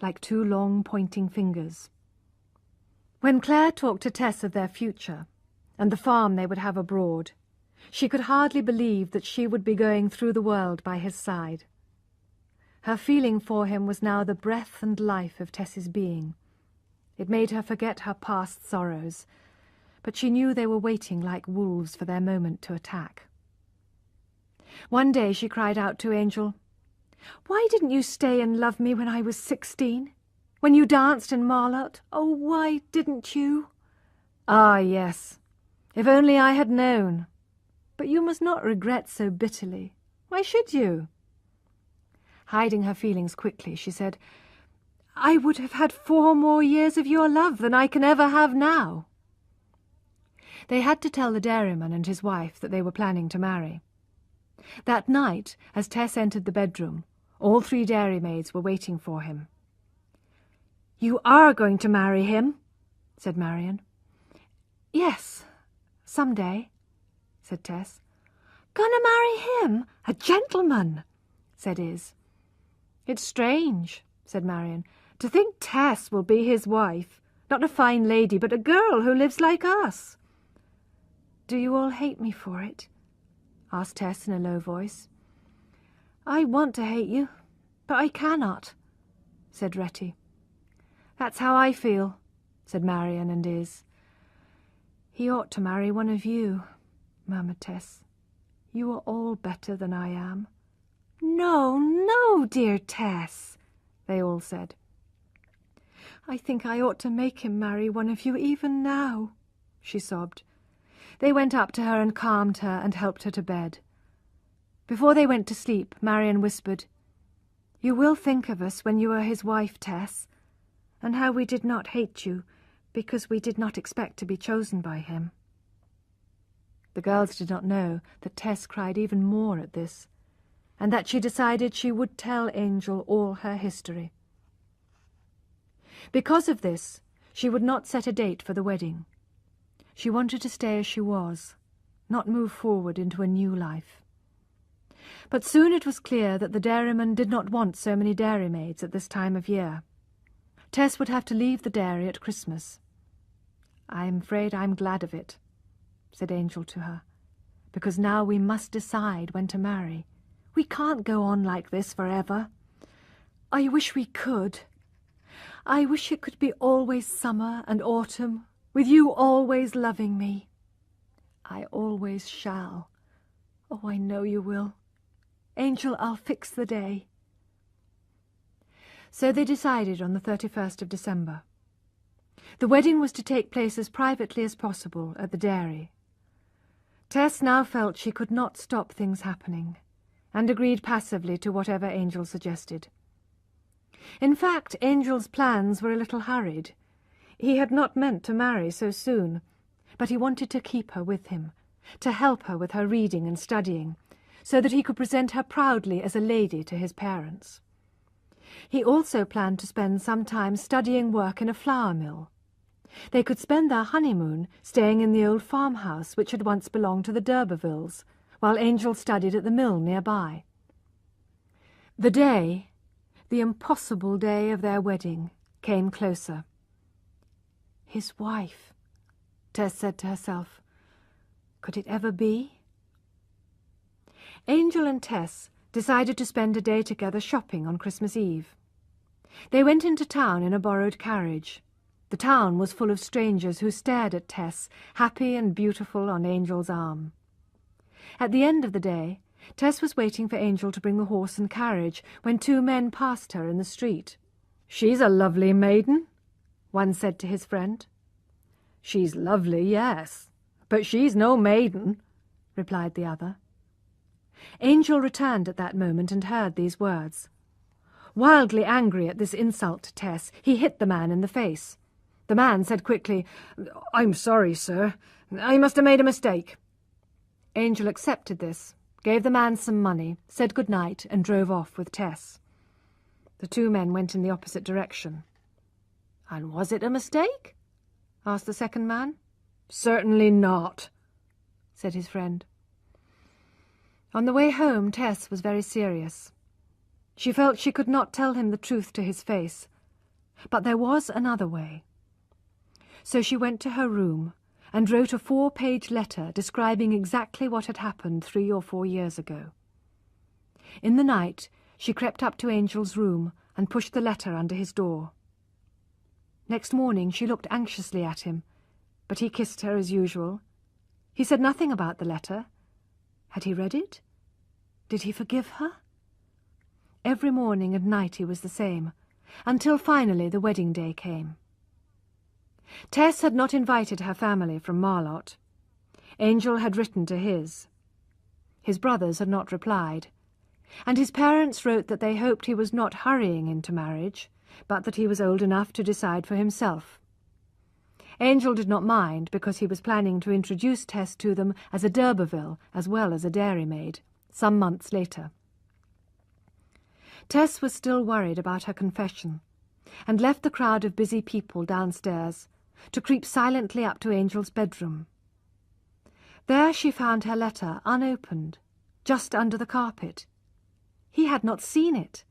like two long pointing fingers. When Claire talked to Tess of their future, and the farm they would have abroad, she could hardly believe that she would be going through the world by his side. Her feeling for him was now the breath and life of Tess's being. It made her forget her past sorrows, but she knew they were waiting like wolves for their moment to attack. One day she cried out to Angel, "Why didn't you stay and love me when I was 16? When you danced in Marlott? Oh, why didn't you?" "Ah, yes. If only I had known. But you must not regret so bitterly. Why should you?" Hiding her feelings quickly, she said, "I would have had 4 more years of your love than I can ever have now." They had to tell the dairyman and his wife that they were planning to marry. That night, as Tess entered the bedroom, all 3 dairymaids were waiting for him. "You are going to marry him?" said Marion. "Yes, some day," said Tess. "Gonna marry him? A gentleman?" said Iz. "It's strange," said Marion, "to think Tess will be his wife. Not a fine lady, but a girl who lives like us." "Do you all hate me for it?" asked Tess in a low voice. "I want to hate you, but I cannot," said Retty. "That's how I feel," said Marion and Iz. "He ought to marry one of you," murmured Tess. "You are all better than I am." "No, no, dear Tess," they all said. "I think I ought to make him marry one of you even now," she sobbed. They went up to her and calmed her and helped her to bed. Before they went to sleep, Marion whispered, "You will think of us when you are his wife, Tess, and how we did not hate you because we did not expect to be chosen by him." The girls did not know that Tess cried even more at this, and that she decided she would tell Angel all her history. Because of this, she would not set a date for the wedding. She wanted to stay as she was, not move forward into a new life. But soon it was clear that the dairyman did not want so many dairymaids at this time of year. Tess would have to leave the dairy at Christmas. "I'm afraid I'm glad of it," said Angel to her, "because now we must decide when to marry. We can't go on like this forever. I wish we could. I wish it could be always summer and autumn, with you always loving me. I always shall. Oh, I know you will. Angel, I'll fix the day." So they decided on the 31st of December. The wedding was to take place as privately as possible at the dairy. Tess now felt she could not stop things happening, and agreed passively to whatever Angel suggested. In fact, Angel's plans were a little hurried. He had not meant to marry so soon, but he wanted to keep her with him, to help her with her reading and studying, so that he could present her proudly as a lady to his parents. He also planned to spend some time studying work in a flour mill. They could spend their honeymoon staying in the old farmhouse which had once belonged to the d'Urbervilles, while Angel studied at the mill nearby. The day, the impossible day of their wedding, came closer. His wife, Tess said to herself. Could it ever be? Angel and Tess decided to spend a day together shopping on Christmas Eve. They went into town in a borrowed carriage. The town was full of strangers who stared at Tess, happy and beautiful on Angel's arm. At the end of the day, Tess was waiting for Angel to bring the horse and carriage when 2 men passed her in the street. "She's a lovely maiden," one said to his friend. "She's lovely, yes, but she's no maiden," replied the other. Angel returned at that moment and heard these words. Wildly angry at this insult to Tess, he hit the man in the face. The man said quickly, "I'm sorry, sir. I must have made a mistake." Angel accepted this, gave the man some money, said good night, and drove off with Tess. The 2 men went in the opposite direction. "And was it a mistake?" asked the second man. "Certainly not," said his friend. On the way home, Tess was very serious. She felt she could not tell him the truth to his face, but there was another way. So she went to her room and wrote a 4-page letter describing exactly what had happened 3 or 4 years ago. In the night, she crept up to Angel's room and pushed the letter under his door. Next morning she looked anxiously at him, but he kissed her as usual. He said nothing about the letter. Had he read it? Did he forgive her? Every morning and night he was the same, until finally the wedding day came. Tess had not invited her family from Marlott. Angel had written to his. His brothers had not replied, and his parents wrote that they hoped he was not hurrying into marriage, but that he was old enough to decide for himself. Angel did not mind, because he was planning to introduce Tess to them as a d'Urberville as well as a dairymaid, some months later. Tess was still worried about her confession, and left the crowd of busy people downstairs to creep silently up to Angel's bedroom. There she found her letter unopened, just under the carpet. He had not seen it.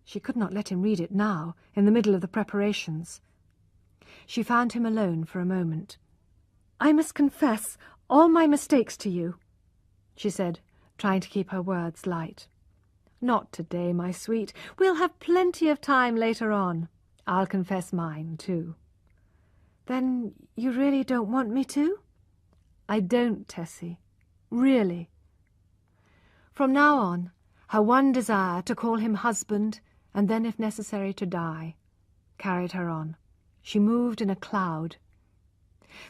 She could not let him read it now, in the middle of the preparations. She found him alone for a moment. "I must confess all my mistakes to you," she said, trying to keep her words light. "Not today, my sweet. We'll have plenty of time later on. I'll confess mine, too." "Then you really don't want me to?" "I don't, Tessie. Really." From now on, her one desire to call him husband, and then, if necessary, to die, carried her on. She moved in a cloud.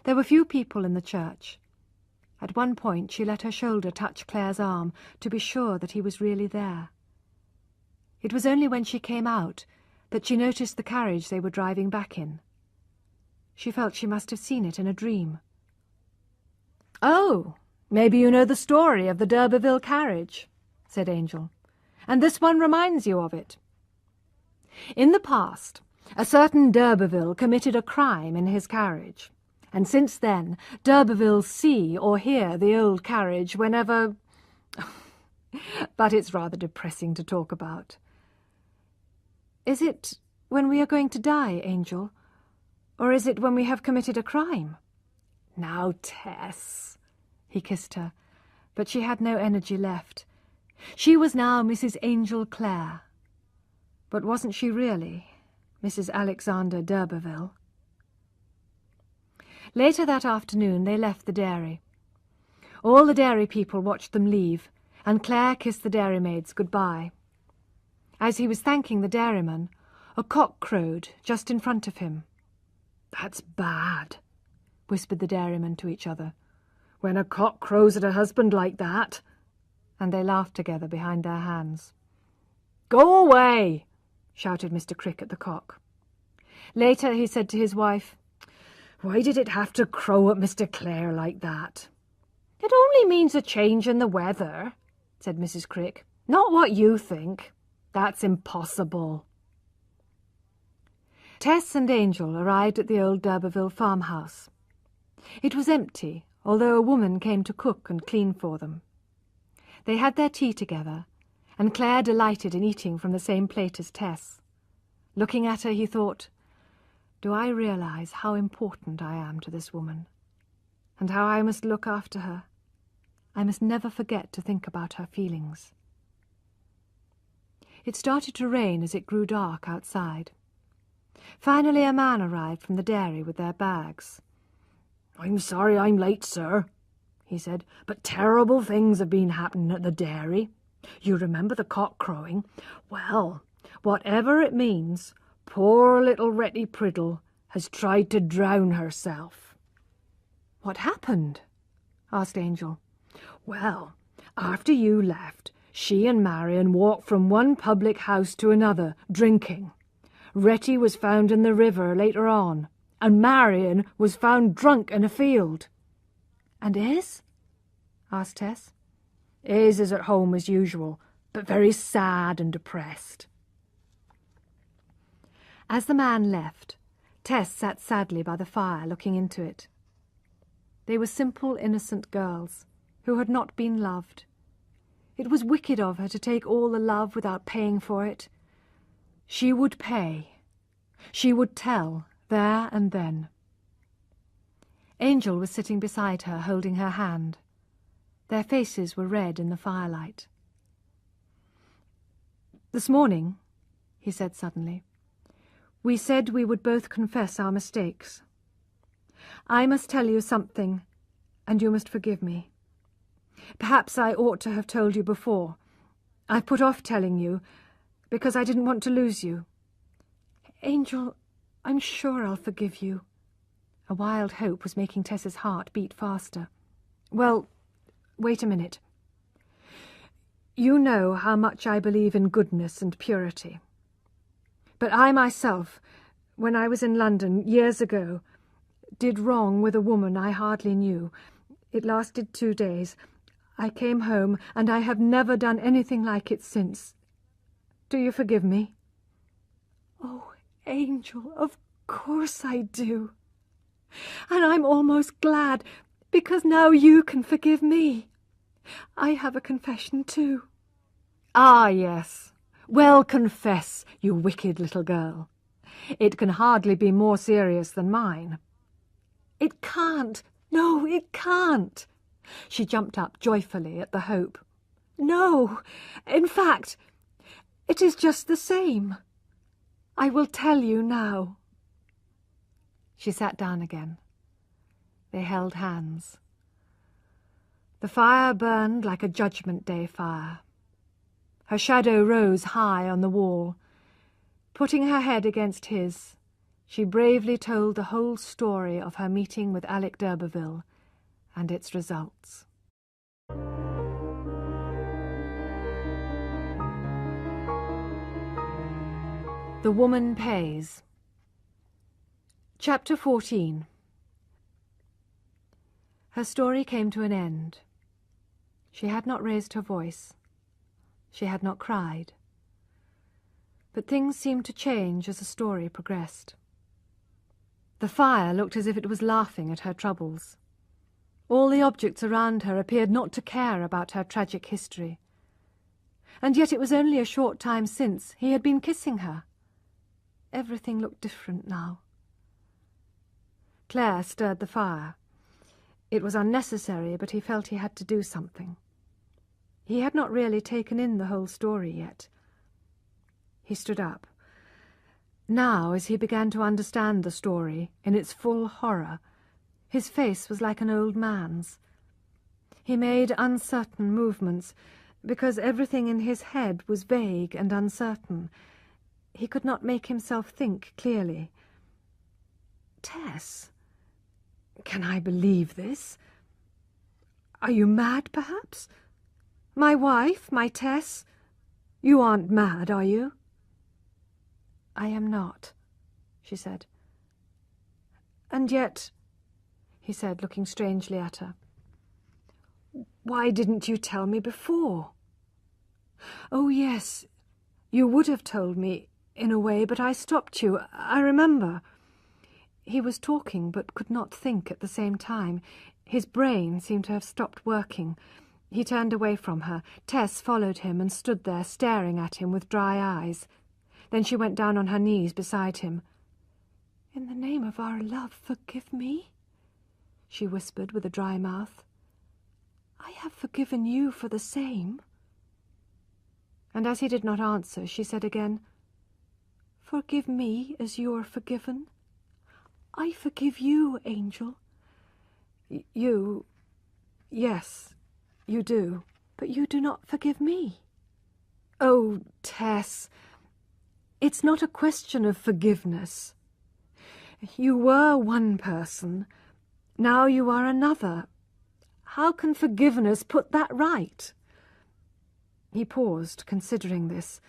There were few people in the church. At one point she let her shoulder touch Claire's arm to be sure that he was really there. It was only when she came out that she noticed the carriage they were driving back in. She felt she must have seen it in a dream. "Oh, maybe you know the story of the d'Urberville carriage," said Angel, "and this one reminds you of it. In the past, a certain d'Urberville committed a crime in his carriage, and since then d'Urbervilles see or hear the old carriage whenever... But it's rather depressing to talk about." "Is it when we are going to die, Angel? Or is it when we have committed a crime?" "Now, Tess." He kissed her, but she had no energy left. She was now Mrs. Angel Clare. But wasn't she really Mrs. Alexander d'Urberville? Later that afternoon they left the dairy. All the dairy people watched them leave, and Clare kissed the dairymaids good-bye. As he was thanking the dairyman, a cock crowed just in front of him. "That's bad," whispered the dairymen to each other, "when a cock crows at a husband like that," and they laughed together behind their hands. "Go away!" shouted Mr. Crick at the cock. Later he said to his wife, "Why did it have to crow at Mr. Clare like that?" "It only means a change in the weather," said Mrs. Crick. "Not what you think. That's impossible." Tess and Angel arrived at the old d'Urberville farmhouse. It was empty, although a woman came to cook and clean for them. They had their tea together, and Clare delighted in eating from the same plate as Tess. Looking at her, he thought, "Do I realize how important I am to this woman, and how I must look after her? I must never forget to think about her feelings." It started to rain as it grew dark outside. Finally a man arrived from the dairy with their bags. "I'm sorry I'm late, sir," he said, "but terrible things have been happening at the dairy. You remember the cock crowing? Well, whatever it means, poor little Retty Priddle has tried to drown herself." "What happened?" asked Angel. "Well, after you left, she and Marion walked from one public house to another, drinking. Retty was found in the river later on, and Marion was found drunk in a field." "And Iz?" asked Tess. "Iz is at home as usual, but very sad and depressed." As the man left, Tess sat sadly by the fire looking into it. They were simple, innocent girls who had not been loved. It was wicked of her to take all the love without paying for it. She would pay. She would tell, there and then. Angel was sitting beside her, holding her hand. Their faces were red in the firelight. "This morning," he said suddenly, We said we would both confess our mistakes. I must tell you something, and you must forgive me. Perhaps I ought to have told you before. I put off telling you, because I didn't want to lose you. Angel, I'm sure I'll forgive you. A wild hope was making Tess's heart beat faster. Well, wait a minute. You know how much I believe in goodness and purity. But I myself, when I was in London years ago, did wrong with a woman I hardly knew. It lasted 2 days. I came home, and I have never done anything like it since. Do you forgive me? Oh, Angel, of course I do. And I'm almost glad, because now you can forgive me. I have a confession too. Ah, yes. Well, confess, you wicked little girl. It can hardly be more serious than mine. It can't. No, it can't. She jumped up joyfully at the hope. No, in fact, it is just the same. I will tell you now. She sat down again. They held hands. The fire burned like a Judgment Day fire. Her shadow rose high on the wall. Putting her head against his, she bravely told the whole story of her meeting with Alec d'Urberville and its results. The Woman Pays. Chapter 14. Her story came to an end. She had not raised her voice. She had not cried. But things seemed to change as the story progressed. The fire looked as if it was laughing at her troubles. All the objects around her appeared not to care about her tragic history. And yet it was only a short time since he had been kissing her. Everything looked different now. Claire stirred the fire. It was unnecessary, but he felt he had to do something. He had not really taken in the whole story yet. He stood up. Now, as he began to understand the story in its full horror, his face was like an old man's. He made uncertain movements, because everything in his head was vague and uncertain. He could not make himself think clearly. Tess, can I believe this? Are you mad, perhaps? My wife, my Tess? You aren't mad, are you? I am not, she said. And yet, he said, looking strangely at her, why didn't you tell me before? Oh, yes, you would have told me, in a way, but I stopped you, I remember. He was talking, but could not think at the same time. His brain seemed to have stopped working. He turned away from her. Tess followed him and stood there, staring at him with dry eyes. Then she went down on her knees beside him. In the name of our love, forgive me, she whispered with a dry mouth. I have forgiven you for the same. And as he did not answer, she said again, Forgive me as you are forgiven. I forgive you, Angel. You... yes, you do. But you do not forgive me. Oh, Tess, it's not a question of forgiveness. You were one person. Now you are another. How can forgiveness put that right? He paused, considering this.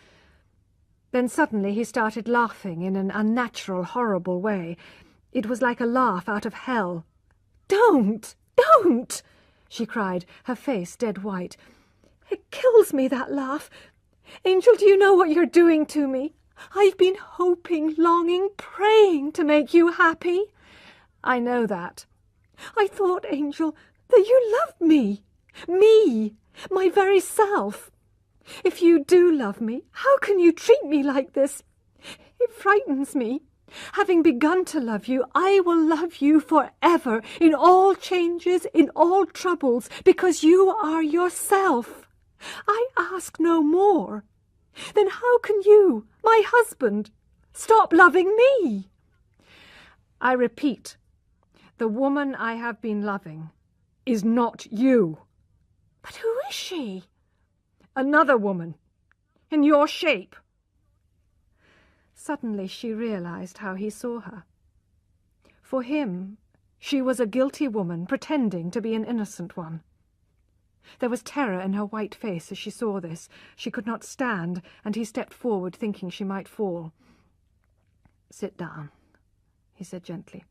Then suddenly he started laughing in an unnatural, horrible way. It was like a laugh out of hell. Don't! Don't! She cried, her face dead white. It kills me, that laugh. Angel, do you know what you're doing to me? I've been hoping, longing, praying to make you happy. I know that. I thought, Angel, that you loved me. Me, my very self. If you do love me, how can you treat me like this? It frightens me. Having begun to love you, I will love you forever, in all changes, in all troubles, because you are yourself. I ask no more. Then how can you, my husband, Stop loving me! I repeat, the woman I have been loving is not you. But who is she? Another woman, in your shape. Suddenly she realized how he saw her. For him, she was a guilty woman pretending to be an innocent one. There was terror in her white face as she saw this. She could not stand, and he stepped forward, thinking she might fall. "Sit down," he said gently.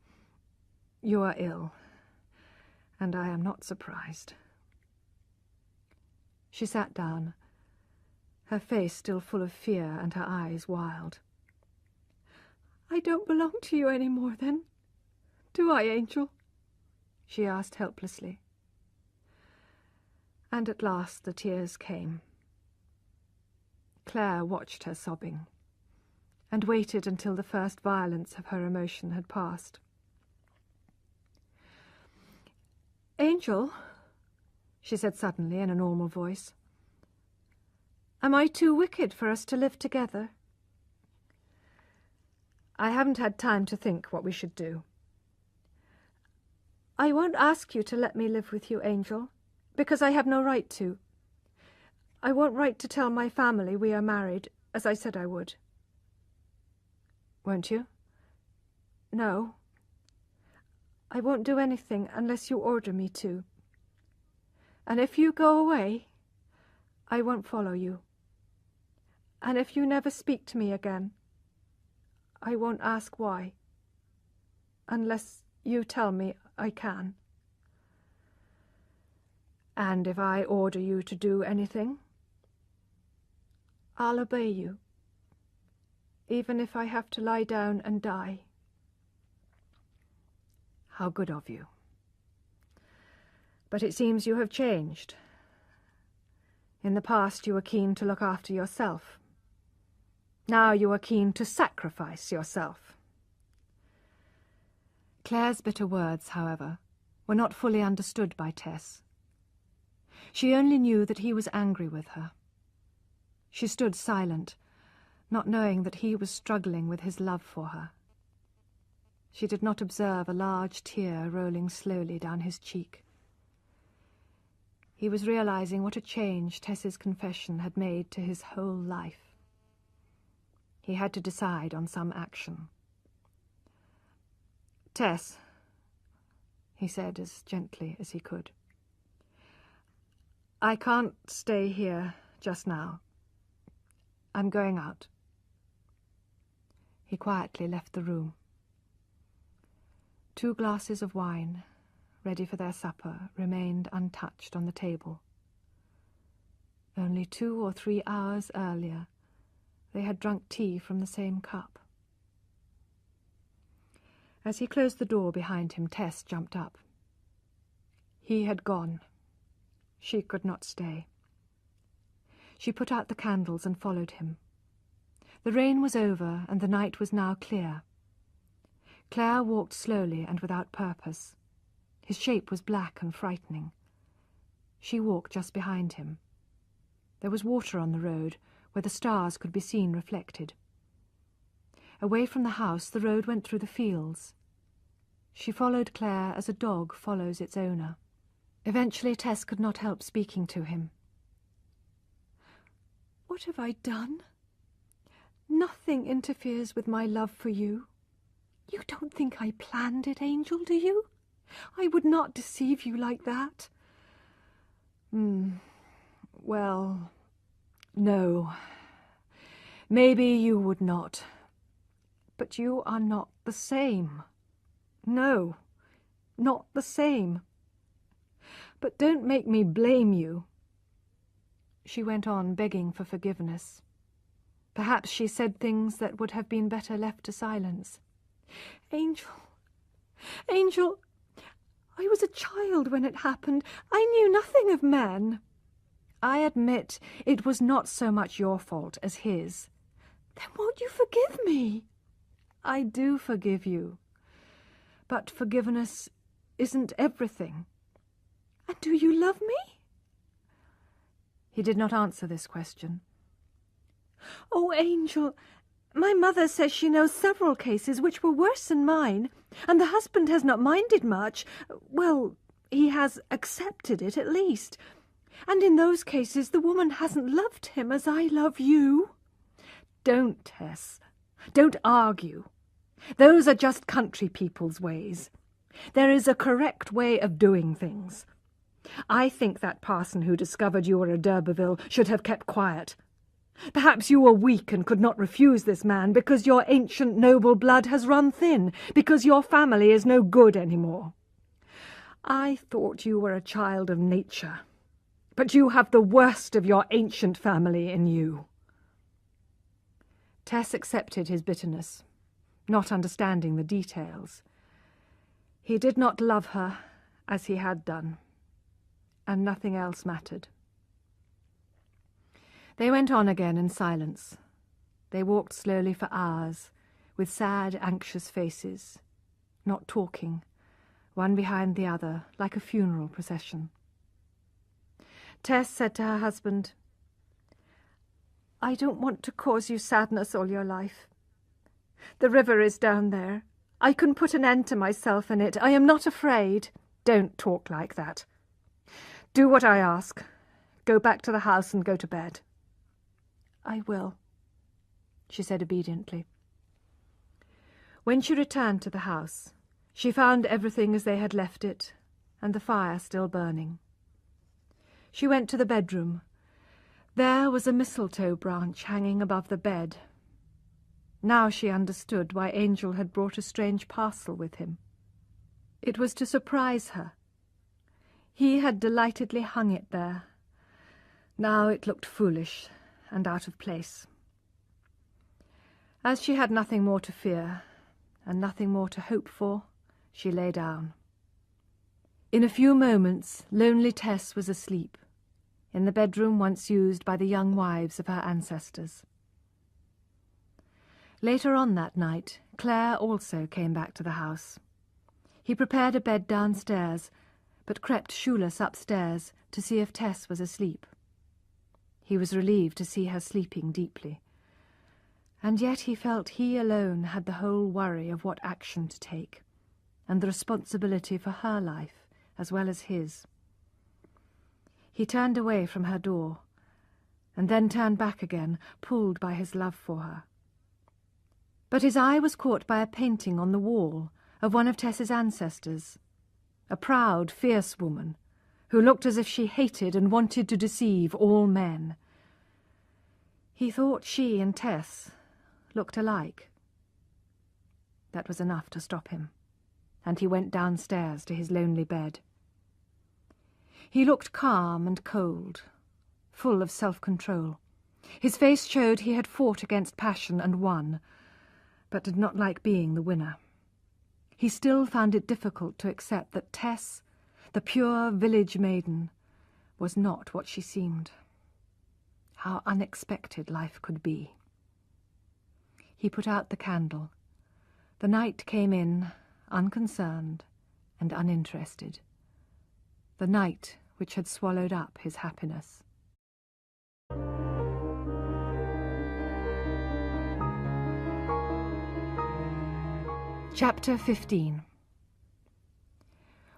"You are ill, and I am not surprised." She sat down, her face still full of fear and her eyes wild. "I don't belong to you any more, then, do I, Angel?" she asked helplessly. And at last the tears came. Claire watched her sobbing, and waited until the first violence of her emotion had passed. "Angel," she said suddenly in a normal voice, "am I too wicked for us to live together?" "I haven't had time to think what we should do." "I won't ask you to let me live with you, Angel, because I have no right to. I won't write to tell my family we are married, as I said I would." "Won't you?" "No. I won't do anything unless you order me to. And if you go away, I won't follow you. And if you never speak to me again, I won't ask why, unless you tell me I can." "And if I order you to do anything?" "I'll obey you, even if I have to lie down and die." "How good of you. But it seems you have changed. In the past you were keen to look after yourself. Now you are keen to sacrifice yourself." Claire's bitter words, however, were not fully understood by Tess. She only knew that he was angry with her. She stood silent, not knowing that he was struggling with his love for her. She did not observe a large tear rolling slowly down his cheek. He was realizing what a change Tess's confession had made to his whole life. He had to decide on some action. "Tess," he said as gently as he could, "I can't stay here just now. I'm going out." He quietly left the room. 2 glasses of wine, ready for their supper, remained untouched on the table. Only 2 or 3 hours earlier, they had drunk tea from the same cup. As he closed the door behind him, Tess jumped up. He had gone. She could not stay. She put out the candles and followed him. The rain was over, and the night was now clear. Claire walked slowly and without purpose. His shape was black and frightening. She walked just behind him. There was water on the road, where the stars could be seen reflected. Away from the house, the road went through the fields. She followed Claire as a dog follows its owner. Eventually, Tess could not help speaking to him. "What have I done? Nothing interferes with my love for you. You don't think I planned it, Angel, do you? I would not deceive you like that." Well, no. Maybe you would not. But you are not the same. No, not the same. But don't make me blame you." She went on, begging for forgiveness. Perhaps she said things that would have been better left to silence. "Angel, Angel, I was a child when it happened. I knew nothing of men." "I admit it was not so much your fault as his." "Then won't you forgive me?" "I do forgive you. But forgiveness isn't everything." "And do you love me?" He did not answer this question. "Oh, Angel, My mother says she knows several cases which were worse than mine, and the husband has not minded much. Well, he has accepted it at least. And in those cases the woman hasn't loved him as I love you. Don't, Tess. Don't argue. Those are just country people's ways. There is a correct way of doing things. I think that parson who discovered you were a d'Urberville should have kept quiet. Perhaps you were weak and could not refuse this man because your ancient noble blood has run thin, because your family is no good any more. I thought you were a child of nature, but you have the worst of your ancient family in you. Tess accepted his bitterness, not understanding the details. He did not love her as he had done, and nothing else mattered. They went on again in silence. They walked slowly for hours, with sad, anxious faces, not talking, one behind the other, like a funeral procession. Tess said to her husband, "I don't want to cause you sadness all your life. The river is down there. I can put an end to myself in it. I am not afraid." "Don't talk like that. Do what I ask. Go back to the house and go to bed." "I will," she said obediently. When she returned to the house, she found everything as they had left it, and the fire still burning. She went to the bedroom. There was a mistletoe branch hanging above the bed. Now she understood why Angel had brought a strange parcel with him. It was to surprise her. He had delightedly hung it there. Now it looked foolish and out of place. As she had nothing more to fear, and nothing more to hope for, she lay down. In a few moments, lonely Tess was asleep, in the bedroom once used by the young wives of her ancestors. Later on that night, Claire also came back to the house. He prepared a bed downstairs, but crept shoeless upstairs to see if Tess was asleep. He was relieved to see her sleeping deeply, and yet he felt he alone had the whole worry of what action to take, and the responsibility for her life as well as his. He turned away from her door, and then turned back again, pulled by his love for her. But his eye was caught by a painting on the wall of one of Tess's ancestors, a proud, fierce woman, who looked as if she hated and wanted to deceive all men. He thought she and Tess looked alike. That was enough to stop him, and he went downstairs to his lonely bed. He looked calm and cold, full of self-control. His face showed he had fought against passion and won, but did not like being the winner. He still found it difficult to accept that Tess, the pure village maiden, was not what she seemed. How unexpected life could be. He put out the candle. The night came in, unconcerned and uninterested. The night which had swallowed up his happiness. Chapter 15.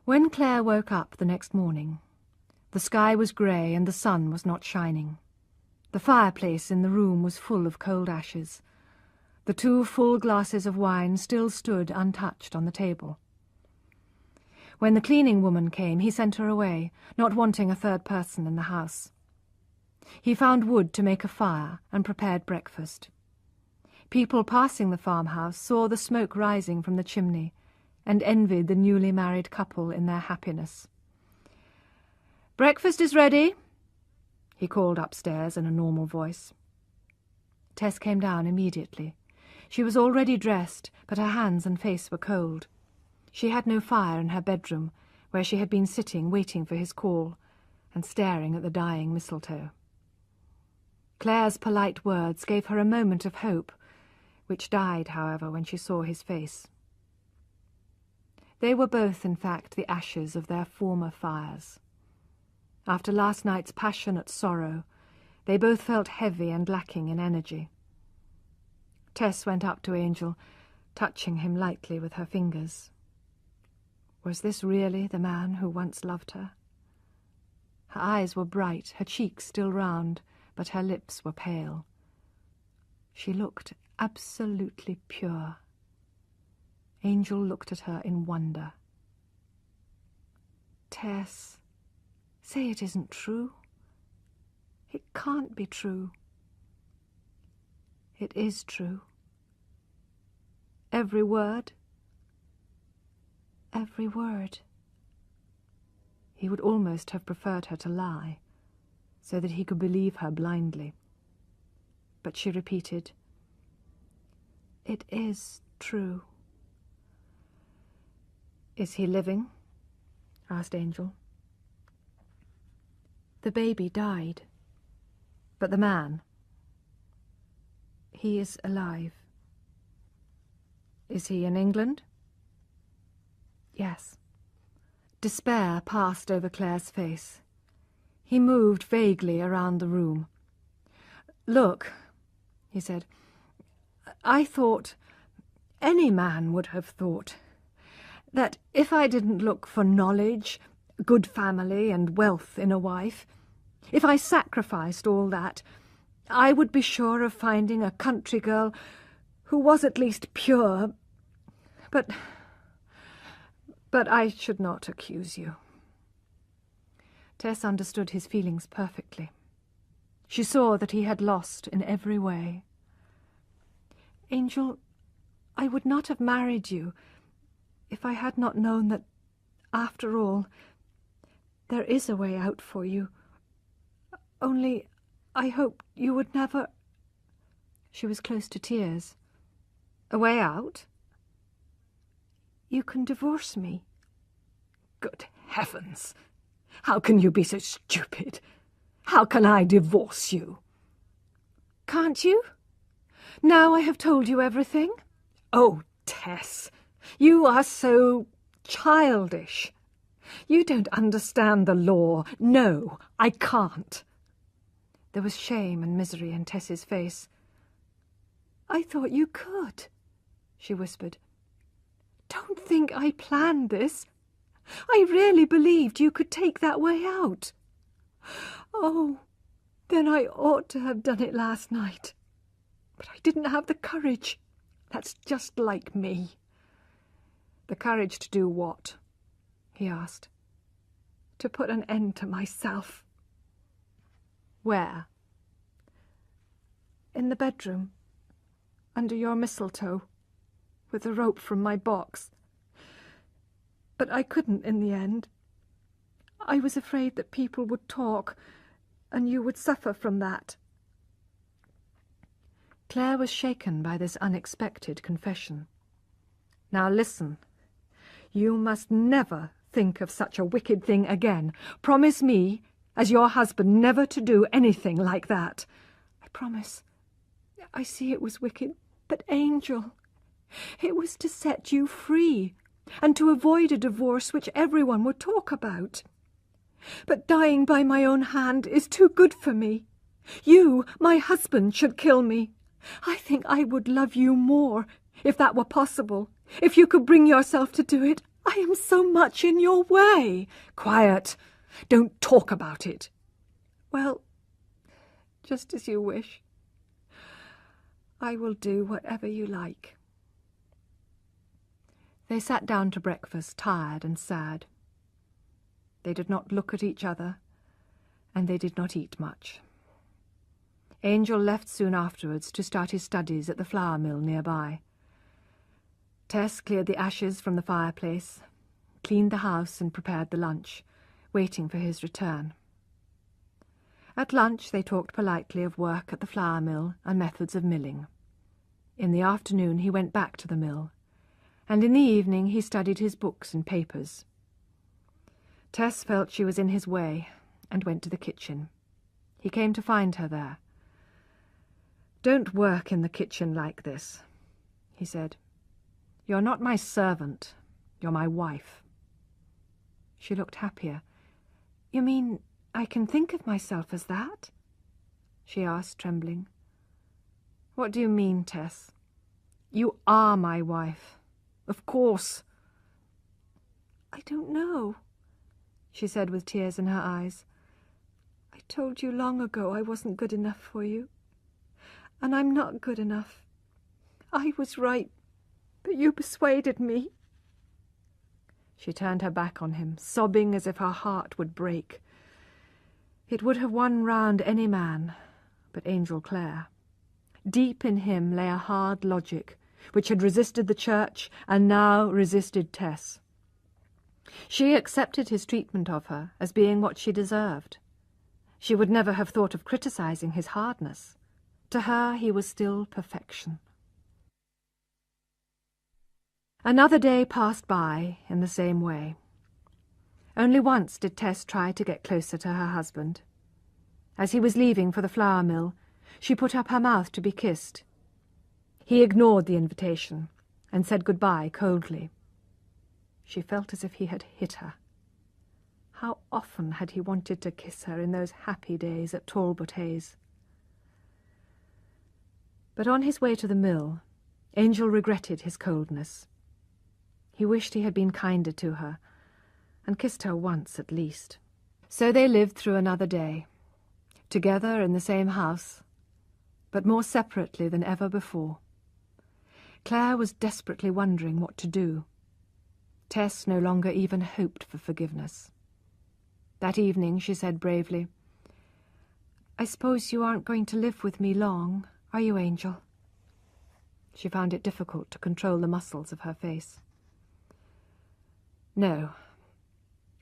When Claire woke up the next morning, the sky was grey and the sun was not shining. The fireplace in the room was full of cold ashes. The 2 full glasses of wine still stood untouched on the table. When the cleaning woman came, he sent her away, not wanting a third person in the house. He found wood to make a fire and prepared breakfast. People passing the farmhouse saw the smoke rising from the chimney and envied the newly married couple in their happiness. "Breakfast is ready," he called upstairs in a normal voice. Tess came down immediately. She was already dressed, but her hands and face were cold. She had no fire in her bedroom, where she had been sitting waiting for his call and staring at the dying mistletoe. Claire's polite words gave her a moment of hope, which died, however, when she saw his face. They were both, in fact, the ashes of their former fires. After last night's passionate sorrow, they both felt heavy and lacking in energy. Tess went up to Angel, touching him lightly with her fingers. Was this really the man who once loved her? Her eyes were bright, her cheeks still round, but her lips were pale. She looked absolutely pure. Angel looked at her in wonder. Tess, say it isn't true. It can't be true. It is true. Every word. Every word. He would almost have preferred her to lie, so that he could believe her blindly. But she repeated, "It is true." "Is he living?" asked Angel. "The baby died. But the man, he is alive." "Is he in England?" "Yes." Despair passed over Claire's face. He moved vaguely around the room. "Look," he said, "I thought, any man would have thought, that if I didn't look for knowledge, good family and wealth in a wife, if I sacrificed all that, I would be sure of finding a country girl who was at least pure. But I should not accuse you." Tess understood his feelings perfectly. She saw that he had lost in every way. "Angel, I would not have married you if I had not known that, after all, there is a way out for you. Only I hoped you would never—" She was close to tears. "A way out?" "You can divorce me." "Good heavens! How can you be so stupid? How can I divorce you?" "Can't you? Now I have told you everything?" "Oh, Tess, you are so childish. You don't understand the law. No, I can't." There was shame and misery in Tess's face. "I thought you could," she whispered. "Don't think I planned this. I really believed you could take that way out." "Oh, then I ought to have done it last night. But I didn't have the courage. That's just like me." "The courage to do what?" he asked. "To put an end to myself." "Where?" "In the bedroom, under your mistletoe, with the rope from my box. But I couldn't in the end. I was afraid that people would talk, and you would suffer from that." Claire was shaken by this unexpected confession. "Now listen. You must never think of such a wicked thing again. Promise me, as your husband, never to do anything like that." "I promise. I see it was wicked, but Angel, it was to set you free, and to avoid a divorce which everyone would talk about. But dying by my own hand is too good for me. You, my husband, should kill me. I think I would love you more, if that were possible, if you could bring yourself to do it. I am so much in your way." "Quiet! Don't talk about it." "Well, just as you wish. I will do whatever you like." They sat down to breakfast, tired and sad. They did not look at each other, and they did not eat much. Angel left soon afterwards to start his studies at the flour mill nearby. Tess cleared the ashes from the fireplace, cleaned the house and prepared the lunch, waiting for his return. At lunch they talked politely of work at the flour mill and methods of milling. In the afternoon he went back to the mill, and in the evening he studied his books and papers. Tess felt she was in his way, and went to the kitchen. He came to find her there. "Don't work in the kitchen like this," he said. "You're not my servant. You're my wife." She looked happier. "You mean I can think of myself as that?" she asked, trembling. "What do you mean, Tess?" You are my wife. Of course. I don't know, she said with tears in her eyes. I told you long ago I wasn't good enough for you. And I'm not good enough. I was right, but you persuaded me. She turned her back on him, sobbing as if her heart would break. It would have won round any man, but Angel Clare. Deep in him lay a hard logic, which had resisted the church and now resisted Tess. She accepted his treatment of her as being what she deserved. She would never have thought of criticizing his hardness. To her he was still perfection. Another day passed by in the same way. Only once did Tess try to get closer to her husband. As he was leaving for the flour mill, she put up her mouth to be kissed. He ignored the invitation and said goodbye coldly. She felt as if he had hit her. How often had he wanted to kiss her in those happy days at Talbot Hayes? But on his way to the mill, Angel regretted his coldness. He wished he had been kinder to her, and kissed her once at least. So they lived through another day, together in the same house, but more separately than ever before. Clare was desperately wondering what to do. Tess no longer even hoped for forgiveness. That evening she said bravely, "I suppose you aren't going to live with me long, are you, Angel?" She found it difficult to control the muscles of her face. "No.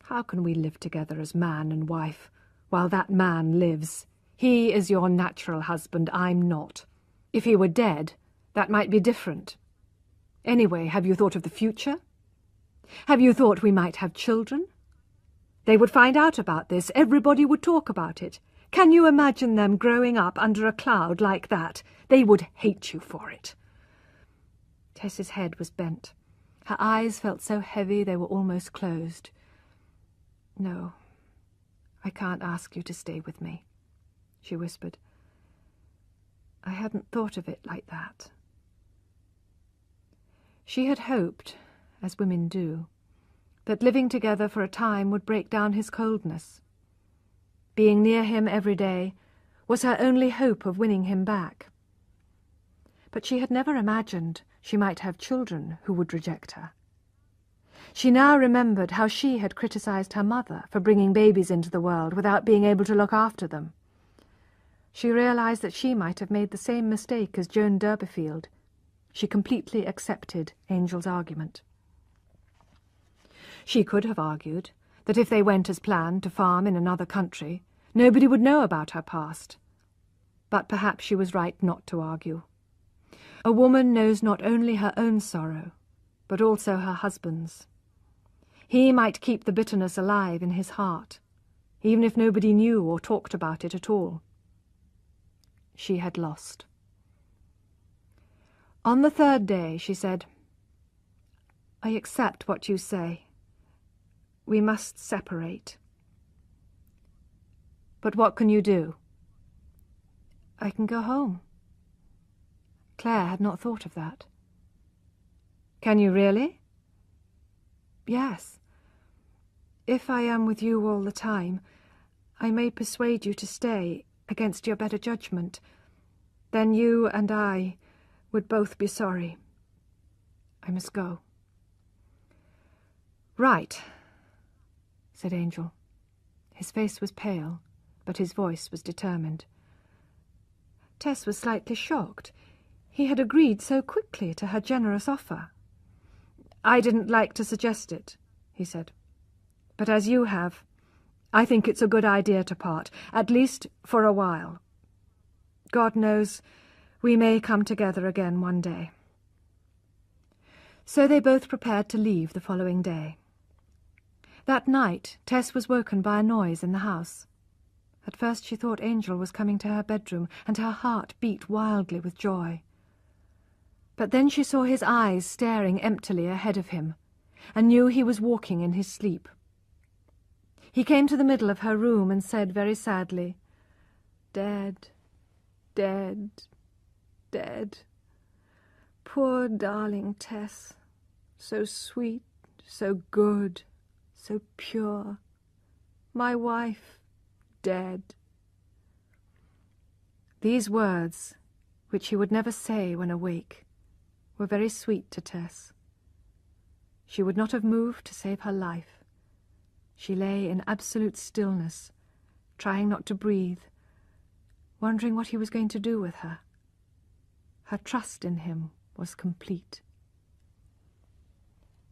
How can we live together as man and wife, while that man lives? He is your natural husband, I'm not. If he were dead, that might be different. Anyway, have you thought of the future? Have you thought we might have children? They would find out about this. Everybody would talk about it. Can you imagine them growing up under a cloud like that? They would hate you for it." Tess's head was bent. Her eyes felt so heavy they were almost closed. "No, I can't ask you to stay with me," she whispered. "I hadn't thought of it like that." She had hoped, as women do, that living together for a time would break down his coldness. Being near him every day was her only hope of winning him back. But she had never imagined she might have children who would reject her. She now remembered how she had criticized her mother for bringing babies into the world without being able to look after them. She realized that she might have made the same mistake as Joan Durbeyfield. She completely accepted Angel's argument. She could have argued that if they went as planned to farm in another country, nobody would know about her past. But perhaps she was right not to argue. A woman knows not only her own sorrow, but also her husband's. He might keep the bitterness alive in his heart, even if nobody knew or talked about it at all. She had lost. On the third day, she said, "I accept what you say. We must separate." "But what can you do?" "I can go home." Clare had not thought of that. "Can you really?" "Yes. If I am with you all the time, I may persuade you to stay against your better judgment. Then you and I would both be sorry. I must go." "Right," said Angel. His face was pale, but his voice was determined. Tess was slightly shocked. He had agreed so quickly to her generous offer. "I didn't like to suggest it," he said. "But as you have, I think it's a good idea to part, at least for a while. God knows, we may come together again one day." So they both prepared to leave the following day. That night, Tess was woken by a noise in the house. At first she thought Angel was coming to her bedroom, and her heart beat wildly with joy. But then she saw his eyes staring emptily ahead of him, and knew he was walking in his sleep. He came to the middle of her room and said very sadly, "Dead, dead, dead. Poor darling Tess, so sweet, so good, so pure. My wife, dead. These words, which he would never say when awake, were very sweet to Tess. She would not have moved to save her life. She lay in absolute stillness, trying not to breathe, wondering what he was going to do with her. Her trust in him was complete.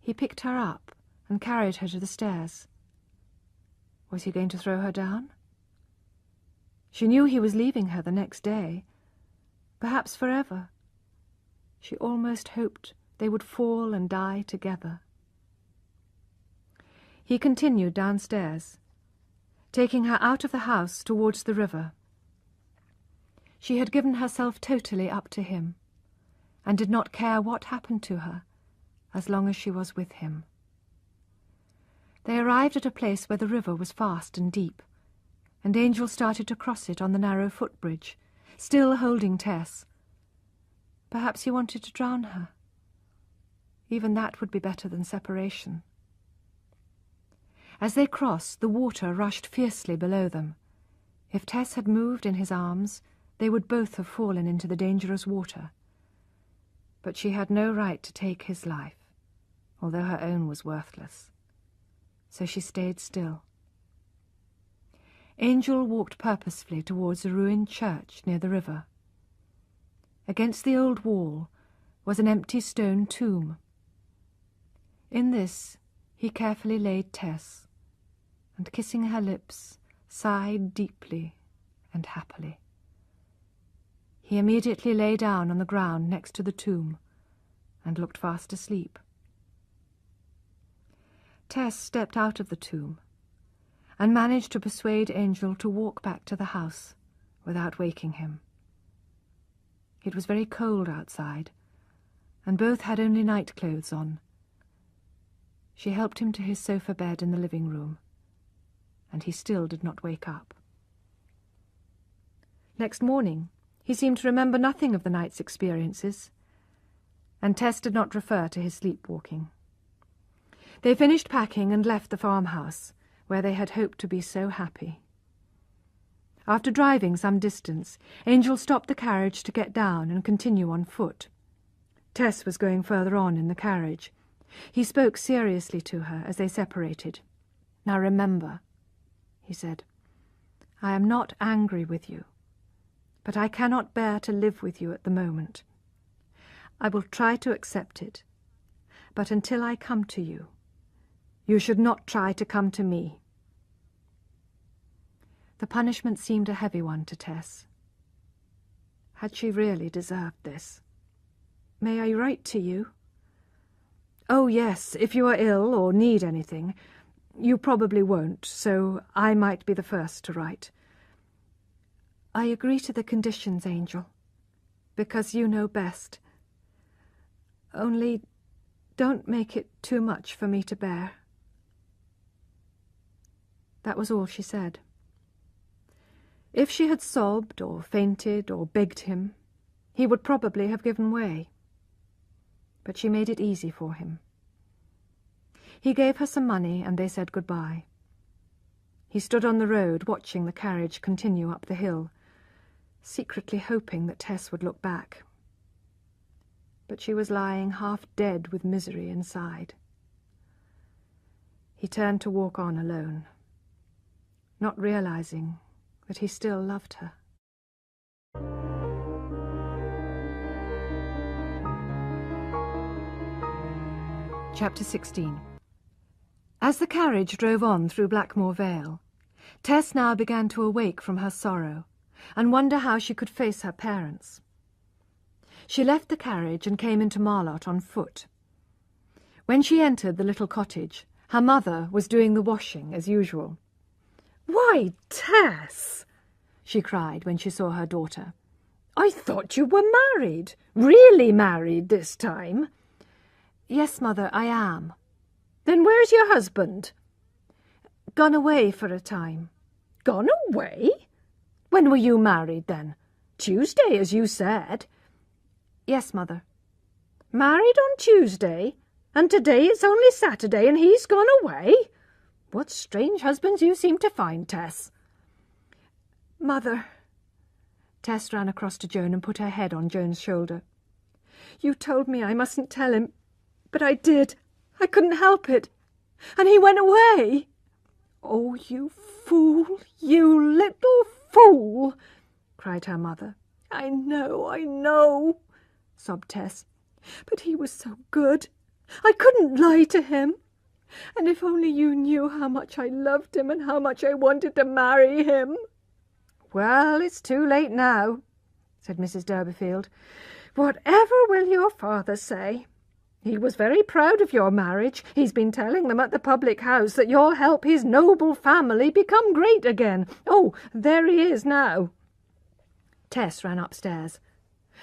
He picked her up and carried her to the stairs. Was he going to throw her down? She knew he was leaving her the next day, perhaps forever. She almost hoped they would fall and die together. He continued downstairs, taking her out of the house towards the river. She had given herself totally up to him, and did not care what happened to her, as long as she was with him. They arrived at a place where the river was fast and deep, and Angel started to cross it on the narrow footbridge, still holding Tess. Perhaps he wanted to drown her. Even that would be better than separation. As they crossed, the water rushed fiercely below them. If Tess had moved in his arms, they would both have fallen into the dangerous water. But she had no right to take his life, although her own was worthless. So she stayed still. Angel walked purposefully towards a ruined church near the river. Against the old wall was an empty stone tomb. In this he carefully laid Tess, and kissing her lips, sighed deeply and happily. He immediately lay down on the ground next to the tomb and looked fast asleep. Tess stepped out of the tomb and managed to persuade Angel to walk back to the house without waking him. It was very cold outside, and both had only night clothes on. She helped him to his sofa bed in the living room, and he still did not wake up. Next morning, he seemed to remember nothing of the night's experiences, and Tess did not refer to his sleepwalking. They finished packing and left the farmhouse, where they had hoped to be so happy. After driving some distance, Angel stopped the carriage to get down and continue on foot. Tess was going further on in the carriage. He spoke seriously to her as they separated. "Now remember," he said, "I am not angry with you, but I cannot bear to live with you at the moment. I will try to accept it, but until I come to you, you should not try to come to me." The punishment seemed a heavy one to Tess. Had she really deserved this? "May I write to you?" "Oh, yes, if you are ill or need anything. You probably won't, so I might be the first to write." "I agree to the conditions, Angel, because you know best. Only don't make it too much for me to bear." That was all she said. If she had sobbed or fainted or begged him, he would probably have given way. But she made it easy for him. He gave her some money and they said goodbye. He stood on the road watching the carriage continue up the hill, secretly hoping that Tess would look back. But she was lying half dead with misery inside. He turned to walk on alone, not realizing that he still loved her. Chapter 16. As the carriage drove on through Blackmore Vale, Tess now began to awake from her sorrow and wonder how she could face her parents. She left the carriage and came into Marlott on foot. When she entered the little cottage, her mother was doing the washing as usual. "Why, Tess!" she cried when she saw her daughter. "I thought you were married, really married this time." "Yes, Mother, I am." "Then where's your husband?" "Gone away for a time." "Gone away? When were you married, then? Tuesday, as you said." "Yes, Mother." Married on Tuesday, and today it's only Saturday and he's gone away? What strange husbands you seem to find, Tess. Mother. Tess ran across to Joan and put her head on Joan's shoulder. You told me I mustn't tell him, but I did. I couldn't help it. And he went away. Oh, you fool, you little fool, cried her mother. I know, sobbed Tess. But he was so good. I couldn't lie to him. And if only you knew how much I loved him and how much I wanted to marry him. Well, it's too late now, said Mrs. Durbeyfield. Whatever will your father say? He was very proud of your marriage. He's been telling them at the public house that you'll help his noble family become great again. Oh, there he is now. Tess ran upstairs,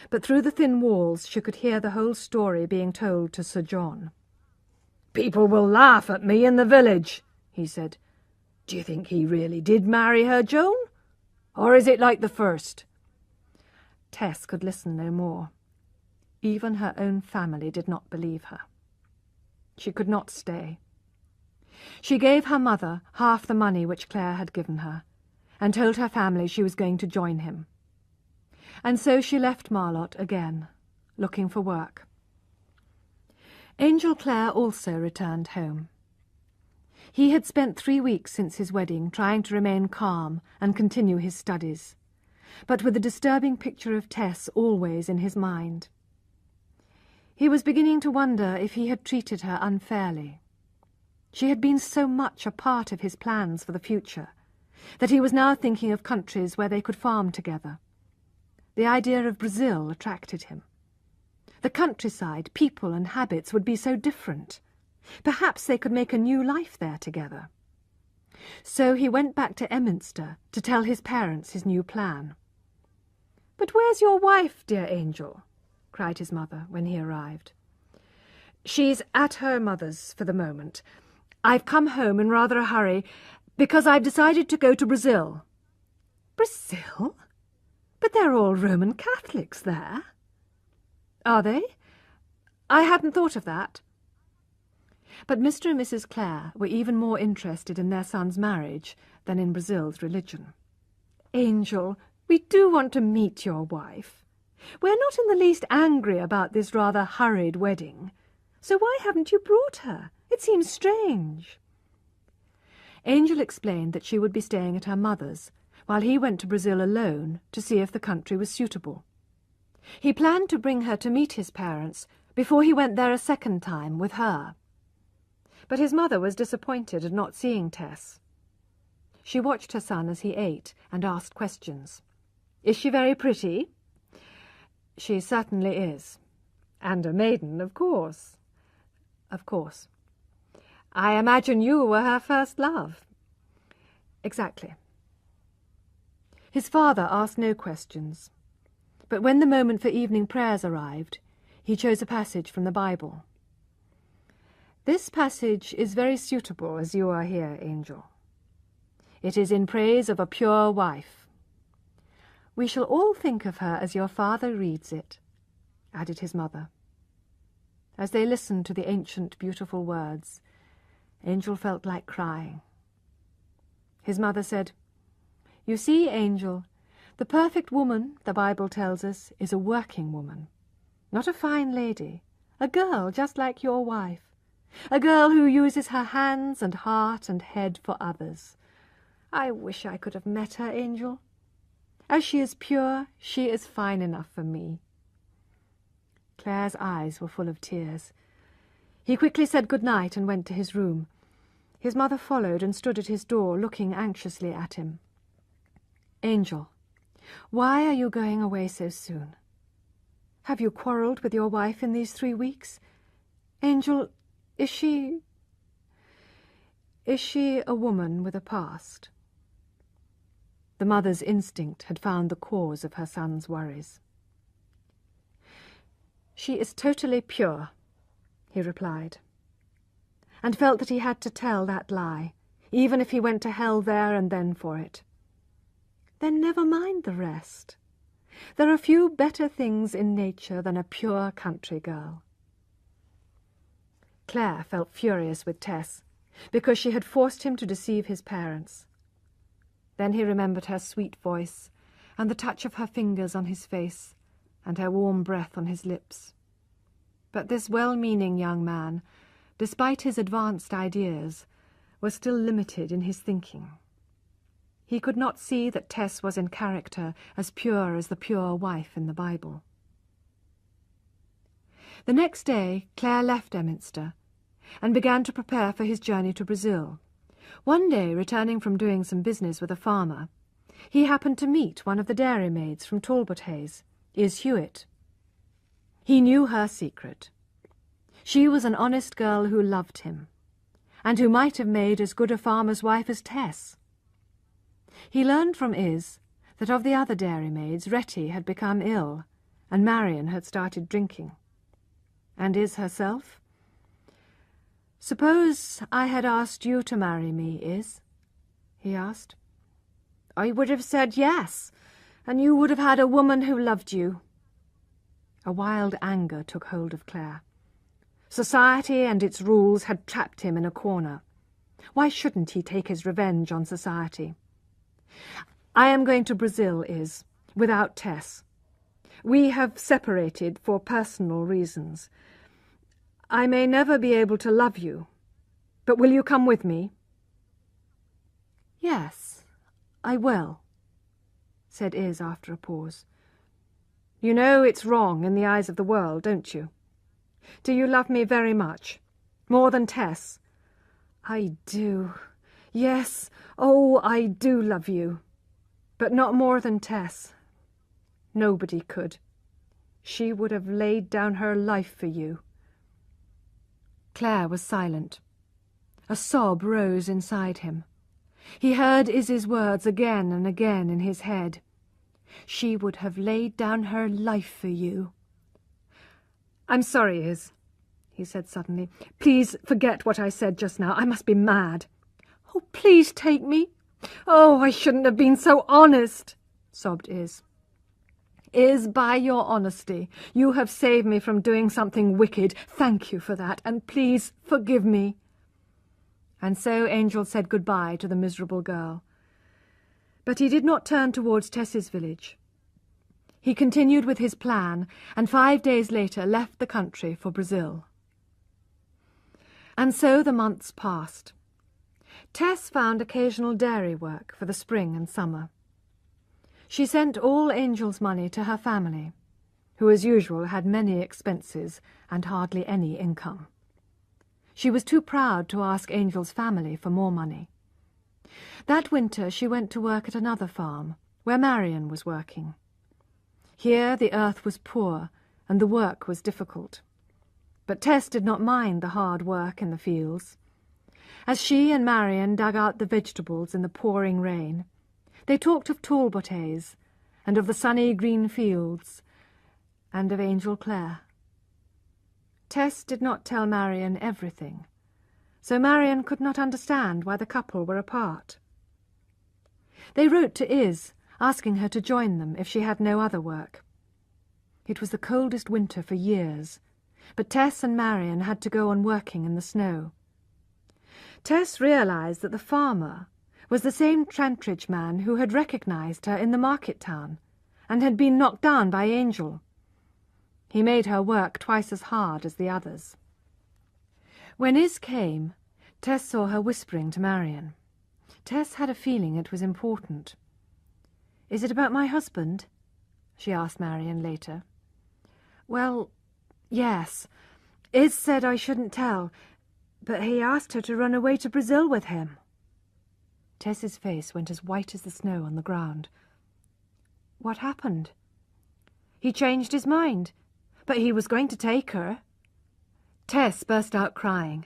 but through the thin walls she could hear the whole story being told to Sir John. People will laugh at me in the village, he said. Do you think he really did marry her, Joan? Or is it like the first? Tess could listen no more. Even her own family did not believe her. She could not stay. She gave her mother half the money which Claire had given her, and told her family she was going to join him. And so she left Marlott again, looking for work. Angel Clare also returned home. He had spent 3 weeks since his wedding trying to remain calm and continue his studies, but with the disturbing picture of Tess always in his mind. He was beginning to wonder if he had treated her unfairly. She had been so much a part of his plans for the future that he was now thinking of countries where they could farm together. The idea of Brazil attracted him. The countryside, people and habits would be so different. Perhaps they could make a new life there together. So he went back to Emminster to tell his parents his new plan. "But where's your wife, dear Angel?" cried his mother when he arrived. "She's at her mother's for the moment. I've come home in rather a hurry because I've decided to go to Brazil." "Brazil? But they're all Roman Catholics there." "Are they? I hadn't thought of that." But Mr. and Mrs. Clare were even more interested in their son's marriage than in Brazil's religion. "Angel, we do want to meet your wife. We're not in the least angry about this rather hurried wedding. So why haven't you brought her? It seems strange." Angel explained that she would be staying at her mother's, while he went to Brazil alone to see if the country was suitable. He planned to bring her to meet his parents before he went there a second time with her. But his mother was disappointed at not seeing Tess. She watched her son as he ate and asked questions. "Is she very pretty?" "She certainly is." "And a maiden, of course." "Of course." "I imagine you were her first love." "Exactly." His father asked no questions, but when the moment for evening prayers arrived, he chose a passage from the Bible. "This passage is very suitable as you are here, Angel. It is in praise of a pure wife. We shall all think of her as your father reads it," added his mother. As they listened to the ancient, beautiful words, Angel felt like crying. His mother said, "You see, Angel, the perfect woman, the Bible tells us, is a working woman. Not a fine lady, a girl just like your wife. A girl who uses her hands and heart and head for others. I wish I could have met her, Angel. As she is pure, she is fine enough for me." Claire's eyes were full of tears. He quickly said good night and went to his room. His mother followed and stood at his door, looking anxiously at him. "Angel, why are you going away so soon? Have you quarrelled with your wife in these 3 weeks? Angel, is she a woman with a past?" The mother's instinct had found the cause of her son's worries. "She is totally pure," he replied, and felt that he had to tell that lie, even if he went to hell there and then for it. "Then never mind the rest. There are few better things in nature than a pure country girl. Claire felt furious with Tess, because she had forced him to deceive his parents. Then he remembered her sweet voice, and the touch of her fingers on his face, and her warm breath on his lips. But this well-meaning young man, despite his advanced ideas, was still limited in his thinking. He could not see that Tess was in character as pure as the pure wife in the Bible. The next day Claire left Emminster and began to prepare for his journey to Brazil. One day, returning from doing some business with a farmer, he happened to meet one of the dairymaids from Talbothays, Is Hewitt. He knew her secret. She was an honest girl who loved him, and who might have made as good a farmer's wife as Tess. He learned from Is that of the other dairymaids, Retty had become ill, and Marion had started drinking. And Is herself? "Suppose I had asked you to marry me, Is?" he asked. "I would have said yes, and you would have had a woman who loved you." A wild anger took hold of Claire. Society and its rules had trapped him in a corner. Why shouldn't he take his revenge on society? "I am going to Brazil, Is, without Tess. We have separated for personal reasons. I may never be able to love you, but will you come with me?" "Yes, I will," said Is after a pause. "You know it's wrong in the eyes of the world, don't you? Do you love me very much? More than Tess?" "I do. Yes, oh, I do love you. But not more than Tess. Nobody could. She would have laid down her life for you." Claire was silent. A sob rose inside him. He heard Izzy's words again and again in his head. She would have laid down her life for you. "I'm sorry, Iz," he said suddenly. "Please forget what I said just now. I must be mad." "Oh, please take me. Oh, I shouldn't have been so honest," sobbed Iz. "Iz, by your honesty, you have saved me from doing something wicked. Thank you for that, and please forgive me." And so Angel said goodbye to the miserable girl. But he did not turn towards Tess's village. He continued with his plan, and 5 days later left the country for Brazil. And so the months passed. Tess found occasional dairy work for the spring and summer. She sent all Angel's money to her family, who as usual had many expenses and hardly any income. She was too proud to ask Angel's family for more money. That winter she went to work at another farm, where Marion was working. Here the earth was poor, and the work was difficult. But Tess did not mind the hard work in the fields. As she and Marion dug out the vegetables in the pouring rain, they talked of Talbothays, and of the sunny green fields, and of Angel Clare. Tess did not tell Marion everything, so Marion could not understand why the couple were apart. They wrote to Iz, asking her to join them if she had no other work. It was the coldest winter for years, but Tess and Marion had to go on working in the snow. Tess realized that the farmer was the same Trantridge man who had recognized her in the market town and had been knocked down by Angel. He made her work twice as hard as the others. When Iz came, Tess saw her whispering to Marion. Tess had a feeling it was important. "Is it about my husband?" she asked Marion later. "Well, yes. Iz said I shouldn't tell, but he asked her to run away to Brazil with him." Tess's face went as white as the snow on the ground. "What happened?" "He changed his mind, but he was going to take her." Tess burst out crying.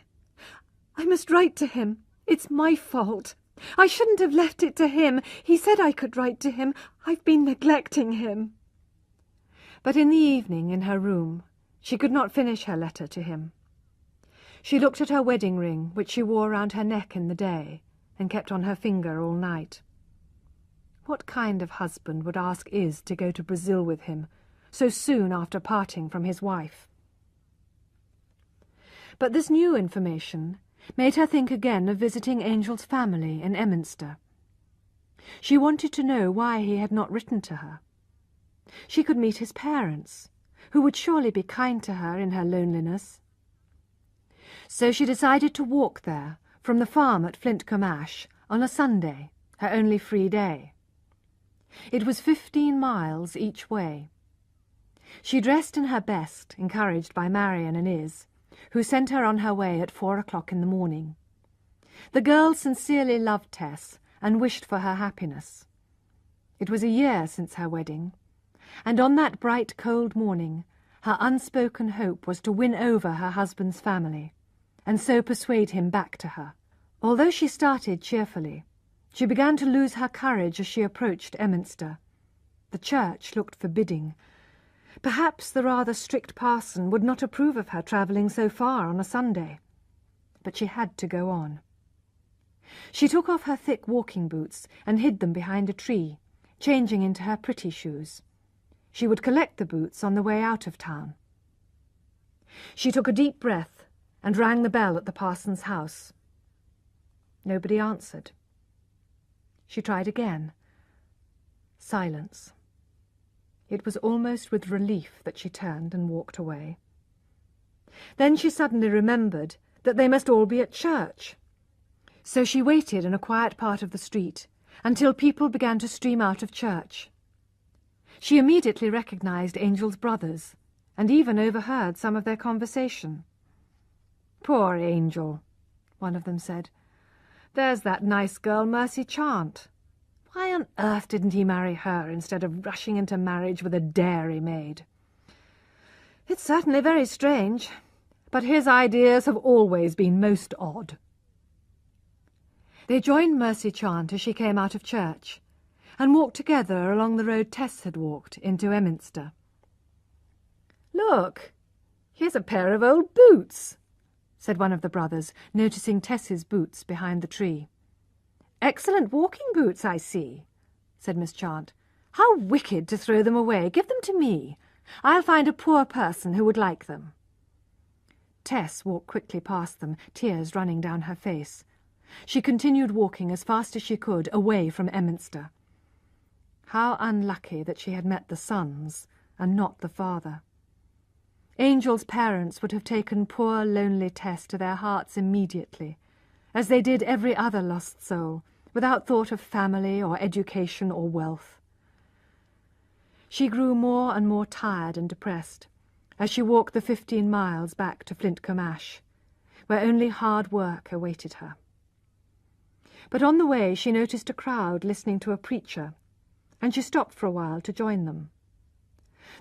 "I must write to him. It's my fault. I shouldn't have left it to him. He said I could write to him. I've been neglecting him." But in the evening, in her room, she could not finish her letter to him. She looked at her wedding ring, which she wore round her neck in the day, and kept on her finger all night. What kind of husband would ask Iz to go to Brazil with him, so soon after parting from his wife? But this new information made her think again of visiting Angel's family in Emminster. She wanted to know why he had not written to her. She could meet his parents, who would surely be kind to her in her loneliness. So she decided to walk there from the farm at Flintcomb Ash on a Sunday, her only free day. It was 15 miles each way. She dressed in her best, encouraged by Marion and Iz, who sent her on her way at 4 o'clock in the morning. The girls sincerely loved Tess and wished for her happiness. It was a year since her wedding, and on that bright, cold morning her unspoken hope was to win over her husband's family, and so persuade him back to her. Although she started cheerfully, she began to lose her courage as she approached Emminster. The church looked forbidding. Perhaps the rather strict parson would not approve of her travelling so far on a Sunday. But she had to go on. She took off her thick walking boots and hid them behind a tree, changing into her pretty shoes. She would collect the boots on the way out of town. She took a deep breath and rang the bell at the parson's house. Nobody answered. She tried again. Silence. It was almost with relief that she turned and walked away. Then she suddenly remembered that they must all be at church. So she waited in a quiet part of the street until people began to stream out of church. She immediately recognized Angel's brothers and even overheard some of their conversation. "Poor Angel," one of them said. "There's that nice girl Mercy Chant. Why on earth didn't he marry her instead of rushing into marriage with a dairymaid? It's certainly very strange, but his ideas have always been most odd." They joined Mercy Chant as she came out of church, and walked together along the road Tess had walked into Emminster. "Look, here's a pair of old boots," said one of the brothers, noticing Tess's boots behind the tree. "Excellent walking boots, I see," said Miss Chant. "How wicked to throw them away. Give them to me. I'll find a poor person who would like them." Tess walked quickly past them, tears running down her face. She continued walking as fast as she could, away from Emminster. How unlucky that she had met the sons, and not the father. Angel's parents would have taken poor, lonely Tess to their hearts immediately, as they did every other lost soul, without thought of family or education or wealth. She grew more and more tired and depressed as she walked the 15 miles back to Flintcomb Ash, where only hard work awaited her. But on the way she noticed a crowd listening to a preacher, and she stopped for a while to join them.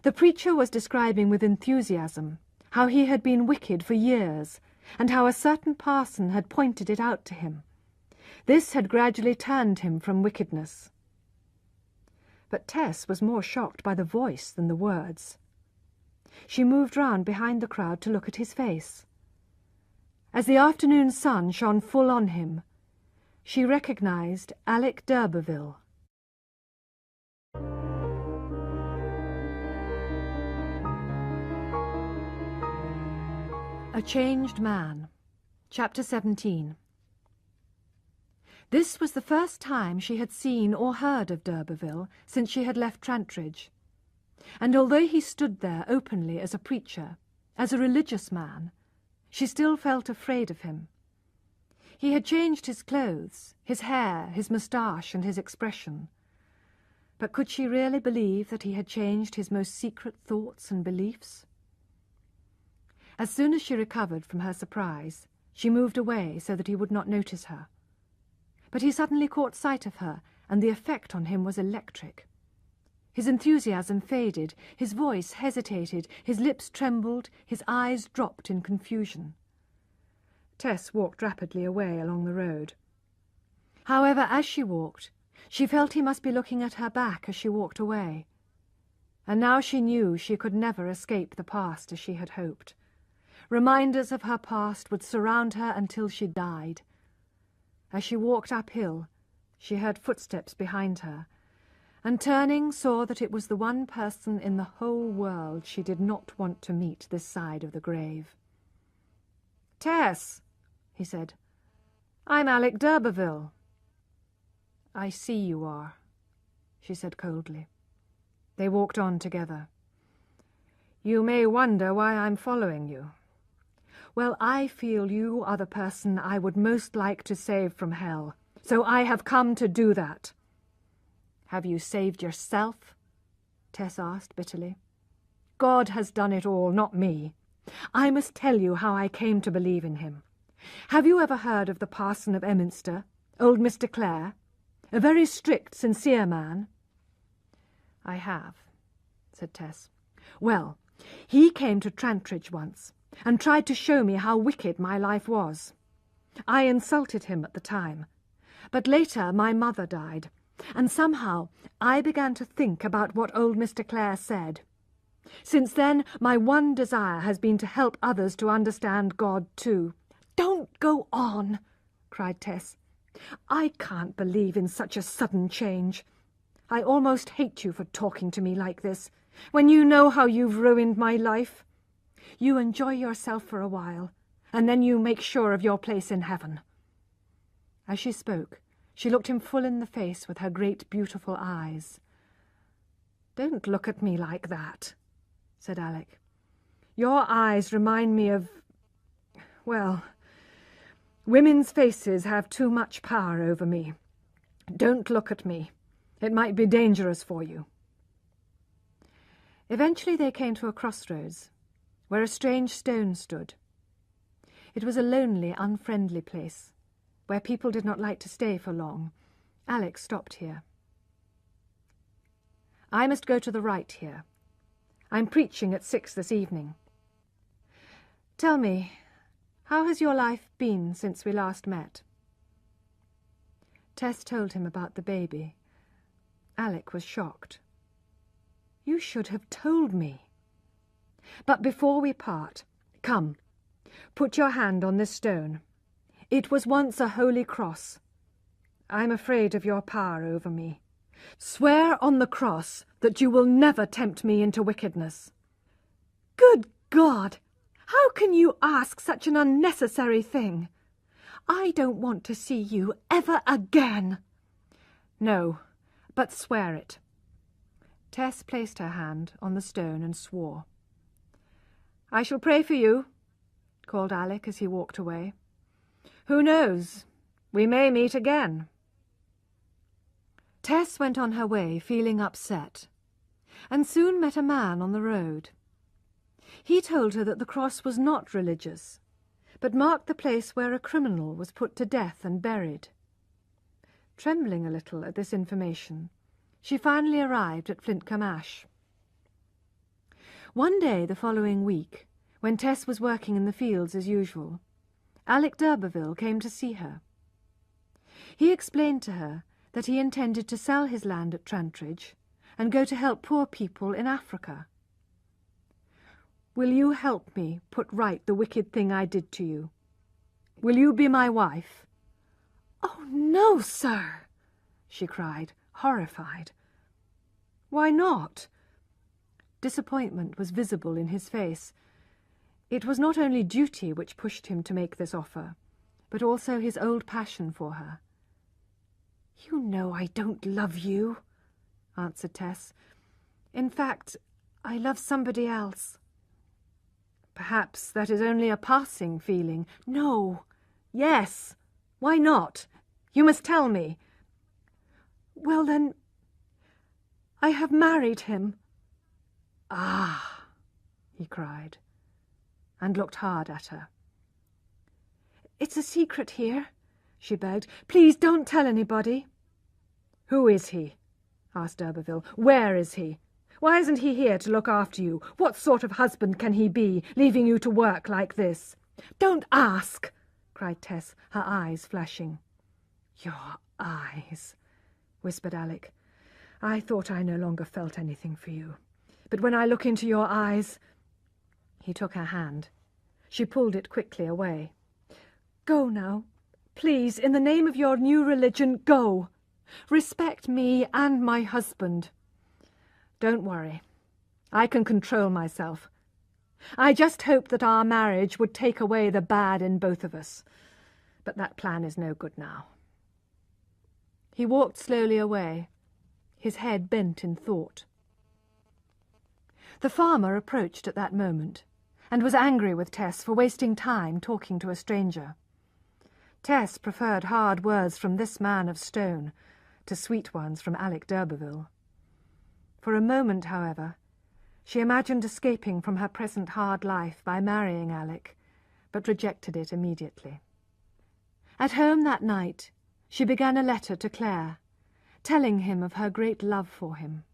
The preacher was describing with enthusiasm how he had been wicked for years, and how a certain parson had pointed it out to him. This had gradually turned him from wickedness. But Tess was more shocked by the voice than the words. She moved round behind the crowd to look at his face. As the afternoon sun shone full on him, she recognized Alec d'Urberville. A Changed Man. Chapter 17. This was the first time she had seen or heard of d'Urberville since she had left Trantridge, and although he stood there openly as a preacher, as a religious man, she still felt afraid of him. He had changed his clothes, his hair, his moustache, and his expression. But could she really believe that he had changed his most secret thoughts and beliefs? As soon as she recovered from her surprise, she moved away so that he would not notice her. But he suddenly caught sight of her, and the effect on him was electric. His enthusiasm faded, his voice hesitated, his lips trembled, his eyes dropped in confusion. Tess walked rapidly away along the road. However, as she walked, she felt he must be looking at her back as she walked away. And now she knew she could never escape the past as she had hoped. Reminders of her past would surround her until she died. As she walked uphill, she heard footsteps behind her, and turning saw that it was the one person in the whole world she did not want to meet this side of the grave. Tess, he said, I'm Alec d'Urberville. I see you are, she said coldly. They walked on together. You may wonder why I'm following you. Well, I feel you are the person I would most like to save from hell, so I have come to do that. Have you saved yourself? Tess asked bitterly. God has done it all, not me. I must tell you how I came to believe in him. Have you ever heard of the parson of Emminster, old Mr. Clare? A very strict, sincere man. I have, said Tess. Well, he came to Trantridge once and tried to show me how wicked my life was. I insulted him at the time, but later my mother died, and somehow I began to think about what old Mr. Clare said. Since then, my one desire has been to help others to understand God too. Don't go on, cried Tess. I can't believe in such a sudden change. I almost hate you for talking to me like this, when you know how you've ruined my life. You enjoy yourself for a while, and then you make sure of your place in heaven. As she spoke, she looked him full in the face with her great beautiful eyes. Don't look at me like that, said Alec. Your eyes remind me of, well, women's faces have too much power over me. Don't look at me. It might be dangerous for you. Eventually they came to a crossroads, where a strange stone stood. It was a lonely, unfriendly place, where people did not like to stay for long. Alec stopped here. I must go to the right here. I'm preaching at 6 this evening. Tell me, how has your life been since we last met? Tess told him about the baby. Alec was shocked. You should have told me. But before we part, come, put your hand on this stone. It was once a holy cross. I'm afraid of your power over me. Swear on the cross that you will never tempt me into wickedness. Good God! How can you ask such an unnecessary thing? I don't want to see you ever again. No, but swear it. Tess placed her hand on the stone and swore. I shall pray for you, called Alec as he walked away. Who knows? We may meet again. Tess went on her way feeling upset, and soon met a man on the road. He told her that the cross was not religious, but marked the place where a criminal was put to death and buried. Trembling a little at this information, she finally arrived at Flintcomb Ash. One day the following week, when Tess was working in the fields as usual, Alec d'Urberville came to see her. He explained to her that he intended to sell his land at Trantridge and go to help poor people in Africa. Will you help me put right the wicked thing I did to you? Will you be my wife? Oh, no, sir, she cried, horrified. Why not? Disappointment was visible in his face. It was not only duty which pushed him to make this offer, but also his old passion for her. You know I don't love you, answered Tess. In fact, I love somebody else. Perhaps that is only a passing feeling. No. Yes. Why not? You must tell me. Well, then, I have married him. Ah, he cried, and looked hard at her. It's a secret here, she begged. Please don't tell anybody. Who is he? Asked d'Urberville. Where is he? Why isn't he here to look after you? What sort of husband can he be, leaving you to work like this? Don't ask, cried Tess, her eyes flashing. Your eyes, whispered Alec. I thought I no longer felt anything for you. But when I look into your eyes... He took her hand. She pulled it quickly away. Go now. Please, in the name of your new religion, go. Respect me and my husband. Don't worry. I can control myself. I just hoped that our marriage would take away the bad in both of us. But that plan is no good now." He walked slowly away, his head bent in thought. The farmer approached at that moment, and was angry with Tess for wasting time talking to a stranger. Tess preferred hard words from this man of stone to sweet ones from Alec d'Urberville. For a moment, however, she imagined escaping from her present hard life by marrying Alec, but rejected it immediately. At home that night, she began a letter to Claire, telling him of her great love for him.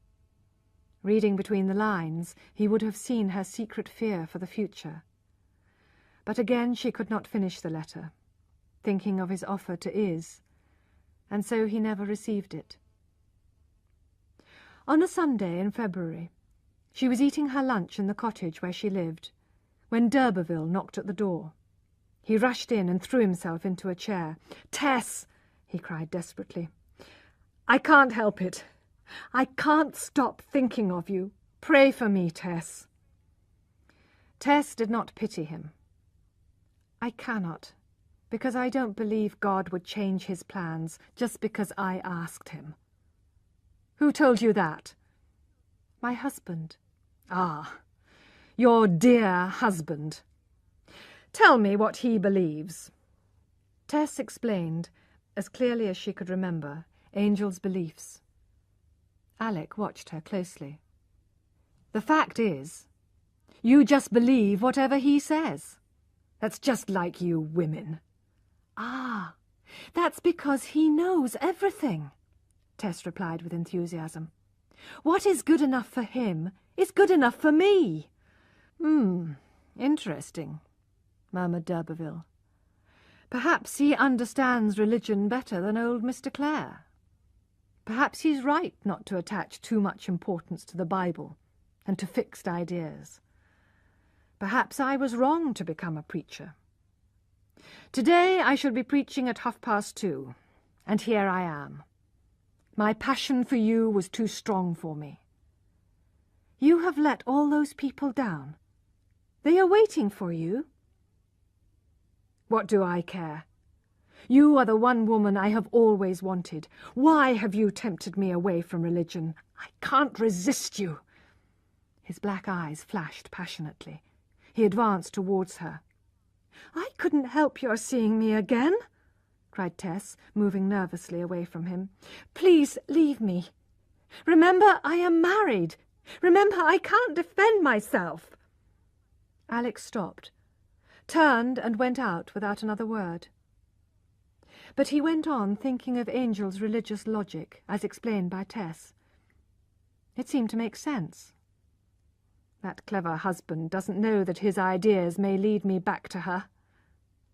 Reading between the lines, he would have seen her secret fear for the future. But again she could not finish the letter, thinking of his offer to Iz, and so he never received it. On a Sunday in February, she was eating her lunch in the cottage where she lived, when d'Urberville knocked at the door. He rushed in and threw himself into a chair. "Tess!" he cried desperately. "I can't help it. I can't stop thinking of you. Pray for me, Tess." Tess did not pity him. "I cannot, because I don't believe God would change his plans just because I asked him." "Who told you that?" "My husband." "Ah, your dear husband. Tell me what he believes." Tess explained, as clearly as she could remember, Angel's beliefs. Alec watched her closely. "The fact is, you just believe whatever he says. That's just like you women." "Ah, that's because he knows everything," Tess replied with enthusiasm. "What is good enough for him is good enough for me." Interesting," murmured d'Urberville. "Perhaps he understands religion better than old Mr. Clare. Perhaps he's right not to attach too much importance to the Bible and to fixed ideas. Perhaps I was wrong to become a preacher. Today I should be preaching at 2:30, and here I am. My passion for you was too strong for me." "You have let all those people down. They are waiting for you." "What do I care? You are the one woman I have always wanted. Why have you tempted me away from religion? I can't resist you." His black eyes flashed passionately. He advanced towards her. "I couldn't help your seeing me again," cried Tess, moving nervously away from him. "Please leave me. Remember, I am married. Remember, I can't defend myself." Alec stopped, turned and went out without another word. But he went on thinking of Angel's religious logic, as explained by Tess. It seemed to make sense. That clever husband doesn't know that his ideas may lead me back to her.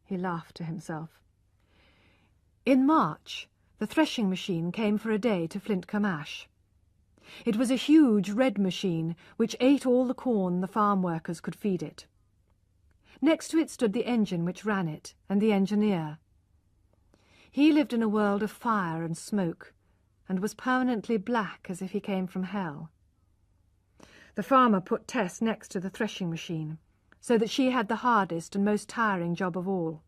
He laughed to himself. In March, the threshing machine came for a day to Flintcomb. It was a huge red machine which ate all the corn the farm workers could feed it. Next to it stood the engine which ran it, and the engineer. He lived in a world of fire and smoke, and was permanently black as if he came from hell. The farmer put Tess next to the threshing machine, so that she had the hardest and most tiring job of all.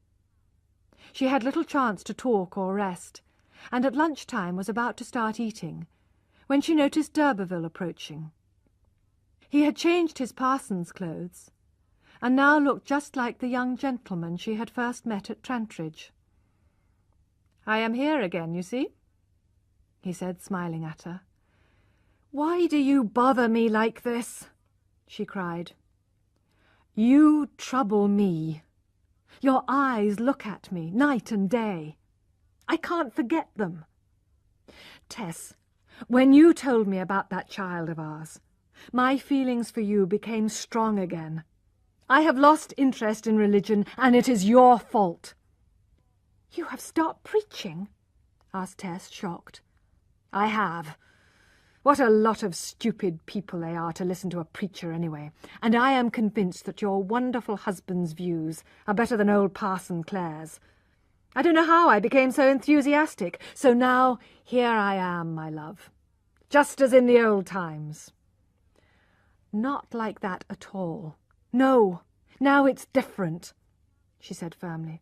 She had little chance to talk or rest, and at lunchtime was about to start eating, when she noticed d'Urberville approaching. He had changed his parson's clothes, and now looked just like the young gentleman she had first met at Trantridge. "I am here again, you see," he said, smiling at her. "Why do you bother me like this?" she cried. "You trouble me. Your eyes look at me night and day. I can't forget them. Tess, when you told me about that child of ours, my feelings for you became strong again. I have lost interest in religion, and it is your fault." "You have stopped preaching?" asked Tess, shocked. "I have. What a lot of stupid people they are to listen to a preacher anyway, and I am convinced that your wonderful husband's views are better than old Parson Clare's. I don't know how I became so enthusiastic, so now here I am, my love, just as in the old times." "Not like that at all. No, now it's different, she said firmly.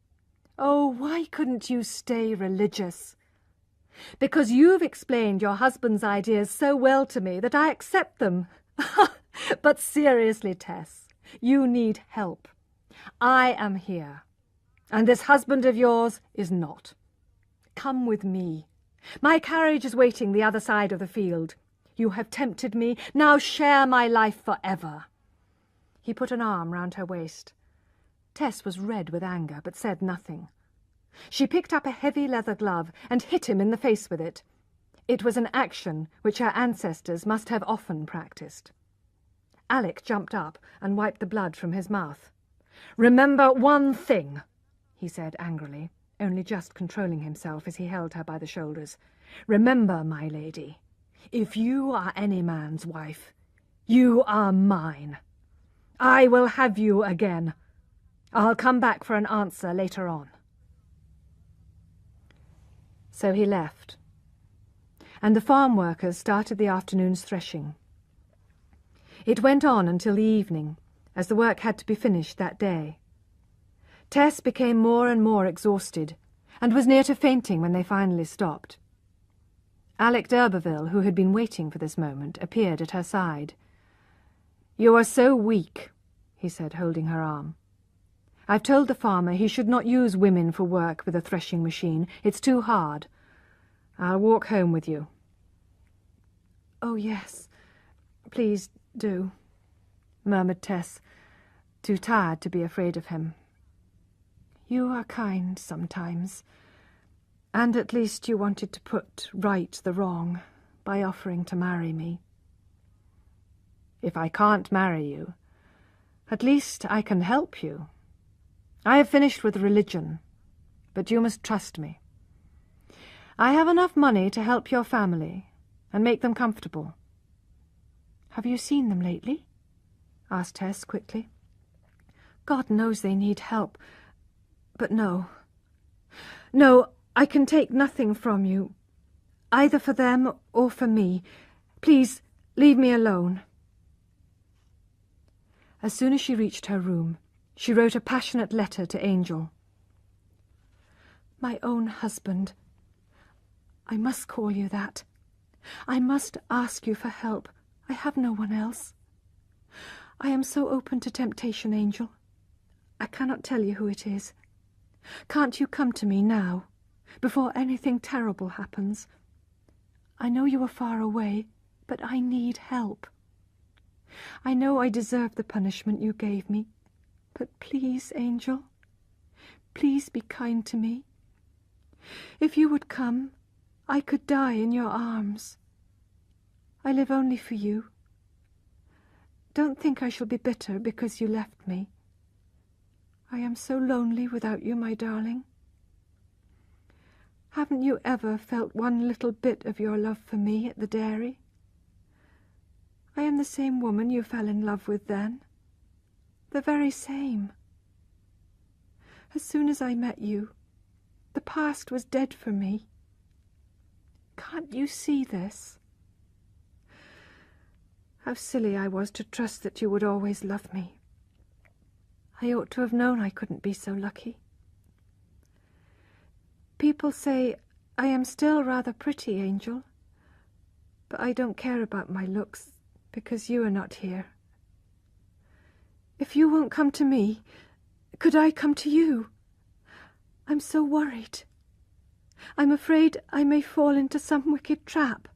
Oh, why couldn't you stay religious? Because you've explained your husband's ideas so well to me that I accept them. But seriously, Tess, you need help. I am here, and this husband of yours is not. Come with me. My carriage is waiting the other side of the field. You have tempted me. Now share my life forever. He put an arm round her waist. Tess was red with anger, but said nothing. She picked up a heavy leather glove and hit him in the face with it. It was an action which her ancestors must have often practised. Alec jumped up and wiped the blood from his mouth. "Remember one thing," he said angrily, only just controlling himself as he held her by the shoulders. "Remember, my lady, if you are any man's wife, you are mine. I will have you again. I'll come back for an answer later on." So he left, and the farm workers started the afternoon's threshing. It went on until the evening, as the work had to be finished that day. Tess became more and more exhausted, and was near to fainting when they finally stopped. Alec d'Urberville, who had been waiting for this moment, appeared at her side. "You are so weak," he said, holding her arm. "I've told the farmer he should not use women for work with a threshing machine. It's too hard. I'll walk home with you." "Oh, yes, please do," murmured Tess, too tired to be afraid of him. "You are kind sometimes, and at least you wanted to put right the wrong by offering to marry me." "If I can't marry you, at least I can help you. I have finished with religion, but you must trust me. I have enough money to help your family and make them comfortable." "Have you seen them lately?" asked Tess quickly. "God knows they need help, but no. No, I can take nothing from you, either for them or for me. Please, leave me alone." As soon as she reached her room, she wrote a passionate letter to Angel. "My own husband. I must call you that. I must ask you for help. I have no one else. I am so open to temptation, Angel. I cannot tell you who it is. Can't you come to me now, before anything terrible happens? I know you are far away, but I need help. I know I deserve the punishment you gave me, but please, Angel, please be kind to me. If you would come, I could die in your arms. I live only for you. Don't think I shall be bitter because you left me. I am so lonely without you, my darling. Haven't you ever felt one little bit of your love for me at the dairy? I am the same woman you fell in love with then. The very same. As soon as I met you, the past was dead for me. Can't you see this? How silly I was to trust that you would always love me. I ought to have known I couldn't be so lucky. People say I am still rather pretty, Angel, but I don't care about my looks because you are not here. If you won't come to me, could I come to you? I'm so worried. I'm afraid I may fall into some wicked trap.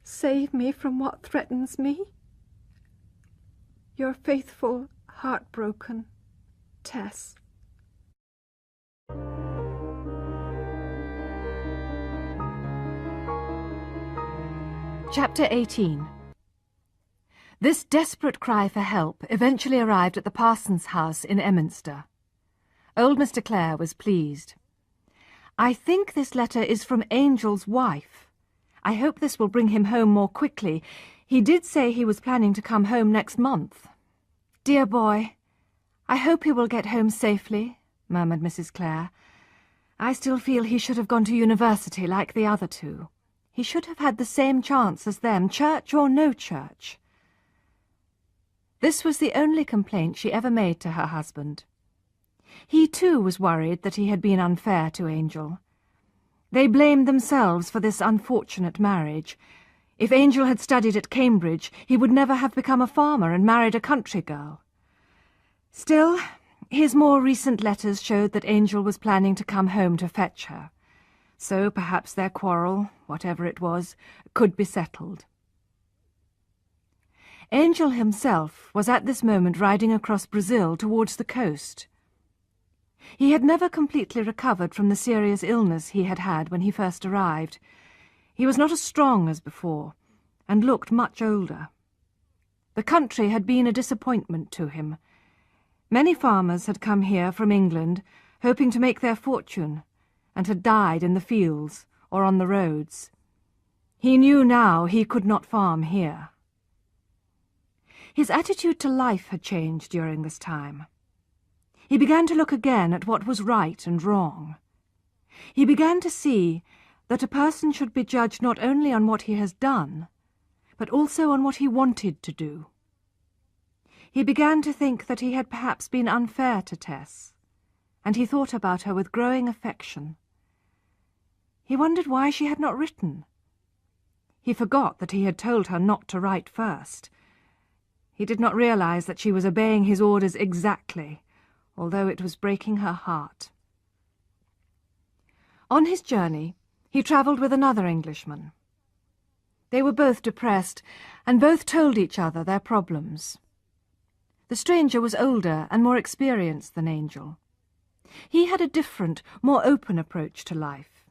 Save me from what threatens me. Your faithful, heartbroken Tess. Chapter 18. This desperate cry for help eventually arrived at the parson's house in Emminster. Old Mr. Clare was pleased. "I think this letter is from Angel's wife. I hope this will bring him home more quickly. He did say he was planning to come home next month." "Dear boy, I hope he will get home safely," murmured Mrs. Clare. "I still feel he should have gone to university like the other two. He should have had the same chance as them, church or no church." This was the only complaint she ever made to her husband. He too was worried that he had been unfair to Angel. They blamed themselves for this unfortunate marriage. If Angel had studied at Cambridge, he would never have become a farmer and married a country girl. Still, his more recent letters showed that Angel was planning to come home to fetch her. So perhaps their quarrel, whatever it was, could be settled. Angel himself was at this moment riding across Brazil towards the coast. He had never completely recovered from the serious illness he had had when he first arrived. He was not as strong as before, and looked much older. The country had been a disappointment to him. Many farmers had come here from England, hoping to make their fortune, and had died in the fields or on the roads. He knew now he could not farm here. His attitude to life had changed during this time. He began to look again at what was right and wrong. He began to see that a person should be judged not only on what he has done, but also on what he wanted to do. He began to think that he had perhaps been unfair to Tess, and he thought about her with growing affection. He wondered why she had not written. He forgot that he had told her not to write first. He did not realize that she was obeying his orders exactly, although it was breaking her heart. On his journey, he travelled with another Englishman. They were both depressed, and both told each other their problems. The stranger was older and more experienced than Angel. He had a different, more open approach to life.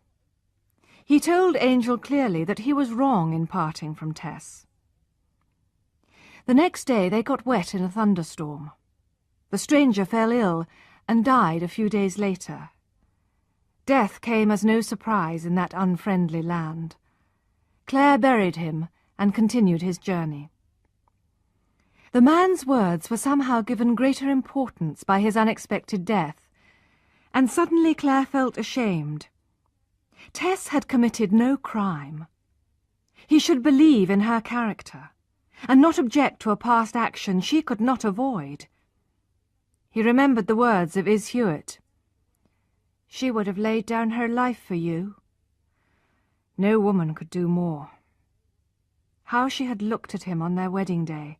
He told Angel clearly that he was wrong in parting from Tess. The next day they got wet in a thunderstorm. The stranger fell ill and died a few days later. Death came as no surprise in that unfriendly land. Claire buried him and continued his journey. The man's words were somehow given greater importance by his unexpected death, and suddenly Claire felt ashamed. Tess had committed no crime. He should believe in her character, and not object to a past action she could not avoid. He remembered the words of Is Hewitt. She would have laid down her life for you. No woman could do more. How she had looked at him on their wedding day,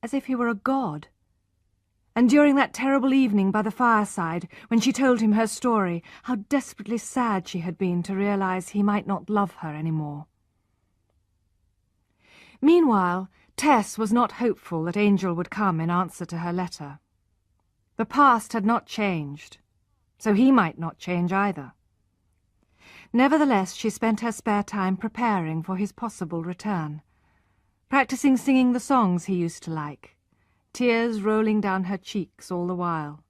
as if he were a god. And during that terrible evening by the fireside, when she told him her story, how desperately sad she had been to realize he might not love her any more. Meanwhile, Tess was not hopeful that Angel would come in answer to her letter. The past had not changed, so he might not change either. Nevertheless, she spent her spare time preparing for his possible return, practicing singing the songs he used to like, tears rolling down her cheeks all the while.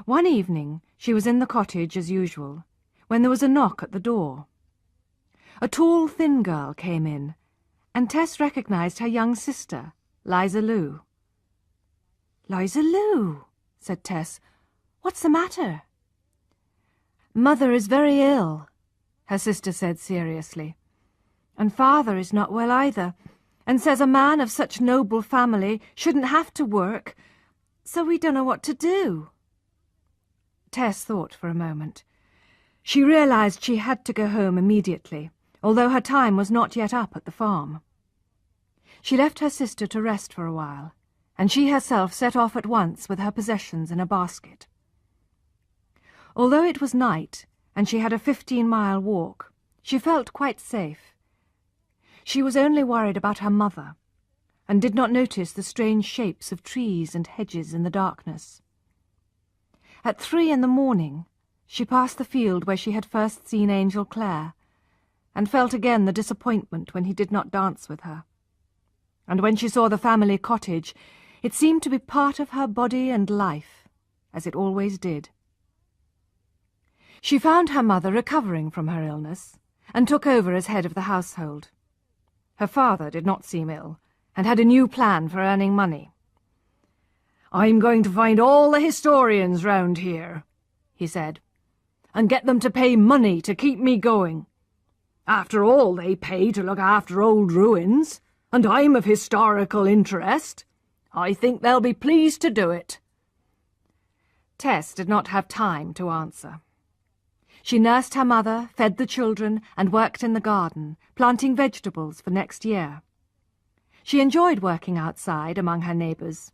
One evening she was in the cottage as usual, when there was a knock at the door. A tall, thin girl came in, and Tess recognized her young sister, Liza Lou. "Liza Lou," said Tess. "What's the matter?" "Mother is very ill," her sister said seriously. "And father is not well either, and says a man of such noble family shouldn't have to work, so we don't know what to do." Tess thought for a moment. She realized she had to go home immediately, although her time was not yet up at the farm. She left her sister to rest for a while, and she herself set off at once with her possessions in a basket. Although it was night, and she had a 15-mile walk, she felt quite safe. She was only worried about her mother, and did not notice the strange shapes of trees and hedges in the darkness. At 3 in the morning, she passed the field where she had first seen Angel Clare, and felt again the disappointment when he did not dance with her. And when she saw the family cottage, it seemed to be part of her body and life, as it always did. She found her mother recovering from her illness, and took over as head of the household. Her father did not seem ill, and had a new plan for earning money. "I'm going to find all the historians round here," he said, "and get them to pay money to keep me going. After all, they pay to look after old ruins, and I'm of historical interest. I think they'll be pleased to do it." Tess did not have time to answer. She nursed her mother, fed the children, and worked in the garden, planting vegetables for next year. She enjoyed working outside among her neighbours.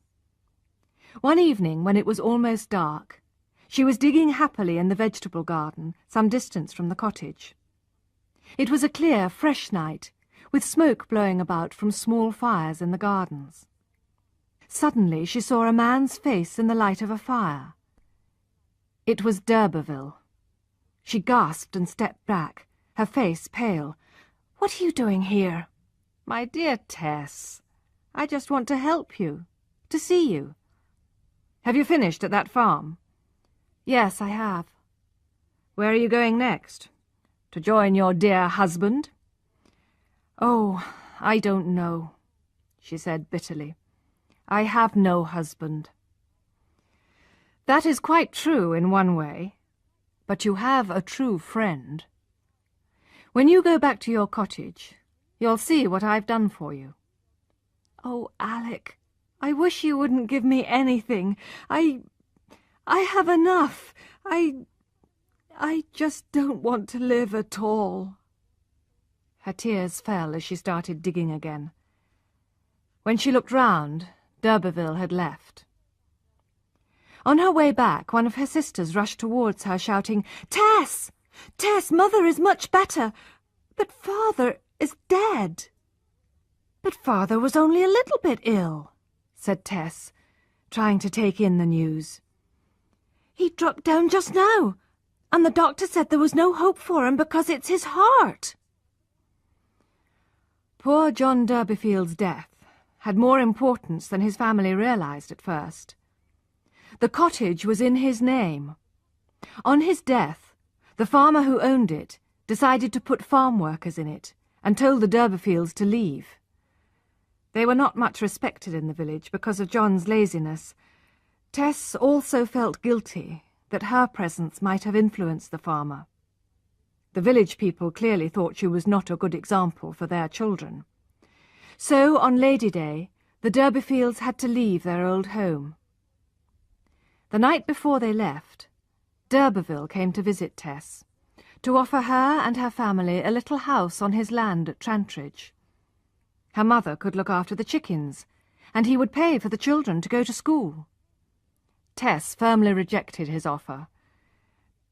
One evening, when it was almost dark, she was digging happily in the vegetable garden some distance from the cottage. It was a clear, fresh night, with smoke blowing about from small fires in the gardens. Suddenly she saw a man's face in the light of a fire. It was d'Urberville. She gasped and stepped back, her face pale. "What are you doing here?" "My dear Tess, I just want to help you, to see you. Have you finished at that farm?" "Yes, I have." "Where are you going next? To join your dear husband?" "Oh, I don't know," she said bitterly. "I have no husband." "That is quite true in one way, but you have a true friend. When you go back to your cottage, you'll see what I've done for you." "Oh, Alec, I wish you wouldn't give me anything. I have enough. I just don't want to live at all." Her tears fell as she started digging again. When she looked round, d'Urberville had left. On her way back, one of her sisters rushed towards her, shouting, "Tess! Tess, Mother is much better, but Father is dead." "But Father was only a little bit ill," said Tess, trying to take in the news. "He dropped down just now, and the doctor said there was no hope for him because it's his heart." Poor John Durbeyfield's death had more importance than his family realized at first. The cottage was in his name. On his death, the farmer who owned it decided to put farm workers in it and told the Durbeyfields to leave. They were not much respected in the village because of John's laziness. Tess also felt guilty that her presence might have influenced the farmer. The village people clearly thought she was not a good example for their children. So, on Lady Day, the Durbeyfields had to leave their old home. The night before they left, d'Urberville came to visit Tess, to offer her and her family a little house on his land at Trantridge. Her mother could look after the chickens, and he would pay for the children to go to school. Tess firmly rejected his offer,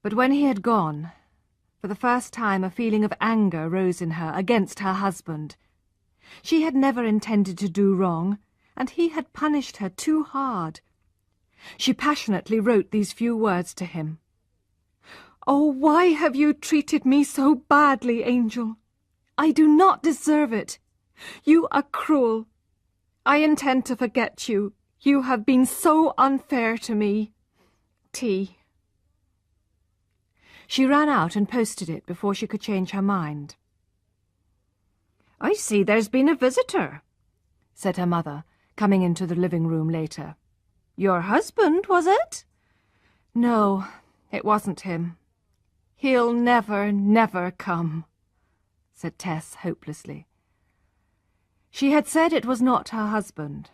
but when he had gone, for the first time a feeling of anger rose in her against her husband. She had never intended to do wrong, and he had punished her too hard. She passionately wrote these few words to him. "Oh, why have you treated me so badly, Angel? I do not deserve it. You are cruel. I intend to forget you. You have been so unfair to me. T." She ran out and posted it before she could change her mind. "I see there's been a visitor," said her mother, coming into the living room later. "Your husband, was it?" "No, it wasn't him. He'll never, never come," said Tess hopelessly. She had said it was not her husband,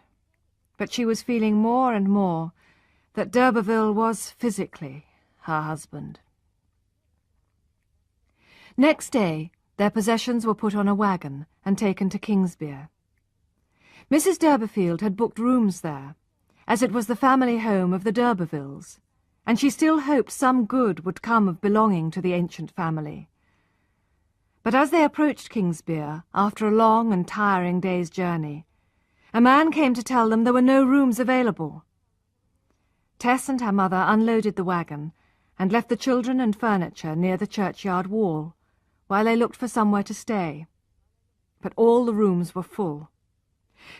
but she was feeling more and more that d'Urberville was physically her husband. Next day, their possessions were put on a wagon and taken to Kingsbere. Mrs. Durbeyfield had booked rooms there, as it was the family home of the d'Urbervilles, and she still hoped some good would come of belonging to the ancient family. But as they approached Kingsbere, after a long and tiring day's journey, a man came to tell them there were no rooms available. Tess and her mother unloaded the wagon and left the children and furniture near the churchyard wall, while they looked for somewhere to stay. But all the rooms were full.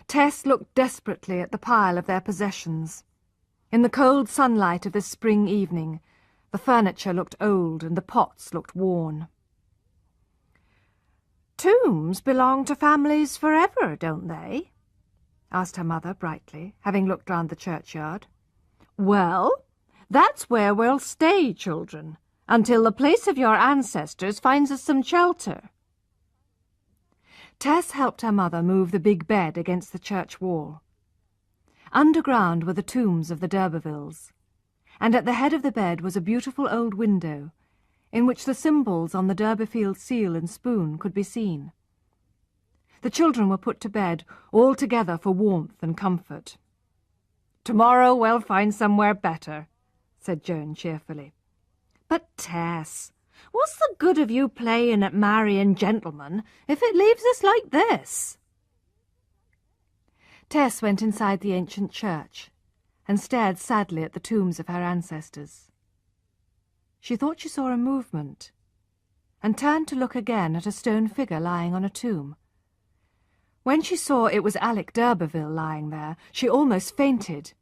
Tess looked desperately at the pile of their possessions. In the cold sunlight of this spring evening, the furniture looked old and the pots looked worn. "Tombs belong to families forever, don't they?" asked her mother brightly, having looked round the churchyard. "Well, that's where we'll stay, children, until the place of your ancestors finds us some shelter." Tess helped her mother move the big bed against the church wall. Underground were the tombs of the d'Urbervilles, and at the head of the bed was a beautiful old window, in which the symbols on the D'Urberfield seal and spoon could be seen. The children were put to bed, all together for warmth and comfort. "Tomorrow we'll find somewhere better," said Joan cheerfully. "But, Tess, what's the good of you playing at marrying gentlemen if it leaves us like this?" Tess went inside the ancient church and stared sadly at the tombs of her ancestors. She thought she saw a movement, and turned to look again at a stone figure lying on a tomb. When she saw it was Alec d'Urberville lying there, she almost fainted.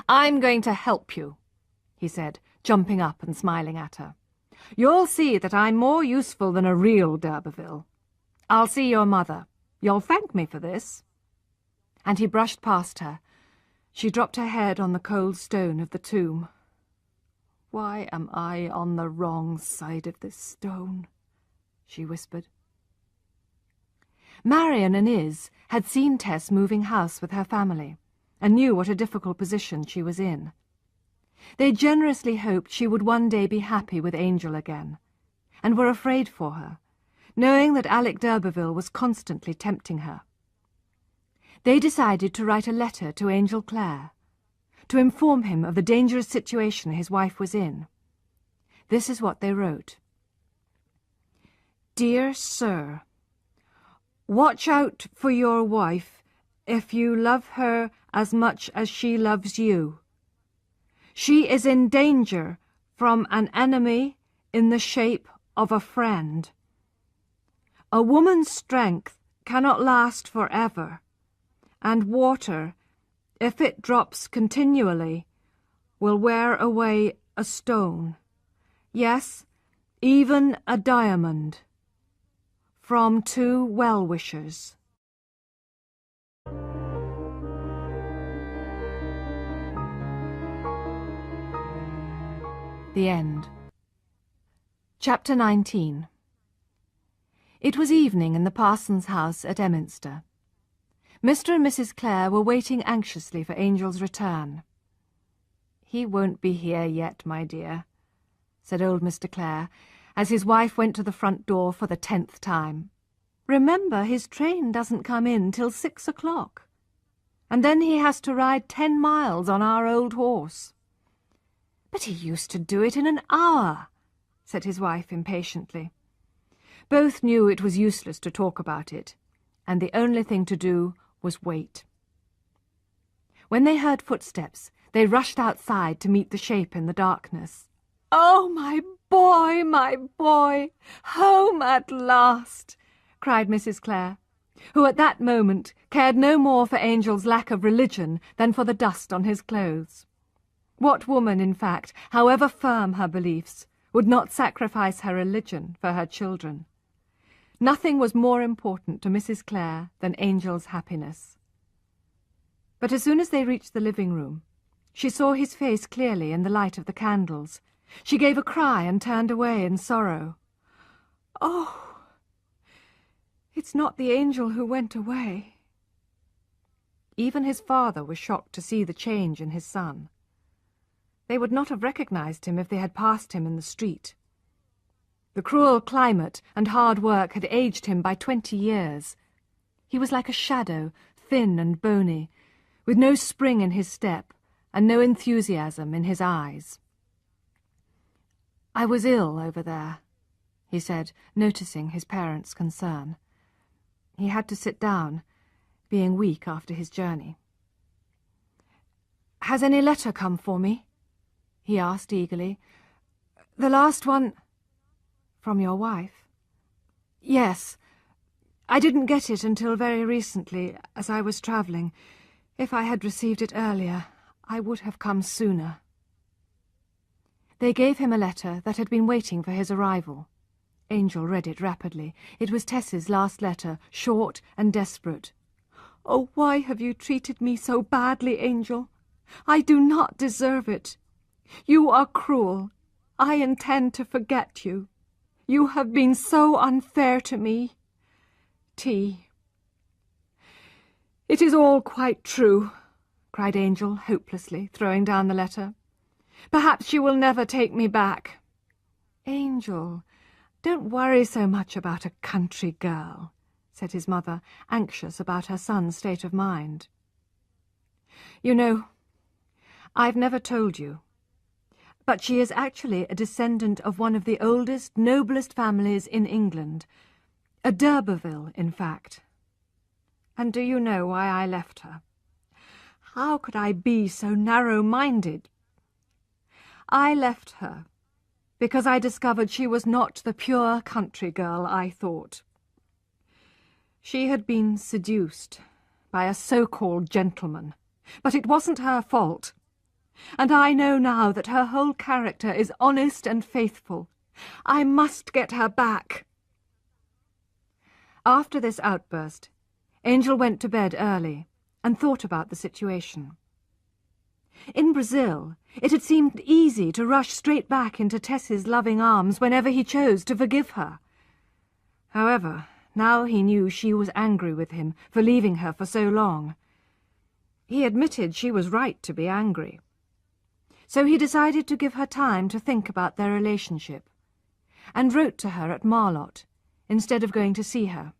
"I'm going to help you," he said, jumping up and smiling at her. "You'll see that I'm more useful than a real d'Urberville. I'll see your mother. You'll thank me for this." And he brushed past her. She dropped her head on the cold stone of the tomb. "Why am I on the wrong side of this stone?" she whispered. Marion and Iz had seen Tess moving house with her family, and knew what a difficult position she was in. They generously hoped she would one day be happy with Angel again, and were afraid for her, knowing that Alec d'Urberville was constantly tempting her. They decided to write a letter to Angel Clare, to inform him of the dangerous situation his wife was in. This is what they wrote. "Dear Sir, watch out for your wife if you love her as much as she loves you. She is in danger from an enemy in the shape of a friend. A woman's strength cannot last forever, and water, if it drops continually, will wear away a stone. Yes, even a diamond. From 2 well-wishers." The End. Chapter 19. It was evening in the parson's house at Emminster. Mr. and Mrs. Clare were waiting anxiously for Angel's return. "He won't be here yet, my dear," said old Mr. Clare, as his wife went to the front door for the 10th time. "Remember, his train doesn't come in till 6 o'clock, and then he has to ride 10 miles on our old horse." "But he used to do it in an hour," said his wife impatiently. Both knew it was useless to talk about it, and the only thing to do was wait. When they heard footsteps, they rushed outside to meet the shape in the darkness. "Oh, my boy, home at last!" cried Mrs. Clare, who at that moment cared no more for Angel's lack of religion than for the dust on his clothes. What woman, in fact, however firm her beliefs, would not sacrifice her religion for her children? Nothing was more important to Mrs. Clare than Angel's happiness. But as soon as they reached the living room, she saw his face clearly in the light of the candles. She gave a cry and turned away in sorrow. "Oh, it's not the Angel who went away." Even his father was shocked to see the change in his son. They would not have recognized him if they had passed him in the street. The cruel climate and hard work had aged him by 20 years. He was like a shadow, thin and bony, with no spring in his step and no enthusiasm in his eyes. "I was ill over there," he said, noticing his parents' concern. He had to sit down, being weak after his journey. "Has any letter come for me?" he asked eagerly. "The last one—" "From your wife?" "Yes. I didn't get it until very recently, as I was travelling. If I had received it earlier, I would have come sooner." They gave him a letter that had been waiting for his arrival. Angel read it rapidly. It was Tess's last letter, short and desperate. "Oh, why have you treated me so badly, Angel? I do not deserve it. You are cruel. I intend to forget you. You have been so unfair to me. tea." "It is all quite true," cried Angel hopelessly, throwing down the letter. "Perhaps you will never take me back." "Angel, don't worry so much about a country girl," said his mother, anxious about her son's state of mind. "You know, I've never told you, but she is actually a descendant of one of the oldest, noblest families in England, a d'Urberville, in fact. And do you know why I left her? How could I be so narrow-minded? I left her because I discovered she was not the pure country girl I thought. She had been seduced by a so-called gentleman, but it wasn't her fault. And I know now that her whole character is honest and faithful. I must get her back." After this outburst, Angel went to bed early and thought about the situation. In Brazil, it had seemed easy to rush straight back into Tess's loving arms whenever he chose to forgive her. However, now he knew she was angry with him for leaving her for so long. He admitted she was right to be angry. So he decided to give her time to think about their relationship, and wrote to her at Marlott instead of going to see her.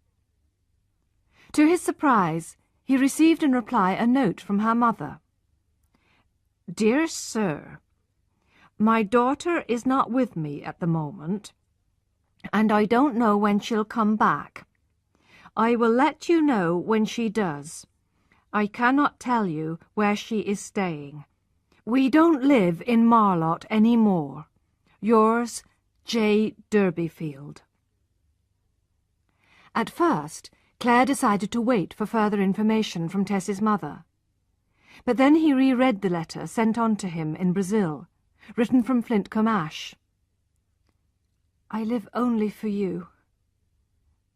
To his surprise, he received in reply a note from her mother. "Dear Sir, my daughter is not with me at the moment, and I don't know when she'll come back. I will let you know when she does. I cannot tell you where she is staying. We don't live in Marlott any more. Yours, J. Durbeyfield." At first, Claire decided to wait for further information from Tess's mother. But then he reread the letter sent on to him in Brazil, written from Flintcomb Ash. "I live only for you.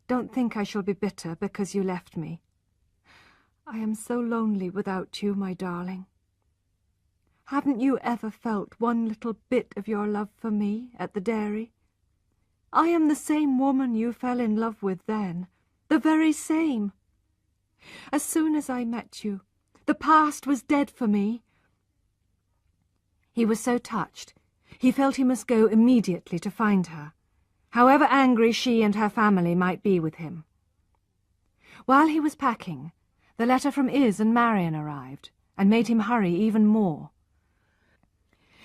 Don't think I shall be bitter because you left me. I am so lonely without you, my darling. Haven't you ever felt one little bit of your love for me at the dairy? I am the same woman you fell in love with then, the very same. As soon as I met you, the past was dead for me." He was so touched, he felt he must go immediately to find her, however angry she and her family might be with him. While he was packing, the letter from Iz and Marion arrived, and made him hurry even more.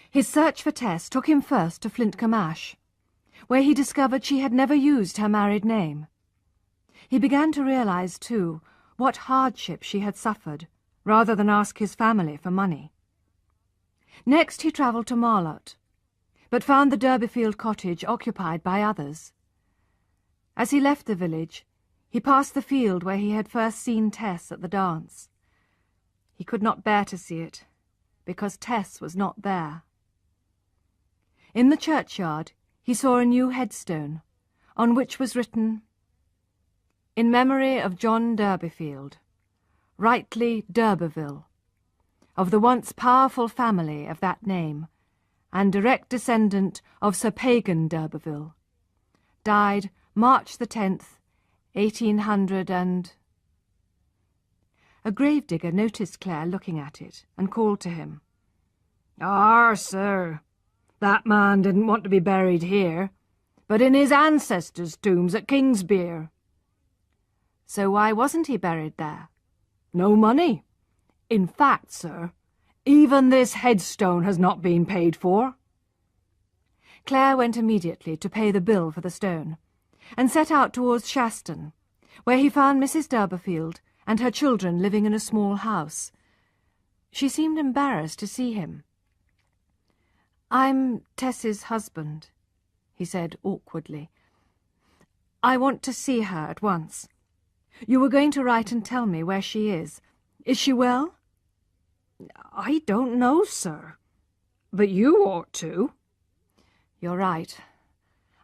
His search for Tess took him first to Flintcomb Ash, where he discovered she had never used her married name. He began to realize, too, what hardship she had suffered, rather than ask his family for money. Next he travelled to Marlott, but found the Durbeyfield cottage occupied by others. As he left the village, he passed the field where he had first seen Tess at the dance. He could not bear to see it, because Tess was not there. In the churchyard he saw a new headstone, on which was written, "In memory of John Durbeyfield, rightly d'Urberville, of the once powerful family of that name, and direct descendant of Sir Pagan d'Urberville, died March the 10th, 1800 and—" A gravedigger noticed Claire looking at it, and called to him. "Ah, sir, that man didn't want to be buried here, but in his ancestors' tombs at Kingsbere." "So why wasn't he buried there?" "No money. In fact, sir, even this headstone has not been paid for." Claire went immediately to pay the bill for the stone, and set out towards Shaston, where he found Mrs. Durbeyfield and her children living in a small house. She seemed embarrassed to see him. "I'm Tess's husband," he said awkwardly. "I want to see her at once. You were going to write and tell me where she is. Is she well?" "I don't know, sir, but you ought to." "You're right.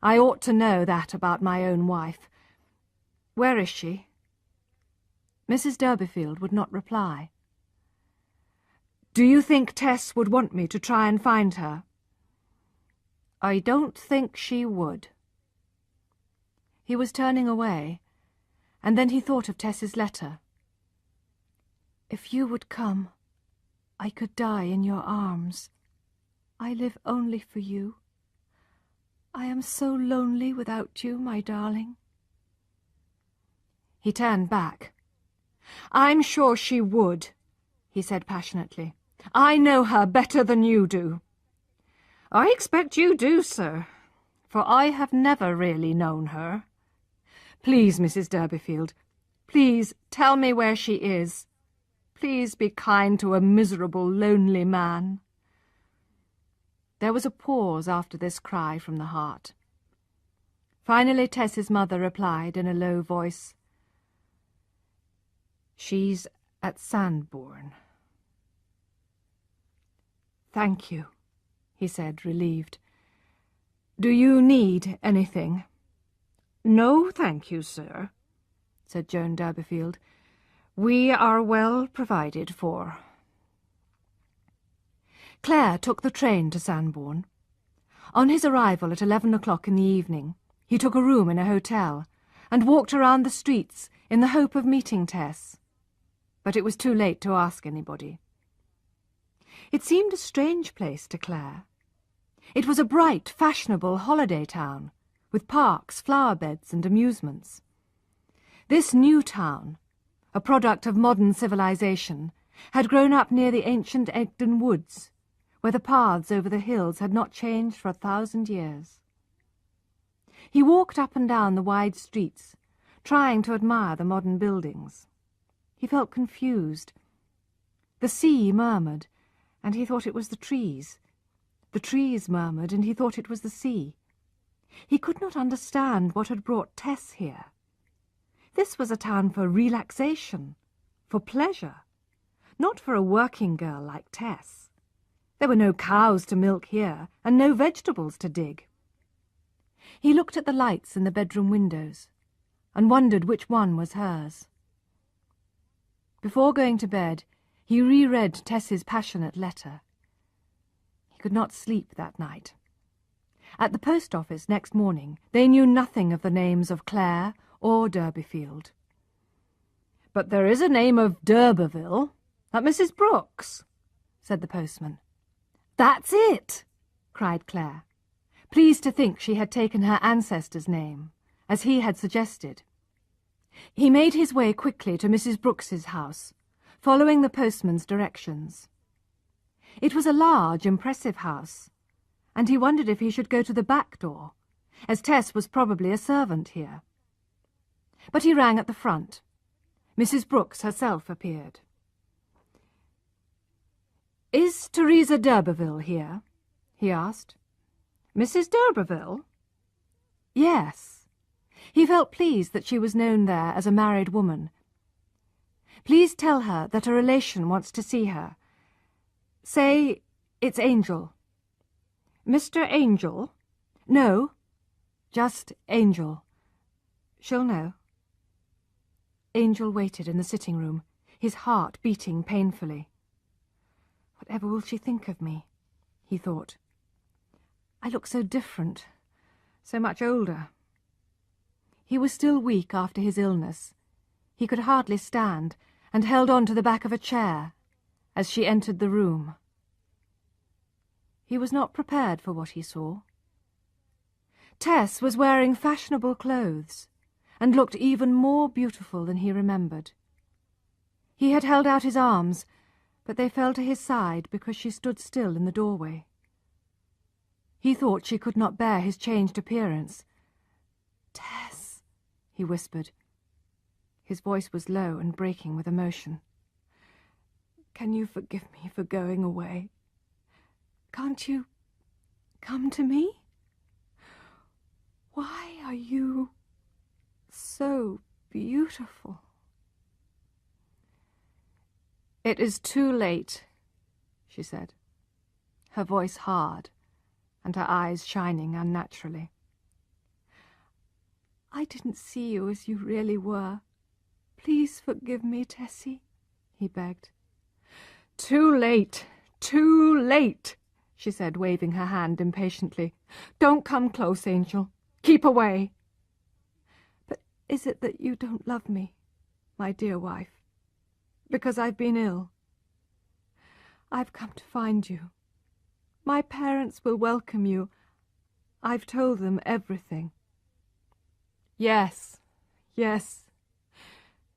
I ought to know that about my own wife. Where is she?" Mrs. Durbeyfield would not reply. "Do you think Tess would want me to try and find her?" "I don't think she would." He was turning away, and then he thought of Tess's letter. If you would come, I could die in your arms. I live only for you. I am so lonely without you, my darling. He turned back. "I'm sure she would," he said passionately. "I know her better than you do." "I expect you do, sir, for I have never really known her. Please, Mrs. Durbeyfield, please tell me where she is. Please be kind to a miserable, lonely man." There was a pause after this cry from the heart. Finally Tess's mother replied in a low voice, "She's at Sandbourne." "Thank you," he said, relieved. "Do you need anything?" "No, thank you, sir," said Joan Durbeyfield. "We are well provided for." Clare took the train to Sandbourne. On his arrival at 11 o'clock in the evening, he took a room in a hotel and walked around the streets in the hope of meeting Tess. But it was too late to ask anybody. It seemed a strange place to Clare. It was a bright, fashionable holiday town, with parks, flower beds, and amusements. This new town, a product of modern civilization, had grown up near the ancient Egdon Woods, where the paths over the hills had not changed for 1,000 years. He walked up and down the wide streets, trying to admire the modern buildings. He felt confused. The sea murmured, and he thought it was the trees. The trees murmured, and he thought it was the sea. He could not understand what had brought Tess here. This was a town for relaxation, for pleasure, not for a working girl like Tess. There were no cows to milk here, and no vegetables to dig. He looked at the lights in the bedroom windows, and wondered which one was hers. Before going to bed, he reread Tess's passionate letter. He could not sleep that night. At the post office next morning, they knew nothing of the names of Clare or Durbeyfield. "But there is a name of d'Urberville at Mrs. Brooks," said the postman. "That's it!" cried Clare, pleased to think she had taken her ancestor's name, as he had suggested. He made his way quickly to Mrs. Brooks's house, following the postman's directions. It was a large, impressive house, and he wondered if he should go to the back door, as Tess was probably a servant here. But he rang at the front. Mrs. Brooks herself appeared. "Is Teresa d'Urberville here?" he asked. "Mrs. d'Urberville?" "Yes." He felt pleased that she was known there as a married woman. "Please tell her that a relation wants to see her. Say it's Angel." "Mr. Angel?" "No, just Angel. She'll know." Angel waited in the sitting room, his heart beating painfully. "Whatever will she think of me?" he thought. "I look so different, so much older." He was still weak after his illness. He could hardly stand, and held on to the back of a chair as she entered the room. He was not prepared for what he saw. Tess was wearing fashionable clothes, and looked even more beautiful than he remembered. He had held out his arms, but they fell to his side because she stood still in the doorway. He thought she could not bear his changed appearance. "Tess," he whispered. His voice was low and breaking with emotion. "Can you forgive me for going away? Can't you come to me? Why are you so beautiful?" "It is too late," she said, her voice hard and her eyes shining unnaturally. "I didn't see you as you really were. Please forgive me, Tessie," he begged. "Too late, too late," she said, waving her hand impatiently. "Don't come close, Angel. Keep away." is it that you don't love me, my dear wife, because I've been ill? I've come to find you. My parents will welcome you. I've told them everything. Yes, yes,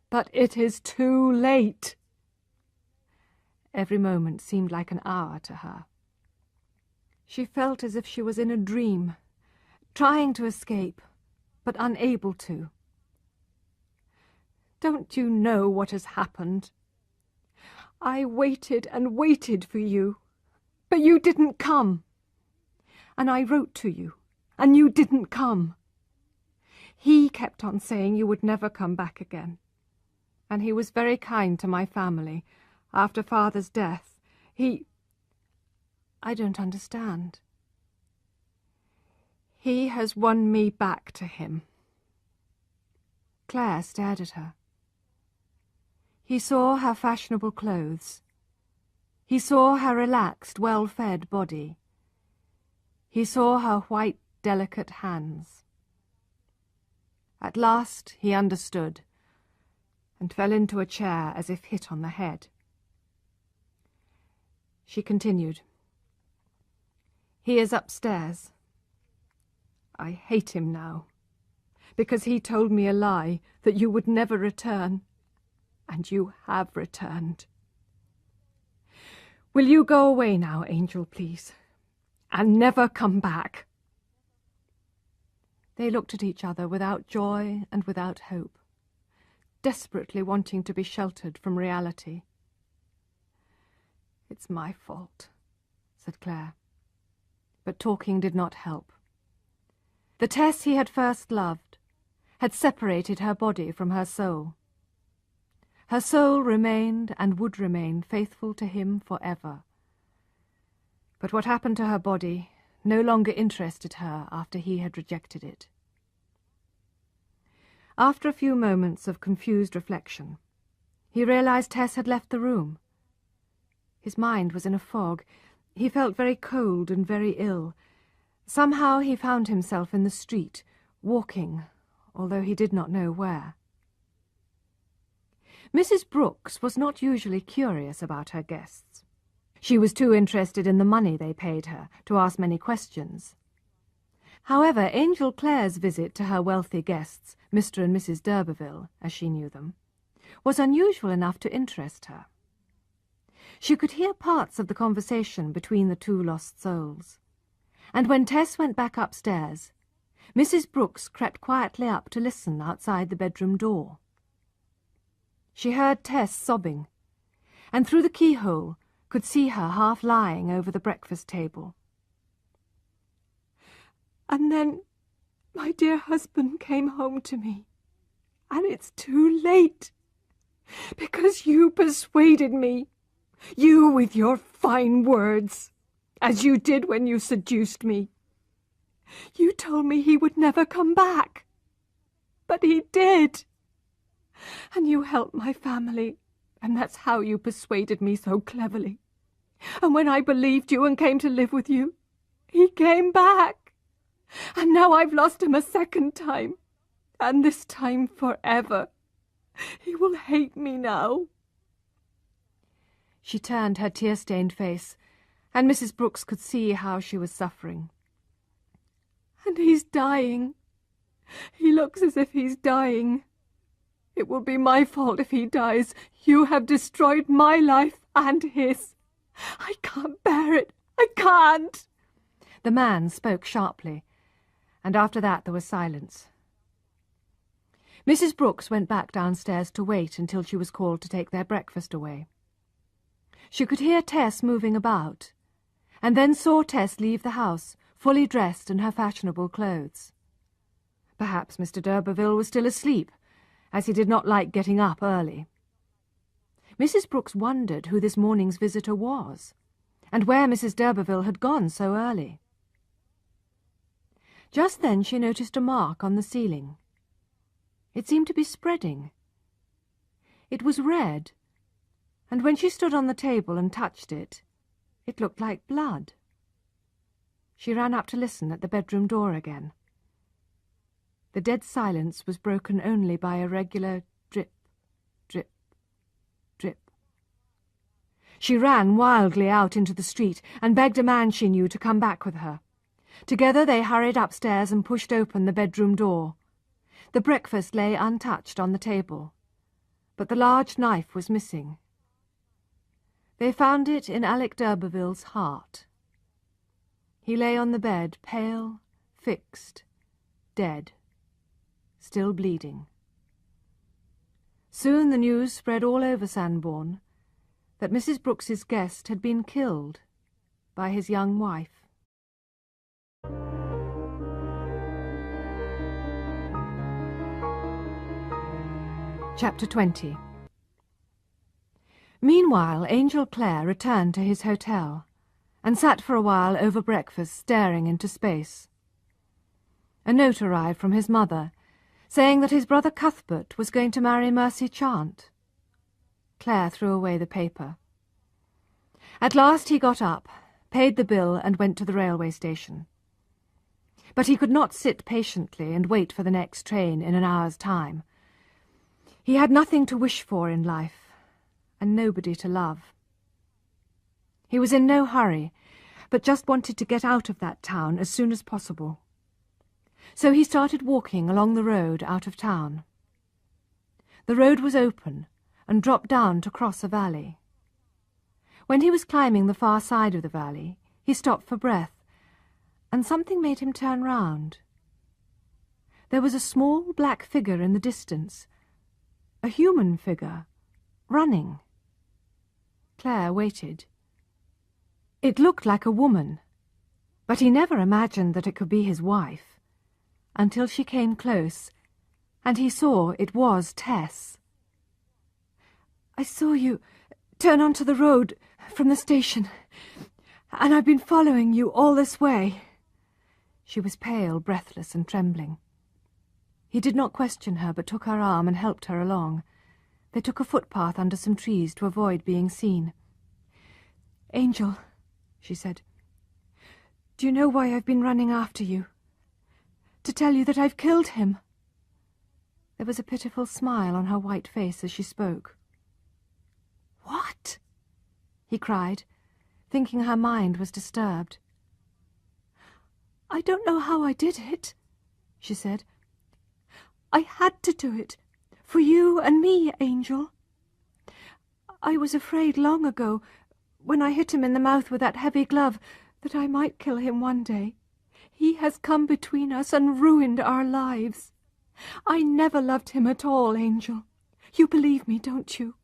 but it is too late. Every moment seemed like an hour to her. She felt as if she was in a dream, trying to escape, but unable to. Don't you know what has happened? I waited and waited for you, but you didn't come. And I wrote to you, and you didn't come. He kept on saying you would never come back again. And he was very kind to my family. After Father's death, I don't understand. He has won me back to him. Claire stared at her. He saw her fashionable clothes. He saw her relaxed, well-fed body. He saw her white, delicate hands. At last he understood, and fell into a chair as if hit on the head. She continued. He is upstairs. I hate him now, because he told me a lie that you would never return, and you have returned. Will you go away now, Angel, please, and never come back? They looked at each other without joy and without hope, desperately wanting to be sheltered from reality. It's my fault, said Claire. But talking did not help. The Tess he had first loved had separated her body from her soul. Her soul remained and would remain faithful to him forever. But what happened to her body no longer interested her after he had rejected it. After a few moments of confused reflection, he realized Tess had left the room. His mind was in a fog. He felt very cold and very ill. Somehow he found himself in the street, walking, although he did not know where. Mrs. Brooks was not usually curious about her guests. She was too interested in the money they paid her to ask many questions. However, Angel Clare's visit to her wealthy guests, Mr. and Mrs. d'Urberville, as she knew them, was unusual enough to interest her. She could hear parts of the conversation between the two lost souls, and when Tess went back upstairs, Mrs. Brooks crept quietly up to listen outside the bedroom door. She heard Tess sobbing, and through the keyhole could see her half lying over the breakfast table. And then my dear husband came home to me, and it's too late, because you persuaded me, you with your fine words, as you did when you seduced me. You told me he would never come back, but he did. And you helped my family, and that's how you persuaded me so cleverly. And when I believed you and came to live with you, he came back. And now I've lost him a second time, and this time forever. He will hate me now. She turned her tear-stained face, and Mrs. Brooks could see how she was suffering. And he's dying. He looks as if he's dying. It will be my fault if he dies. You have destroyed my life and his. I can't bear it. I can't. The man spoke sharply, and after that there was silence. Mrs. Brooks went back downstairs to wait until she was called to take their breakfast away. She could hear Tess moving about, and then saw Tess leave the house, fully dressed in her fashionable clothes. Perhaps Mr. d'Urberville was still asleep, as he did not like getting up early. Mrs. Brooks wondered who this morning's visitor was, and where Mrs. d'Urberville had gone so early. Just then she noticed a mark on the ceiling. It seemed to be spreading. It was red, and when she stood on the table and touched it, it looked like blood. She ran up to listen at the bedroom door again. The dead silence was broken only by a regular drip, drip, drip. She ran wildly out into the street and begged a man she knew to come back with her. Together they hurried upstairs and pushed open the bedroom door. The breakfast lay untouched on the table, but the large knife was missing. They found it in Alec d'Urberville's heart. He lay on the bed, pale, fixed, dead, still bleeding. Soon the news spread all over Sanborn that Mrs. Brooks's guest had been killed by his young wife. Chapter 20. Meanwhile, Angel Clare returned to his hotel and sat for a while over breakfast staring into space. A note arrived from his mother, saying that his brother Cuthbert was going to marry Mercy Chant. Clare threw away the paper. At last he got up, paid the bill, and went to the railway station. But he could not sit patiently and wait for the next train in an hour's time. He had nothing to wish for in life, and nobody to love. He was in no hurry, but just wanted to get out of that town as soon as possible. So he started walking along the road out of town. The road was open and dropped down to cross a valley. When he was climbing the far side of the valley, he stopped for breath, and something made him turn round. There was a small black figure in the distance, a human figure, running. Clare waited. It looked like a woman, but he never imagined that it could be his wife, until she came close, and he saw it was Tess. "I saw you turn onto the road from the station, and I've been following you all this way." She was pale, breathless, and trembling. He did not question her, but took her arm and helped her along. They took a footpath under some trees to avoid being seen. "Angel," she said, "do you know why I've been running after you? To tell you that I've killed him." There was a pitiful smile on her white face as she spoke. "What?" he cried, thinking her mind was disturbed. "I don't know how I did it," she said. "I had to do it, for you and me, Angel. I was afraid long ago, when I hit him in the mouth with that heavy glove, that I might kill him one day. He has come between us and ruined our lives. I never loved him at all, Angel. You believe me, don't you?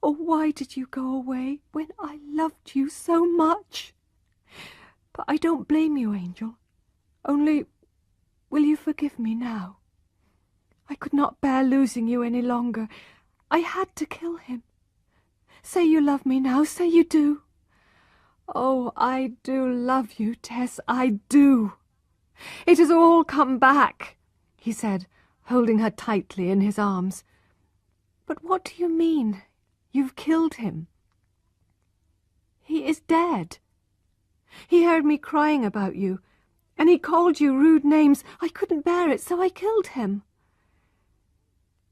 Oh, why did you go away when I loved you so much? But I don't blame you, Angel. Only, will you forgive me now? I could not bear losing you any longer. I had to kill him. Say you love me now. Say you do." "Oh, I do love you, Tess. I do. It has all come back," he said, holding her tightly in his arms. "But what do you mean? You've killed him." "He is dead. He heard me crying about you, and he called you rude names. I couldn't bear it, so I killed him."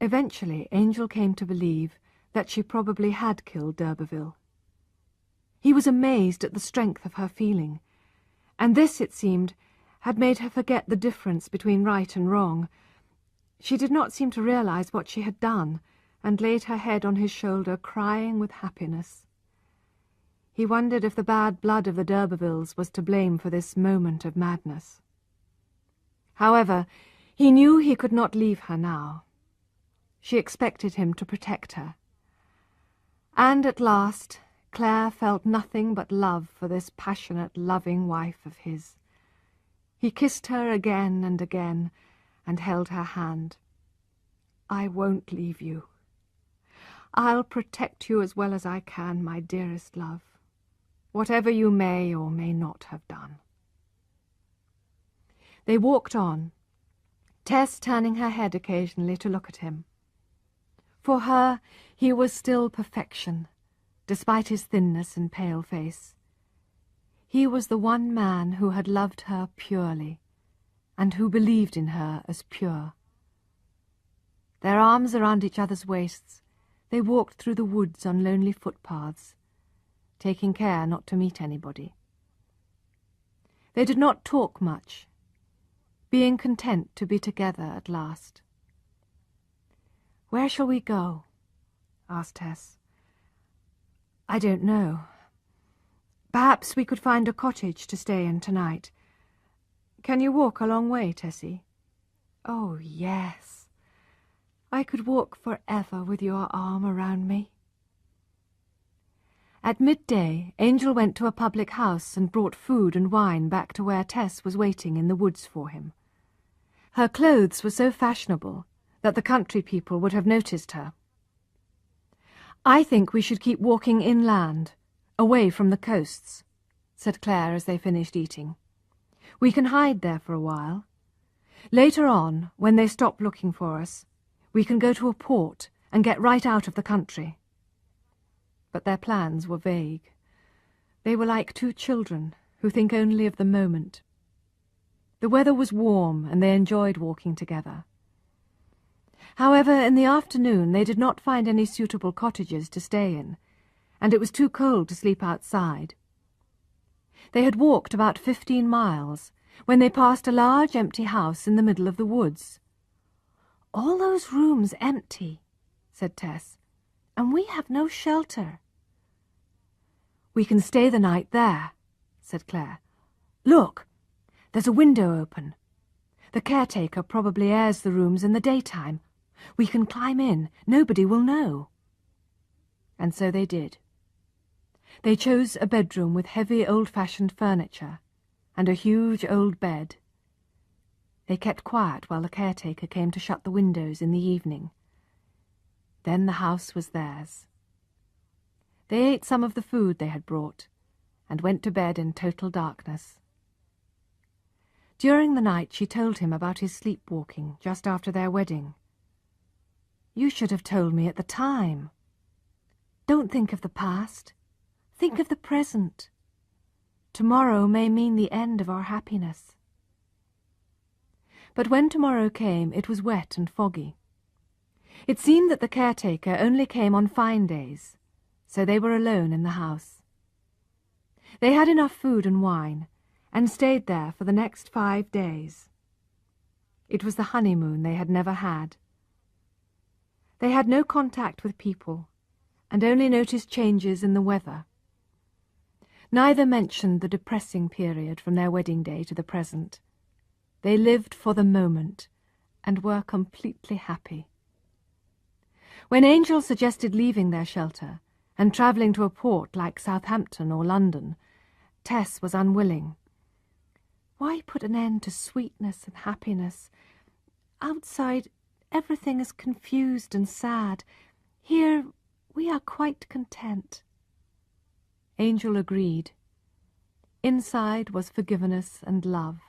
Eventually, Angel came to believe that she probably had killed d'Urberville. He was amazed at the strength of her feeling, and this, it seemed, had made her forget the difference between right and wrong. She did not seem to realize what she had done, and laid her head on his shoulder, crying with happiness. He wondered if the bad blood of the d'Urbervilles was to blame for this moment of madness. However, he knew he could not leave her now. She expected him to protect her. And at last, Clare felt nothing but love for this passionate, loving wife of his. He kissed her again and again, and held her hand. "I won't leave you. I'll protect you as well as I can, my dearest love, whatever you may or may not have done." They walked on, Tess turning her head occasionally to look at him. For her, he was still perfection, despite his thinness and pale face. He was the one man who had loved her purely, and who believed in her as pure. Their arms around each other's waists, they walked through the woods on lonely footpaths, taking care not to meet anybody. They did not talk much, being content to be together at last. "Where shall we go?" asked Tess. "I don't know. Perhaps we could find a cottage to stay in tonight. Can you walk a long way, Tessie?" "Oh, yes. I could walk forever with your arm around me." At midday, Angel went to a public house and brought food and wine back to where Tess was waiting in the woods for him. Her clothes were so fashionable that the country people would have noticed her. "I think we should keep walking inland, away from the coasts," said Claire as they finished eating. "We can hide there for a while. Later on, when they stop looking for us, we can go to a port and get right out of the country." But their plans were vague. They were like two children who think only of the moment. The weather was warm and they enjoyed walking together. However, in the afternoon they did not find any suitable cottages to stay in, and it was too cold to sleep outside. They had walked about 15 miles when they passed a large empty house in the middle of the woods. "All those rooms empty," said Tess, "and we have no shelter." "We can stay the night there," said Claire. "Look, there's a window open. The caretaker probably airs the rooms in the daytime. We can climb in. Nobody will know." And so they did. They chose a bedroom with heavy old-fashioned furniture and a huge old bed. They kept quiet while the caretaker came to shut the windows in the evening. Then the house was theirs. They ate some of the food they had brought and went to bed in total darkness. During the night she told him about his sleepwalking just after their wedding. "You should have told me at the time. Don't think of the past. Think of the present. Tomorrow may mean the end of our happiness." But when tomorrow came, it was wet and foggy. It seemed that the caretaker only came on fine days, so they were alone in the house. They had enough food and wine, and stayed there for the next 5 days. It was the honeymoon they had never had. They had no contact with people, and only noticed changes in the weather. Neither mentioned the depressing period from their wedding day to the present. They lived for the moment, and were completely happy. When Angel suggested leaving their shelter and travelling to a port like Southampton or London, Tess was unwilling. Why put an end to sweetness and happiness? Outside, everything is confused and sad. Here, we are quite content. Angel agreed. Inside was forgiveness and love.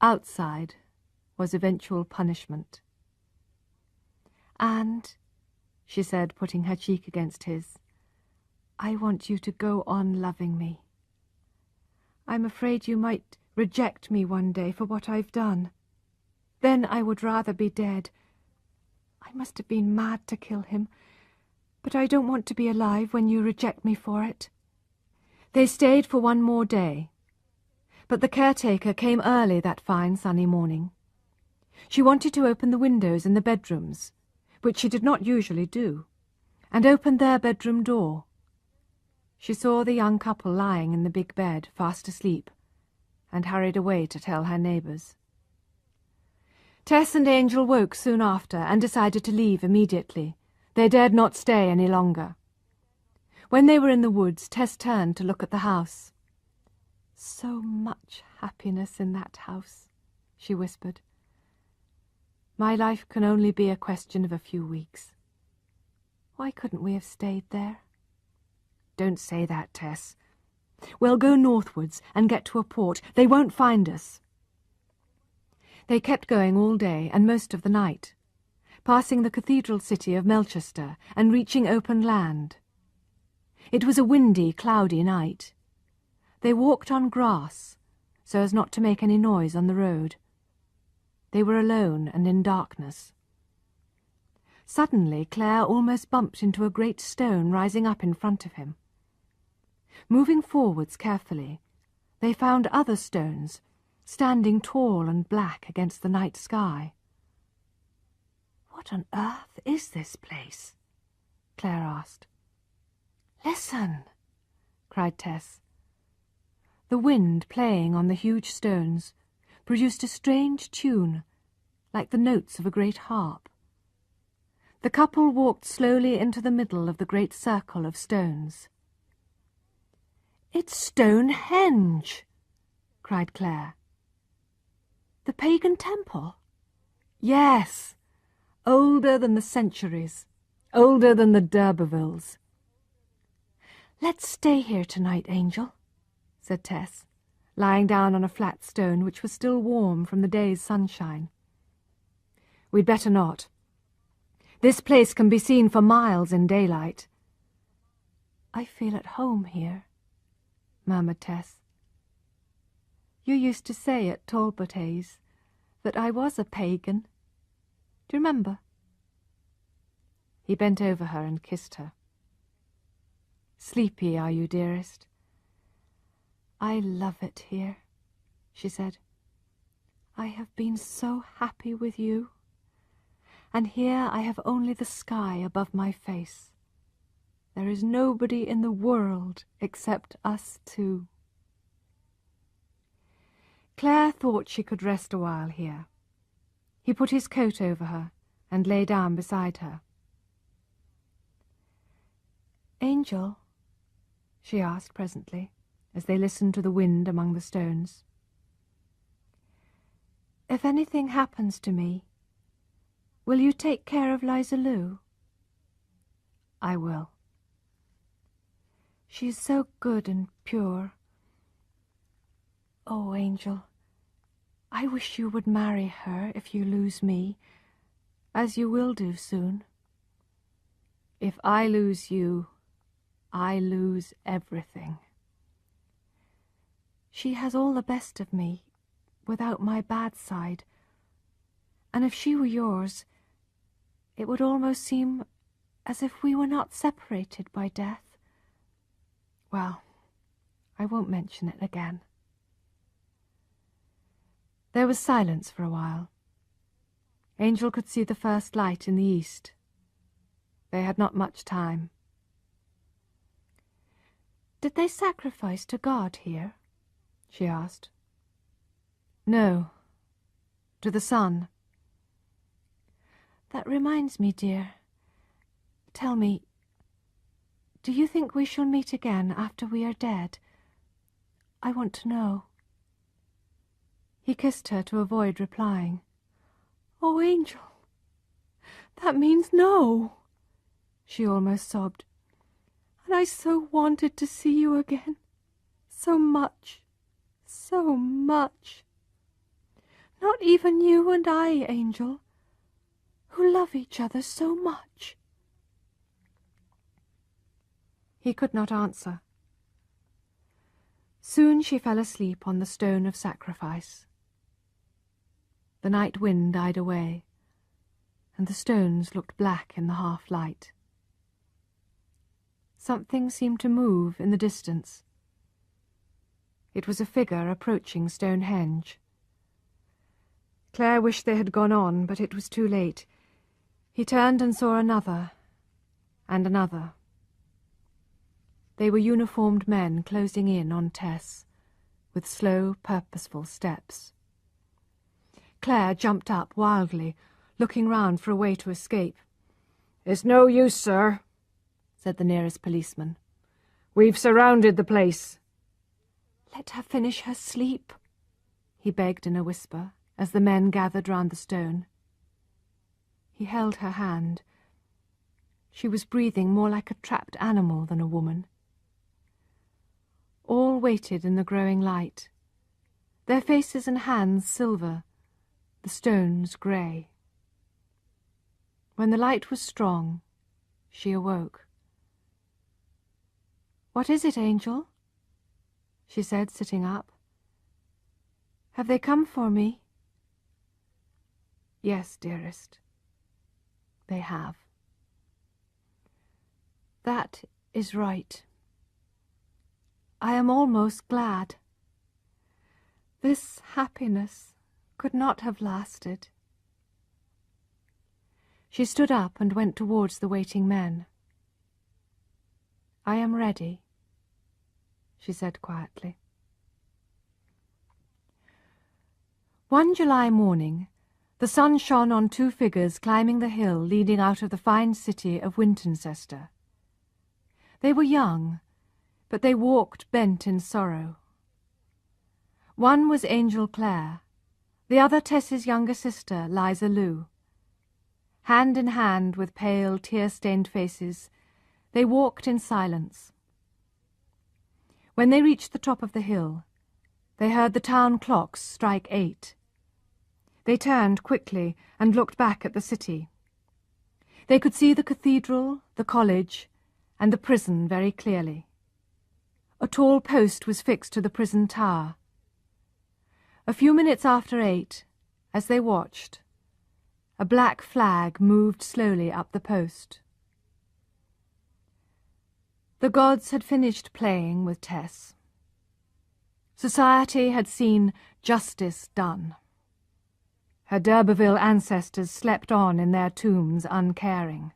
Outside was eventual punishment. "And," she said, putting her cheek against his, "I want you to go on loving me. I'm afraid you might reject me one day for what I've done. Then I would rather be dead. I must have been mad to kill him, but I don't want to be alive when you reject me for it." They stayed for one more day, but the caretaker came early that fine sunny morning. She wanted to open the windows in the bedrooms, which she did not usually do, and opened their bedroom door. She saw the young couple lying in the big bed, fast asleep, and hurried away to tell her neighbours. Tess and Angel woke soon after and decided to leave immediately. They dared not stay any longer. When they were in the woods, Tess turned to look at the house. "So much happiness in that house," she whispered. "My life can only be a question of a few weeks. Why couldn't we have stayed there?" "Don't say that, Tess. We'll go northwards and get to a port. They won't find us." They kept going all day and most of the night, passing the cathedral city of Melchester and reaching open land. It was a windy, cloudy night. They walked on grass, so as not to make any noise on the road. They were alone and in darkness. Suddenly Claire almost bumped into a great stone rising up in front of him. Moving forwards carefully, they found other stones, standing tall and black against the night sky. "What on earth is this place?" Claire asked. "Listen!" cried Tess. The wind playing on the huge stones produced a strange tune, like the notes of a great harp. The couple walked slowly into the middle of the great circle of stones. "It's Stonehenge!" cried Claire. "The pagan temple?" "Yes, older than the centuries, older than the d'Urbervilles." "Let's stay here tonight, Angel," said Tess, lying down on a flat stone which was still warm from the day's sunshine. "We'd better not. This place can be seen for miles in daylight." "I feel at home here," murmured Tess. "You used to say at Talbothays that I was a pagan. Do you remember?" He bent over her and kissed her. "Sleepy, are you, dearest?" "I love it here," she said. "I have been so happy with you. And here I have only the sky above my face. There is nobody in the world except us two." Claire thought she could rest a while here. He put his coat over her and lay down beside her. "Angel," she asked presently, as they listened to the wind among the stones, "if anything happens to me, will you take care of Liza Lou?" "I will." "She is so good and pure. Oh, Angel, I wish you would marry her if you lose me, as you will do soon." "If I lose you, I lose everything." "She has all the best of me, without my bad side, and if she were yours, it would almost seem as if we were not separated by death. Well, I won't mention it again." There was silence for a while. Angel could see the first light in the east. They had not much time. "Did they sacrifice to God here?" she asked. "No, to the sun." "That reminds me, dear. Tell me, do you think we shall meet again after we are dead? I want to know." He kissed her to avoid replying. "Oh, Angel, that means no," she almost sobbed. "And I so wanted to see you again. So much, so much. Not even you and I, Angel, who love each other so much." He could not answer. Soon she fell asleep on the stone of sacrifice. The night wind died away, and the stones looked black in the half-light. Something seemed to move in the distance. It was a figure approaching Stonehenge. Claire wished they had gone on, but it was too late. He turned and saw another, and another. They were uniformed men closing in on Tess, with slow, purposeful steps. Claire jumped up wildly, looking round for a way to escape. "It's no use, sir," said the nearest policeman. "We've surrounded the place." "Let her finish her sleep," he begged in a whisper, as the men gathered round the stone. He held her hand. She was breathing more like a trapped animal than a woman. All waited in the growing light, their faces and hands silver, the stones grey. When the light was strong, she awoke. "What is it, Angel?" she said, sitting up. Have they come for me? Yes, dearest, they have. That is right. I am almost glad. This happiness could not have lasted. She stood up and went towards the waiting men. I am ready, she said quietly. One July morning, the sun shone on two figures climbing the hill leading out of the fine city of Wintoncester. They were young, but they walked bent in sorrow. One was Angel Clare, the other Tess's younger sister, Liza Lou. Hand in hand with pale, tear-stained faces, they walked in silence. When they reached the top of the hill, they heard the town clocks strike 8. They turned quickly and looked back at the city. They could see the cathedral, the college, and the prison very clearly. A tall post was fixed to the prison tower. A few minutes after 8, as they watched, a black flag moved slowly up the post. The gods had finished playing with Tess. Society had seen justice done. Her d'Urberville ancestors slept on in their tombs uncaring.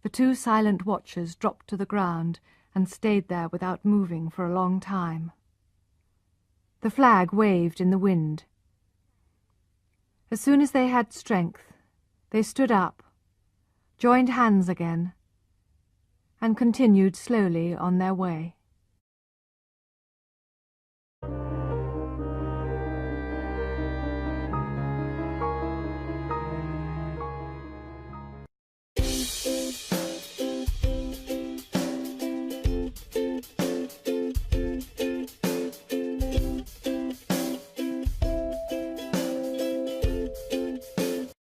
The two silent watchers dropped to the ground and stayed there without moving for a long time. The flag waved in the wind. As soon as they had strength, they stood up, joined hands again, and continued slowly on their way.